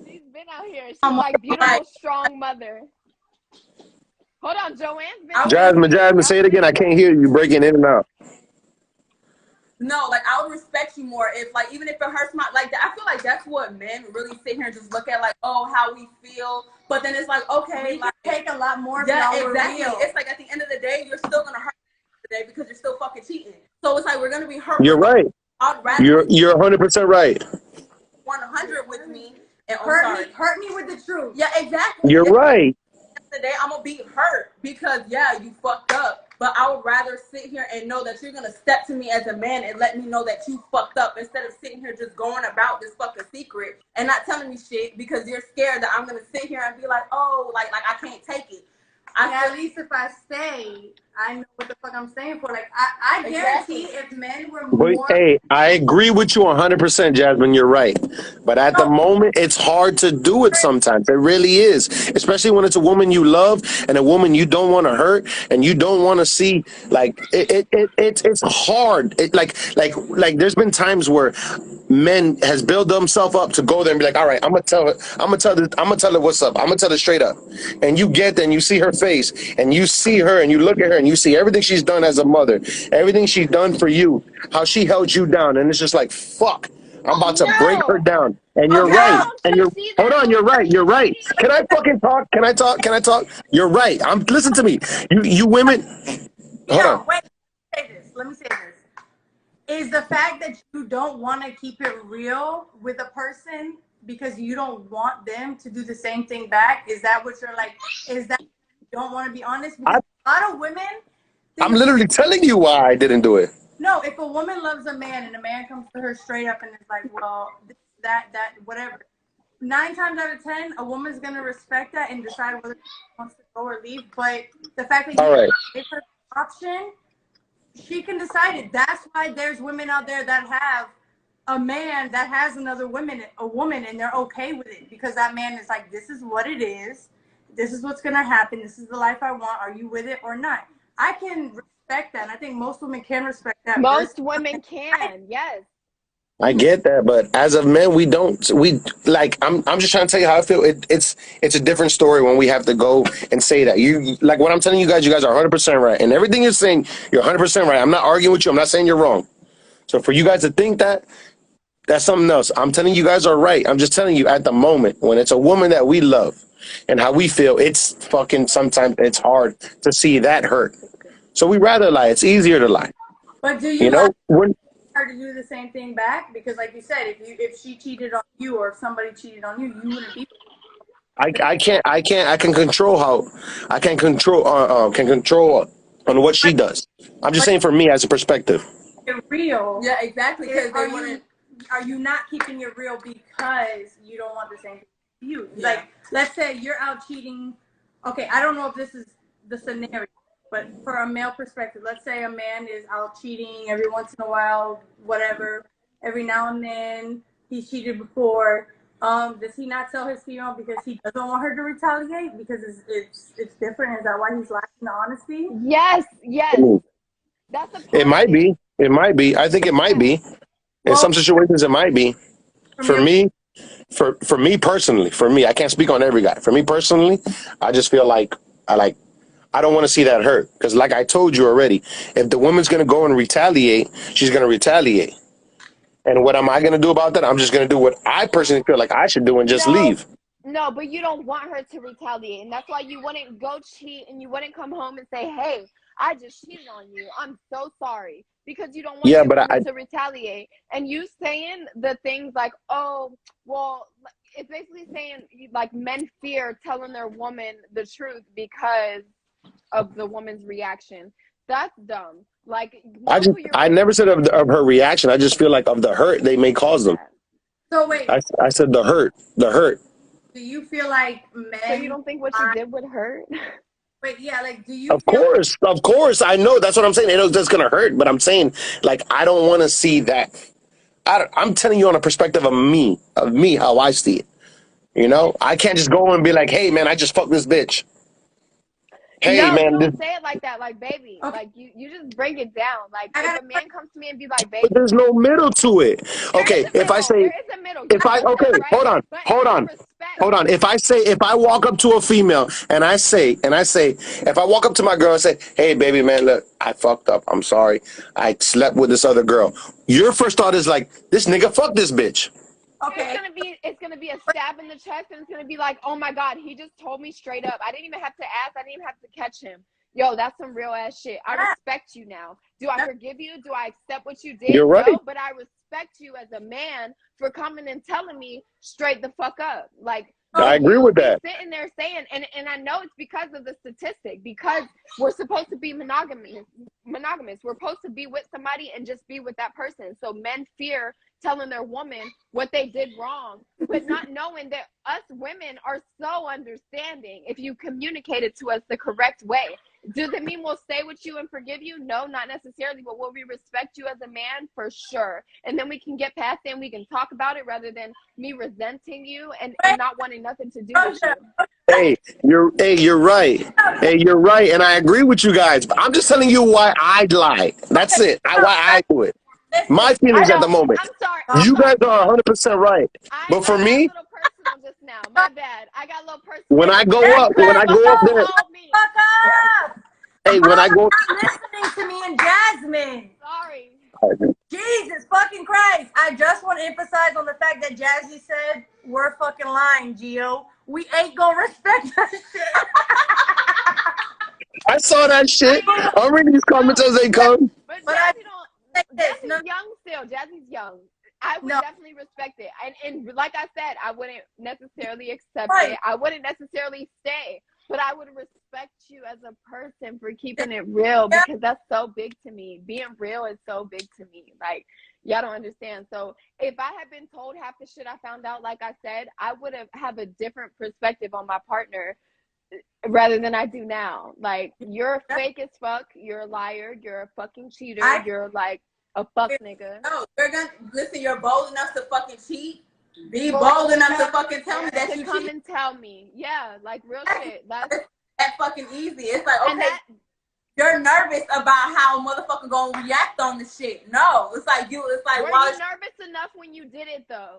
she's been out here. She's like beautiful, strong mother. Hold on, Joanne's been out Jasmine, here. Jasmine, say it again. I can't hear you. Breaking in and out. No, like I would respect you more if, like, even if it hurts my, like, I feel like that's what men really sit here and just look at, like, oh, how we feel. But then it's like, okay, We like, take a lot more. yeah, exactly. It's like at the end of the day, you're still gonna hurt today because you're still fucking cheating. So it's like we're gonna be hurt. You're right. I'd rather You're 100% right. 100 with me and hurt me with the truth. Yeah, exactly. You're right. Today I'm gonna be hurt because yeah, you fucked up. But I would rather sit here and know that you're gonna step to me as a man and let me know that you fucked up instead of sitting here just going about this fucking secret and not telling me shit because you're scared that I'm gonna sit here and be like, oh, like I can't take it. At least if I stay, I know what the fuck I'm staying for. Like I guarantee if men were But more. hey, I agree with you 100%, Jasmine. You're right. But at the moment, it's hard to do it sometimes. It really is. Especially when it's a woman you love and a woman you don't want to hurt and you don't want to see. Like, it's hard. Like there's been times where men has built themselves up to go there and be like, all right, I'm gonna tell her what's up. I'm gonna tell her straight up. And you get there and you see her face and you see her and you look at her and you see everything she's done as a mother, everything she's done for you, how she held you down, and it's just like, fuck, I'm about to break her down. And you're right. And hold on, you're right. You're right. Can I fucking talk? Can I talk? Can I talk? You're right. Listen to me. You women. Hold on. Wait. Let me say this. Is the fact that you don't want to keep it real with a person because you don't want them to do the same thing back? Is that what you're like? Is that you don't want to be honest? Because a lot of women. I'm literally telling you why I didn't do it. No, if a woman loves a man and a man comes to her straight up and is like, well, this, that, whatever. 9 times out of 10, a woman's gonna respect that and decide whether she wants to go or leave. But the fact that you give her the option, she can decide it. That's why there's women out there that have a man that has a woman, and they're okay with it because that man is like, this is what it is. This is what's gonna happen. This is the life I want. Are you with it or not? I can respect that. And I think most women can respect that. Most women can, yes. I get that, but as of men, we don't. We like. I'm just trying to tell you how I feel. It's a different story when we have to go and say that. You like what I'm telling you guys. You guys are 100% right, and everything you're saying, you're 100% right. I'm not arguing with you. I'm not saying you're wrong. So for you guys to think that, that's something else. I'm telling you guys are right. I'm just telling you at the moment when it's a woman that we love and how we feel, it's fucking sometimes it's hard to see that hurt. So we rather lie. It's easier to lie. But do You you know, when her to do the same thing back? Because, like you said, if she cheated on you or if somebody cheated on you, you wouldn't be. I can control how I can control on what she does. I'm just But saying for me as a perspective. it's real. Yeah, exactly. Because they want Are you not keeping it real because you don't want the same thing to you? Yeah. Like, let's say you're out cheating. Okay, I don't know if this is the scenario, but for a male perspective, let's say a man is out cheating every once in a while, whatever. Every now and then he's cheated before. Does he not tell his female because he doesn't want her to retaliate because it's different? Is that why he's lacking the honesty? Yes, yes. That's a It part of might it. be. It might be. I think it might be. In Well, some situations, it might be. from For your me, for me personally, for me, I can't speak on every guy. For me personally, I just feel like I don't want to see that hurt because, like I told you already, if the woman's gonna go and retaliate, she's gonna retaliate. And what am I gonna do about that? I'm just gonna do what I personally feel like I should do and just No, leave. no, but you don't want her to retaliate. And that's why you wouldn't go cheat and you wouldn't come home and say, hey, I just cheated on you. I'm so sorry. Because you don't want Yeah, that but woman to retaliate. And you saying the things like, oh, well, it's basically saying like men fear telling their woman the truth because of the woman's reaction. That's dumb. Like, know who you're I with. never said of her reaction. I just feel like of the hurt they may cause them. Yeah. so wait, I said the hurt. do you feel like So you men don't think what you lie? did would hurt? Wait, yeah, like do you feel Of course, I know that's what I'm saying. I know that's gonna hurt, but I'm saying like I don't want to see that. I'm telling you on a perspective of me, how I see it. You know, I can't just go and be like, "Hey, man, I just fucked this bitch." Hey, No, man, don't say it like that. Like, baby, okay? like you just break it down. Like, I if got a man comes to me and be like, but baby, there's no middle to it. there is Okay, a if I middle. say There is a middle. if You I said that, okay, right? But hold it's on, respect. hold on. If I say if I walk up to my girl and say, "Hey, baby, man, look, I fucked up. I'm sorry. I slept with this other girl." Your first thought is like, "This nigga fuck this bitch." okay. It's gonna be a stab in the chest, and it's gonna be like, oh my god, he just told me straight up. I didn't even have to ask. I didn't even have to catch him. Yo, that's some real ass shit. I respect you now. Do I forgive you? Do I accept what you did? You're right. No, but I respect you as a man for coming and telling me straight the fuck up. Like, I if agree you with be that. sitting there saying, and I know it's because of the statistic, because we're supposed to be monogamous. We're supposed to be with somebody and just be with that person. So men fear telling their woman what they did wrong, but not knowing that us women are so understanding if you communicate it to us the correct way. Does it mean we'll stay with you and forgive you? No, not necessarily, but will we respect you as a man? For sure. And then we can get past it and we can talk about it rather than me resenting you and not wanting nothing to do with you. You're right. Hey, you're right, and I agree with you guys. But I'm just telling you why I lie. That's it. Why I do it. Listen, My I feelings at the don't, moment. I'm sorry. You guys Babe. are 100% right. But for I got a me, little personal just now. My bad. I got a little personal when I just go now up, because up you there, told me. fuck up. hey, Bro, when I go, not listening to me and Jasmine. Sorry. Jesus fucking Christ. I just want to emphasize on the fact that Jazzy said we're fucking lying, Gio. We ain't gonna respect that shit. I saw that shit. I'm reading these comments as they come. But But Jazzy don't. say this. Jazzy's young still. Jazzy's young. I would No. definitely respect it. And like I said, I wouldn't necessarily accept Right. it. I wouldn't necessarily stay. But I would respect you as a person for keeping it real because that's so big to me. Being real is so big to me. Like, y'all don't understand. So if I had been told half the shit I found out, like I said, I would have a different perspective on my partner rather than I do now. Like, you're fake as fuck. You're a liar. You're a fucking cheater. You're like a fuck nigga. No, you're gonna listen. You're bold enough to fucking cheat. Be bold enough to fucking tell me that To you come cheat. and tell me. Yeah, like real shit. That's that fucking easy. It's like, okay, and that you're nervous about how a motherfucker gonna react on the shit. No, it's like it's like were why you nervous enough when you did it though?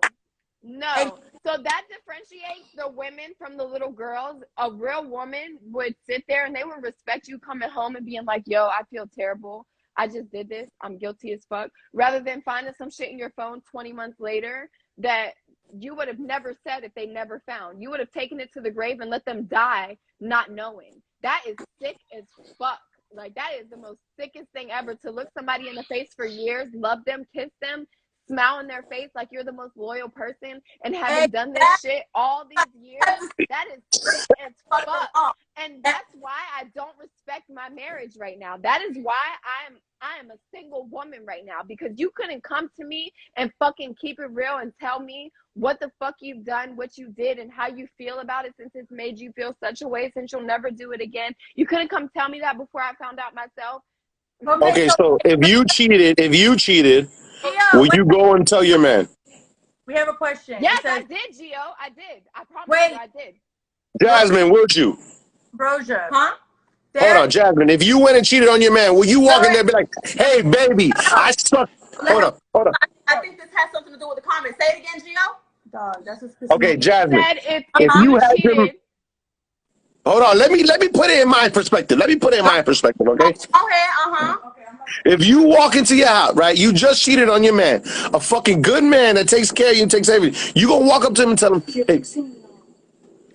No. So that differentiates the women from the little girls. A real woman would sit there and they would respect you coming home and being like, yo, I feel terrible. I just did this. I'm guilty as fuck. Rather than finding some shit in your phone 20 months later that you would have never said if they never found. You would have taken it to the grave and let them die not knowing. That is sick as fuck. Like, that is the most sickest thing ever, to look somebody in the face for years, love them, kiss them, smile in their face like you're the most loyal person, and having done this shit all these years. That is sick as fuck. And that's why I don't respect my marriage right now. That is why I am a single woman right now, because you couldn't come to me and fucking keep it real and tell me what the fuck you've done, what you did, and how you feel about it, since it's made you feel such a way, since you'll never do it again. You couldn't come tell me that before I found out myself. Okay, so if you cheated, will you go and tell your man? We have a question. Yes, I did, Gio. I did. I promise you I did. Jasmine, would you? Brosia. Huh? Hold on, Jasmine. If you went and cheated on your man, will you walk in there and be like, hey, baby, I suck? Hold on. I think this has something to do with the comment. Say it again, Gio. Dog, that's what's Okay, Jasmine. Said if you had cheated. Hold on, let me put it in my perspective. Okay? Go ahead, If you walk into your house, right, you just cheated on your man, a fucking good man that takes care of you and takes everything, you gonna walk up to him and tell him, hey,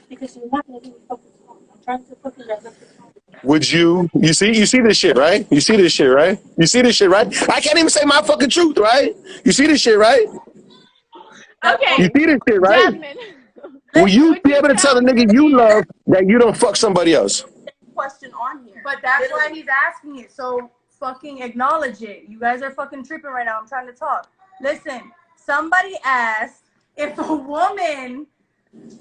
because you're not gonna do it. I'm trying to fucking would you see this shit, right? You see this shit, right? I can't even say my fucking truth, right? You see this shit, right? Okay. You see this shit, right? Jasmine. Will you be able to tell the nigga you love that you don't fuck somebody else? Question on here. But that's why he's asking it. So fucking acknowledge it. You guys are fucking tripping right now. I'm trying to talk. Listen, somebody asked, if a woman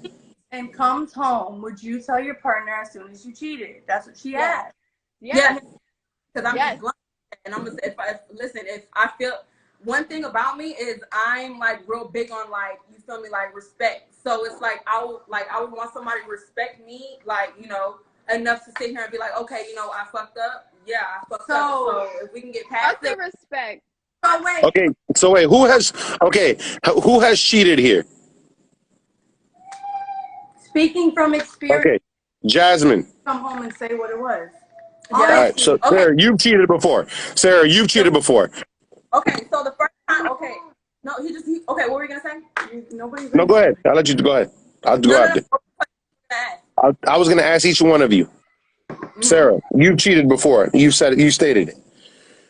cheats and comes home, would you tell your partner as soon as you cheated? That's what she asked. Yeah. Because I'm just glad. And I'm gonna say, if I feel, one thing about me is I'm like real big on, like, you feel me, like respect. So it's like I would want somebody to respect me, like, you know, enough to sit here and be like, okay, you know, I fucked up. Yeah, I fucked up. So if we can get past it, respect. Oh wait. Okay, who has cheated here? Speaking from experience. Okay, Jasmine. Come home and say what it was. Yeah. All right, so Sarah, you've cheated before. Okay, so the first time, okay. No, okay, what were you gonna say? Nobody's. No, go ahead. I'll let you go ahead. I'll go after. I was gonna ask each one of you. Sarah, you've cheated before. You stated it.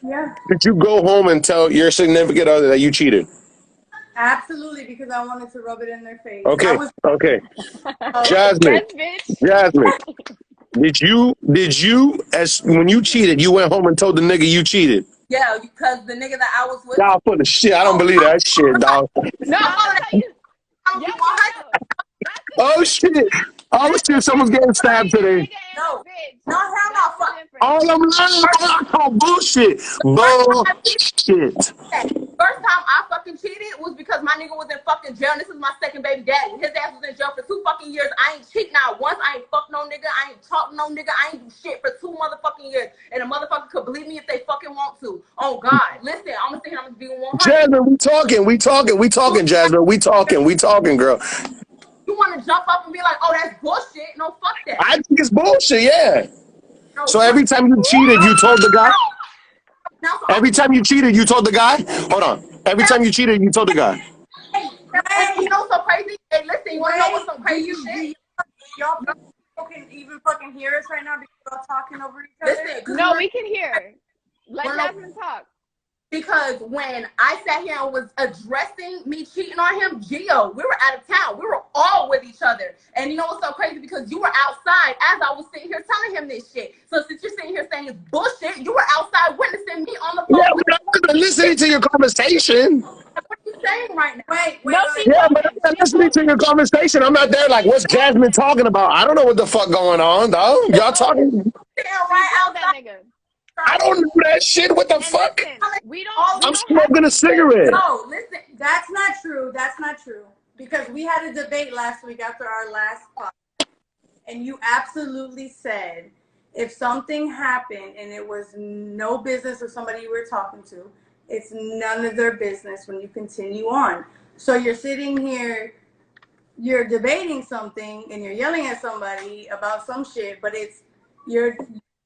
Yeah. Did you go home and tell your significant other that you cheated? Absolutely, because I wanted to rub it in their face. Okay. Jasmine. Did you, as when you cheated, you went home and told the nigga you cheated? Yeah, because the nigga that I was with. Y'all full of shit. I don't believe that shit, dog. No, Oh shit! Oh shit! Someone's getting stabbed today. No, hell no, fuck. All I'm lying. I call bullshit. Bullshit. First time I fucking cheated was because my nigga was in fucking jail, and this is my second baby daddy. His ass was in jail for 2 fucking years. I ain't cheat now once. I ain't fuck no nigga. I ain't talk no nigga. I ain't do shit for 2 motherfucking years. And a motherfucker could believe me if they fucking want to. Oh God, listen, I'm gonna sit here. I'm gonna be 100. Jasmine, we talking, Jasmine. We talking, girl. You want to jump up and be like, oh, that's bullshit? No, fuck that. I think it's bullshit, yeah. No, so every time you cheated, you told the guy? Every time you cheated, you told the guy? Hold on. Every time you cheated, you told the guy? Hey, you know what's so crazy? Hey, listen, you want to know what's some crazy shit? Y'all can even fucking hear us right now because we're all talking over each other? Listen, no, we can hear. Let Jasmine talk. Because when I sat here and was addressing me cheating on him, Gio, we were out of town. We were all with each other. And you know what's so crazy? Because you were outside as I was sitting here telling him this shit. So since you're sitting here saying it's bullshit, you were outside witnessing me on the phone. Yeah, but I'm not listening to your conversation. What are you saying right now? Wait. Yeah, but I'm not listening to your conversation. I'm not there like, what's Jasmine talking about? I don't know what the fuck going on, dog. Y'all talking? Right out that nigga. I don't know that shit. What the fuck? Listen, I'm smoking a cigarette. No, listen, that's not true. Because we had a debate last week after our last podcast, and you absolutely said If something happened and it was no business of somebody you were talking to, it's none of their business when you continue on. So you're sitting here, you're debating something and you're yelling at somebody about some shit, but you're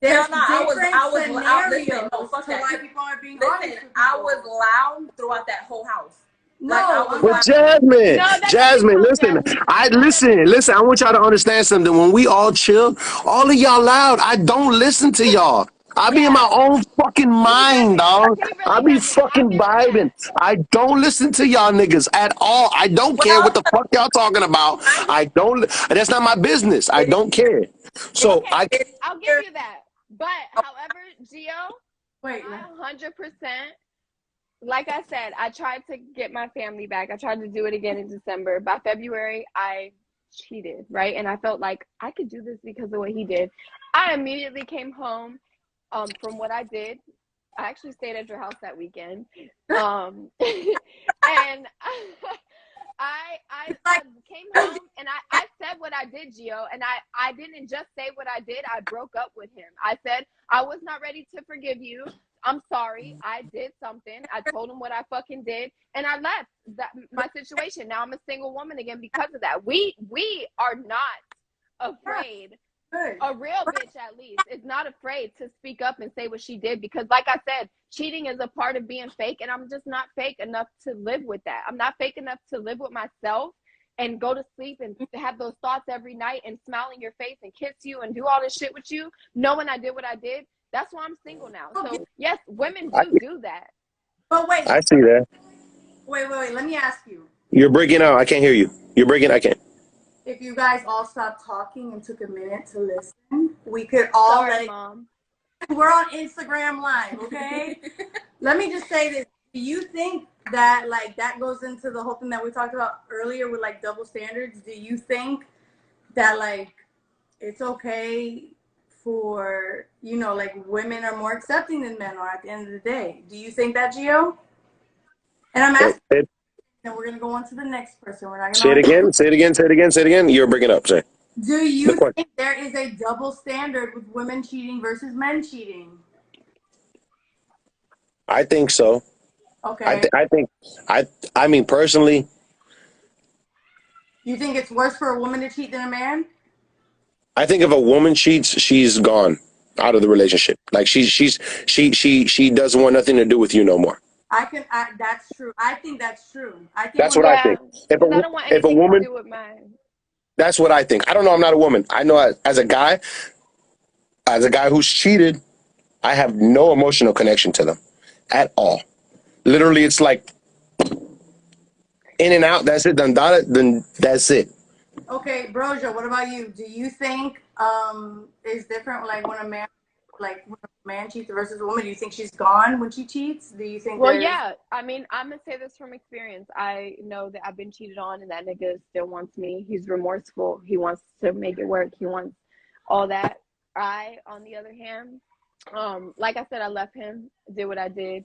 there's different scenarios to why people are being honest. I was loud throughout that whole house. No, like, I was But loud. Jasmine, No, that doesn't Jasmine, count, listen. Jasmine. I listen. I want y'all to understand something. When we all chill, all of y'all loud. I don't listen to y'all. I be in my Yeah, own fucking mind, dog. he I really be doesn't. I'll fucking give him that. vibing. I don't listen to y'all niggas at all. I don't care what Well, the fuck y'all talking about. I don't. That's not my business. I it, don't care. So Okay, I. I'll give you that. But however, Gio, wait. I 100%, like I said, I tried to get my family back. I tried to do it again in December. By February, I cheated, right? And I felt like I could do this because of what he did. I immediately came home from what I did. I actually stayed at your house that weekend. And I came home and I said what I did, Gio, and I didn't just say what I did. I broke up with him. I said I was not ready to forgive you. I'm sorry. I did something. I told him what I fucking did, and I left my situation. Now I'm a single woman again because of that. We are not afraid. A real bitch, at least, is not afraid to speak up and say what she did because, like I said, cheating is a part of being fake, and I'm just not fake enough to live with that. I'm not fake enough to live with myself and go to sleep and have those thoughts every night and smile in your face and kiss you and do all this shit with you, knowing I did what I did. That's why I'm single now. So yes, women do that. But wait, I see that. wait. Let me ask you. You're breaking out. I can't hear you. You're breaking. I can't. If you guys all stopped talking and took a minute to listen, we could all Sorry, let it. Mom. We're on Instagram Live, okay? Let me just say this. Do you think that like that goes into the whole thing that we talked about earlier with like double standards? Do you think that like it's okay for like women are more accepting than men are at the end of the day? Do you think that, Gio? And I'm asking, and we're gonna go on to the next person. We're not Say it gonna. again. Say it again. Say it again. Say it again. You're breaking up. Say. Do The you question. think there is a double standard with women cheating versus men cheating? I think so. Okay. I think. I mean, personally, You think it's worse for a woman to cheat than a man? I think if a woman cheats, she's gone out of the relationship. Like she doesn't want nothing to do with you no more. That's true. I think that's true. I think That's when what I Yeah, think. If because I a don't want if a anything to woman, do with mine. that's what I think. I don't know. I'm not a woman. I know as a guy who's cheated, I have no emotional connection to them at all. Literally, it's like in and out. That's it. Then that's it. Okay, Broja, what about you? Do you think it's different like when a man cheats versus a woman? Do you think she's gone when she cheats? Do you think Well, there's yeah. I mean, I'm gonna say this from experience. I know that I've been cheated on, and that nigga still wants me. He's remorseful. He wants to make it work. He wants all that. I, on the other hand, like I said, I left him, did what I did,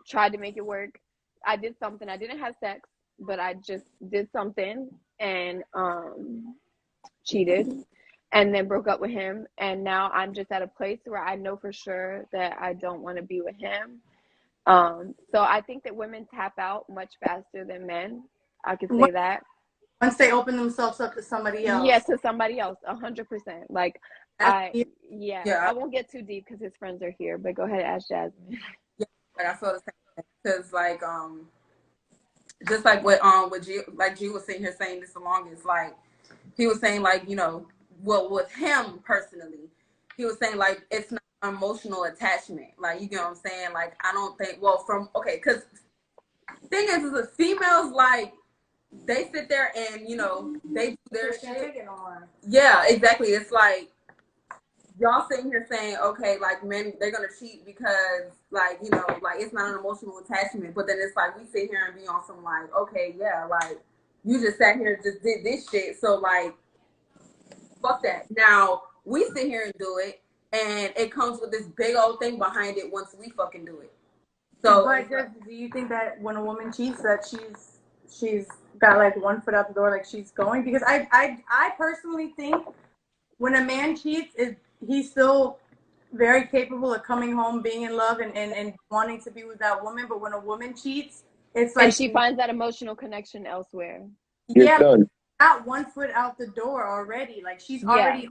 tried to make it work. I did something. I didn't have sex, but I just did something and cheated and then broke up with him. And now I'm just at a place where I know for sure that I don't want to be with him. So I think that women tap out much faster than men. I could say that. once they open themselves up to somebody Yeah, else? to somebody else, 100%. Like That's, yeah, yeah, I won't get too deep because his friends are here. But go ahead, ask Jasmine. yeah. Like I feel the same because like just like what G like G was sitting here saying this the longest. Like he was saying like well with him personally, he was saying like it's not emotional attachment. Like you get what I'm saying. Like I don't think because thing is the females like they sit there and they do their shit. Yeah, exactly. It's like y'all sitting here saying, okay, like men, they're gonna cheat because like like it's not an emotional attachment. But then it's like we sit here and be on some like, okay, yeah, like you just sat here and just did this shit, so like fuck that. Now we sit here and do it, and it comes with this big old thing behind it once we fucking do it. So, but do you think that when a woman cheats that she's got like one foot out the door, like she's going? Because I personally think when a man cheats, he still very capable of coming home, being in love, and wanting to be with that woman. But when a woman cheats, it's And like, she finds that emotional connection elsewhere. You're yeah, done. got 1 foot out the door already. Like she's Yeah. already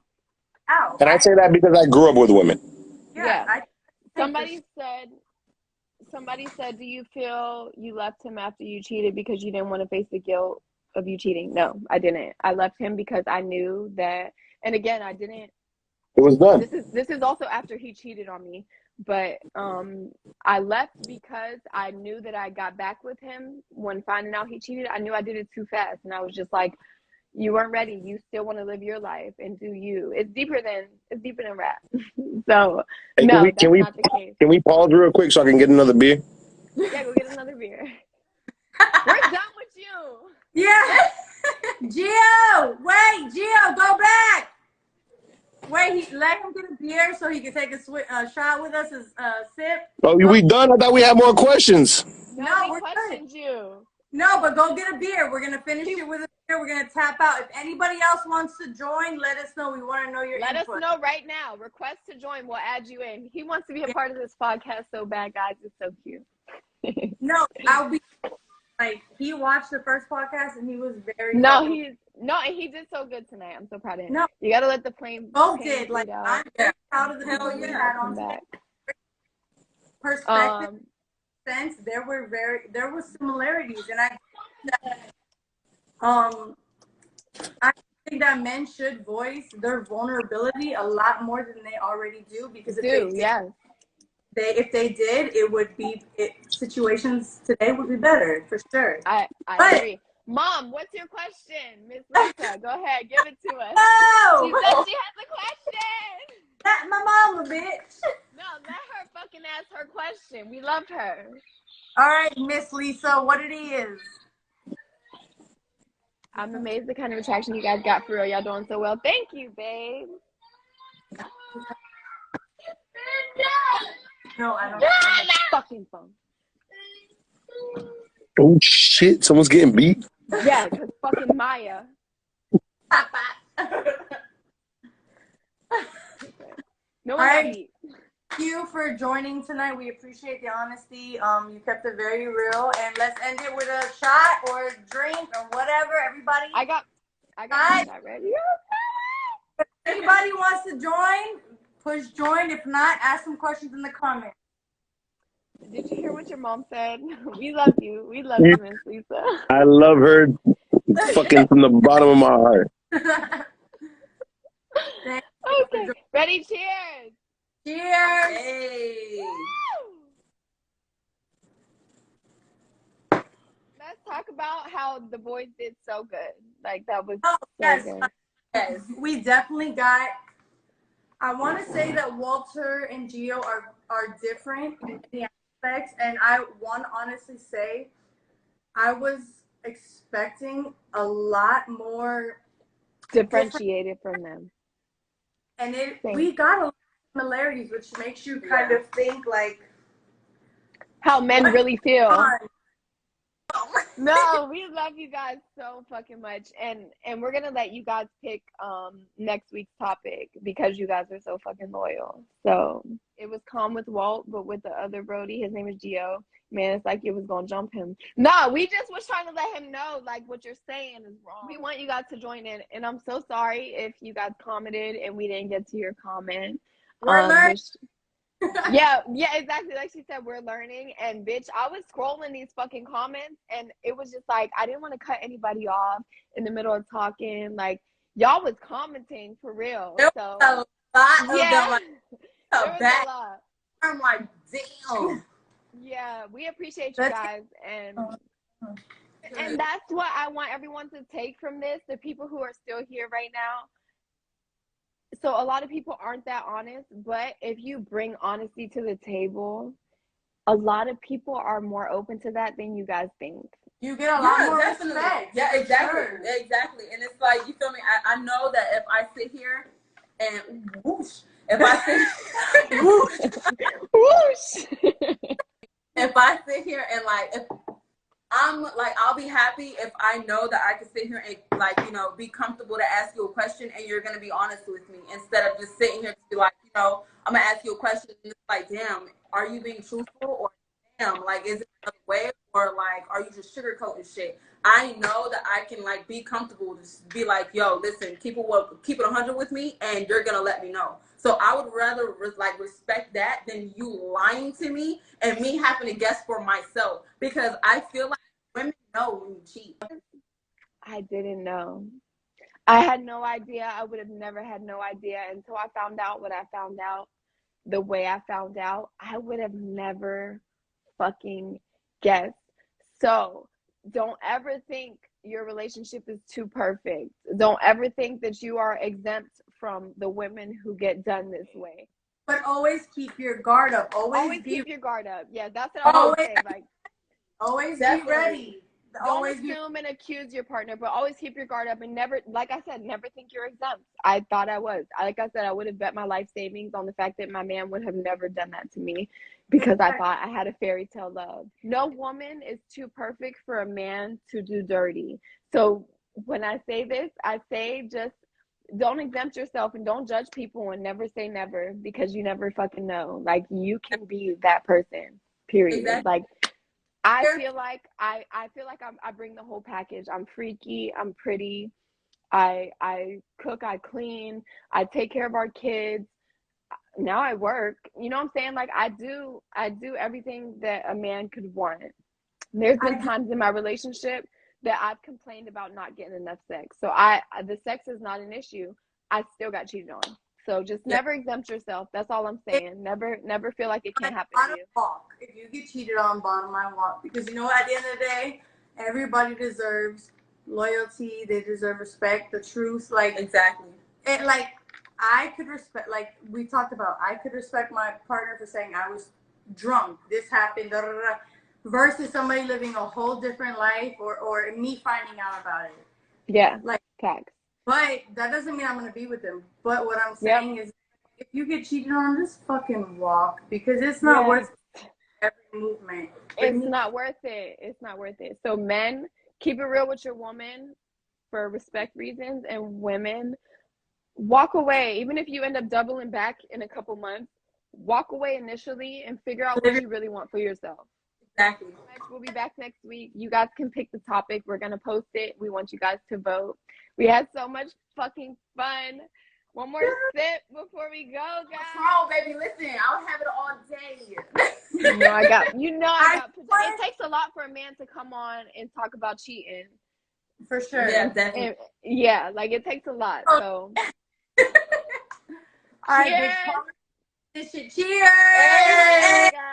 out. And I say that because I grew up with women. Yes, Yeah. I think for Somebody said, do you feel you left him after you cheated because you didn't want to face the guilt of you cheating? No, I didn't. I left him because I knew that, and again, I didn't. It was done. This is also after he cheated on me, but I left because I knew that I got back with him when finding out he cheated. I knew I did it too fast, and I was just like, you weren't ready. You still want to live your life and do you. It's deeper than rap. So Hey, no, that's can we not the case. can we pause real quick so I can get another beer? Yeah, go get another beer. We're done with you. yeah. Gio, wait, Gio, go back. Wait, let him get a beer so he can take a shot with us, sip. Oh, we done? I thought we had more questions. No, we we're questioned good. you. No, but go get a beer. We're gonna finish it with a beer. We're gonna tap out. If anybody else wants to join, let us know. We want to know your Let input. us know right now. Request to join. We'll add you in. He wants to be a part of this podcast so bad, guys. It's so cute. No, I'll be like, he watched the first podcast and he was very and he did so good tonight. I'm so proud of him. No, You gotta let the plane both pain did. Like, bleed out. I'm very proud of the people we had on today. Perspective, sense. There were similarities, and I think that men should voice their vulnerability a lot more than they already do, because if they did, it would be situations today would be better for sure. I agree. Mom, what's your question? Miss Lisa, go ahead, give it to us. Oh! She said she has a question. That's my mama, bitch. No, let her fucking ask her question. We loved her. All right, Miss Lisa, what it is? I'm amazed the kind of attraction you guys got for real. Y'all doing so well. Thank you, babe. No, I don't. On the fucking phone. Oh shit! Someone's getting beat. Yeah, because fucking Maya. No one got beat. Thank you for joining tonight. We appreciate the honesty. You kept it very real, and let's end it with a shot or a drink or whatever. Everybody, I got my shot ready. If anybody wants to join, push join. If not, ask some questions in the comments. Did you hear what your mom said? We love you. We love you, Miss Lisa. I love her, fucking from the bottom of my heart. Okay, ready? Cheers. Cheers. Hey. Let's talk about how the boys did so good. Like, that was yes. so good. Yes, we definitely got. I want to say that Walter and Gio are different in many aspects, and I want to honestly say I was expecting a lot more differentiated from them, and we got a lot of similarities, which makes you kind of think like how men really feel. No, we love you guys so fucking much, and we're gonna let you guys pick next week's topic because you guys are so fucking loyal. So it was calm with Walt, but with the other Brody, his name is Gio. Man, it's like it was gonna jump him. No, we just was trying to let him know like what you're saying is wrong. We want you guys to join in, and I'm so sorry if you guys commented and we didn't get to your comment. We're learning. Yeah, exactly. Like she said, we're learning. And bitch, I was scrolling these fucking comments, and it was just like I didn't want to cut anybody off in the middle of talking. Like y'all was commenting for real. There so was a lot yeah, of them, there was a lot. I'm like, damn. Yeah, we appreciate you guys, and that's what I want everyone to take from this. The people who are still here right now. So a lot of people aren't that honest, but if you bring honesty to the table, a lot of people are more open to that than you guys think. You get a lot more definitely. respect. Yeah, exactly. Sure. Exactly. And it's like, you feel me? I know that if I sit here and whoosh, if I sit whoosh. If I sit here and like, if I'm like, I'll be happy if I know that I can sit here and like, you know, be comfortable to ask you a question and you're going to be honest with me instead of just sitting here to be like, you know, I'm gonna ask you a question. And it's like, damn, are you being truthful, or damn, like, is it another way, or like, are you just sugarcoating shit? I know that I can like be comfortable to just be like, yo, listen, keep it 100 with me, and you're gonna let me know. So I would rather like respect that than you lying to me and me having to guess for myself, because I feel like women know when you cheat. I didn't know. I had no idea. I would have never had no idea until I found out what I found out. The way I found out, I would have never fucking guessed. So don't ever think your relationship is too perfect. Don't ever think that you are exempt from the women who get done this way. But always keep your guard up. Always keep your guard up. Yeah, that's what I would say. Like, always Definitely. be ready. don't assume and accuse your partner, but always keep your guard up and never, like I said, never think you're exempt. I thought I was. Like I said, I would have bet my life savings on the fact that my man would have never done that to me because I thought I had a fairy tale love. No woman is too perfect for a man to do dirty. So when I say this, I say just don't exempt yourself and don't judge people and never say never because you never fucking know. Like, you can be that person, period. Exactly. Like, I feel like I bring the whole package. I'm freaky, I'm pretty, I cook, I clean, I take care of our kids. Now I work. You know what I'm saying? Like, I do everything that a man could want. There's been times in my relationship that I've complained about not getting enough sex. So the sex is not an issue. I still got cheated on. So just never exempt yourself. That's all I'm saying. Never feel like it can't happen to you. Walk. If you get cheated on, bottom line walk. Because you know what? At the end of the day, everybody deserves loyalty. They deserve respect, the truth. Like, exactly. And like, I could respect, like we talked about, I could respect my partner for saying I was drunk, this happened, da, da, da, versus somebody living a whole different life, or me finding out about it. Yeah, like facts. But that doesn't mean I'm gonna be with them. But what I'm saying is, if you get cheated on, just fucking walk, because it's not worth every movement. It's not worth it. It's not worth it. So men, keep it real with your woman for respect reasons, and women, walk away. Even if you end up doubling back in a couple months, walk away initially and figure out what you really want for yourself. Exactly. We'll be back next week. You guys can pick the topic. We're going to post it. We want you guys to vote. We had so much fucking fun. One more sip before we go, guys. What's wrong, baby? Listen, I'll have it all day. I got it takes a lot for a man to come on and talk about cheating. For sure. Yeah, definitely. Yeah, like, it takes a lot. So all right, cheers. Cheers. Hey, guys.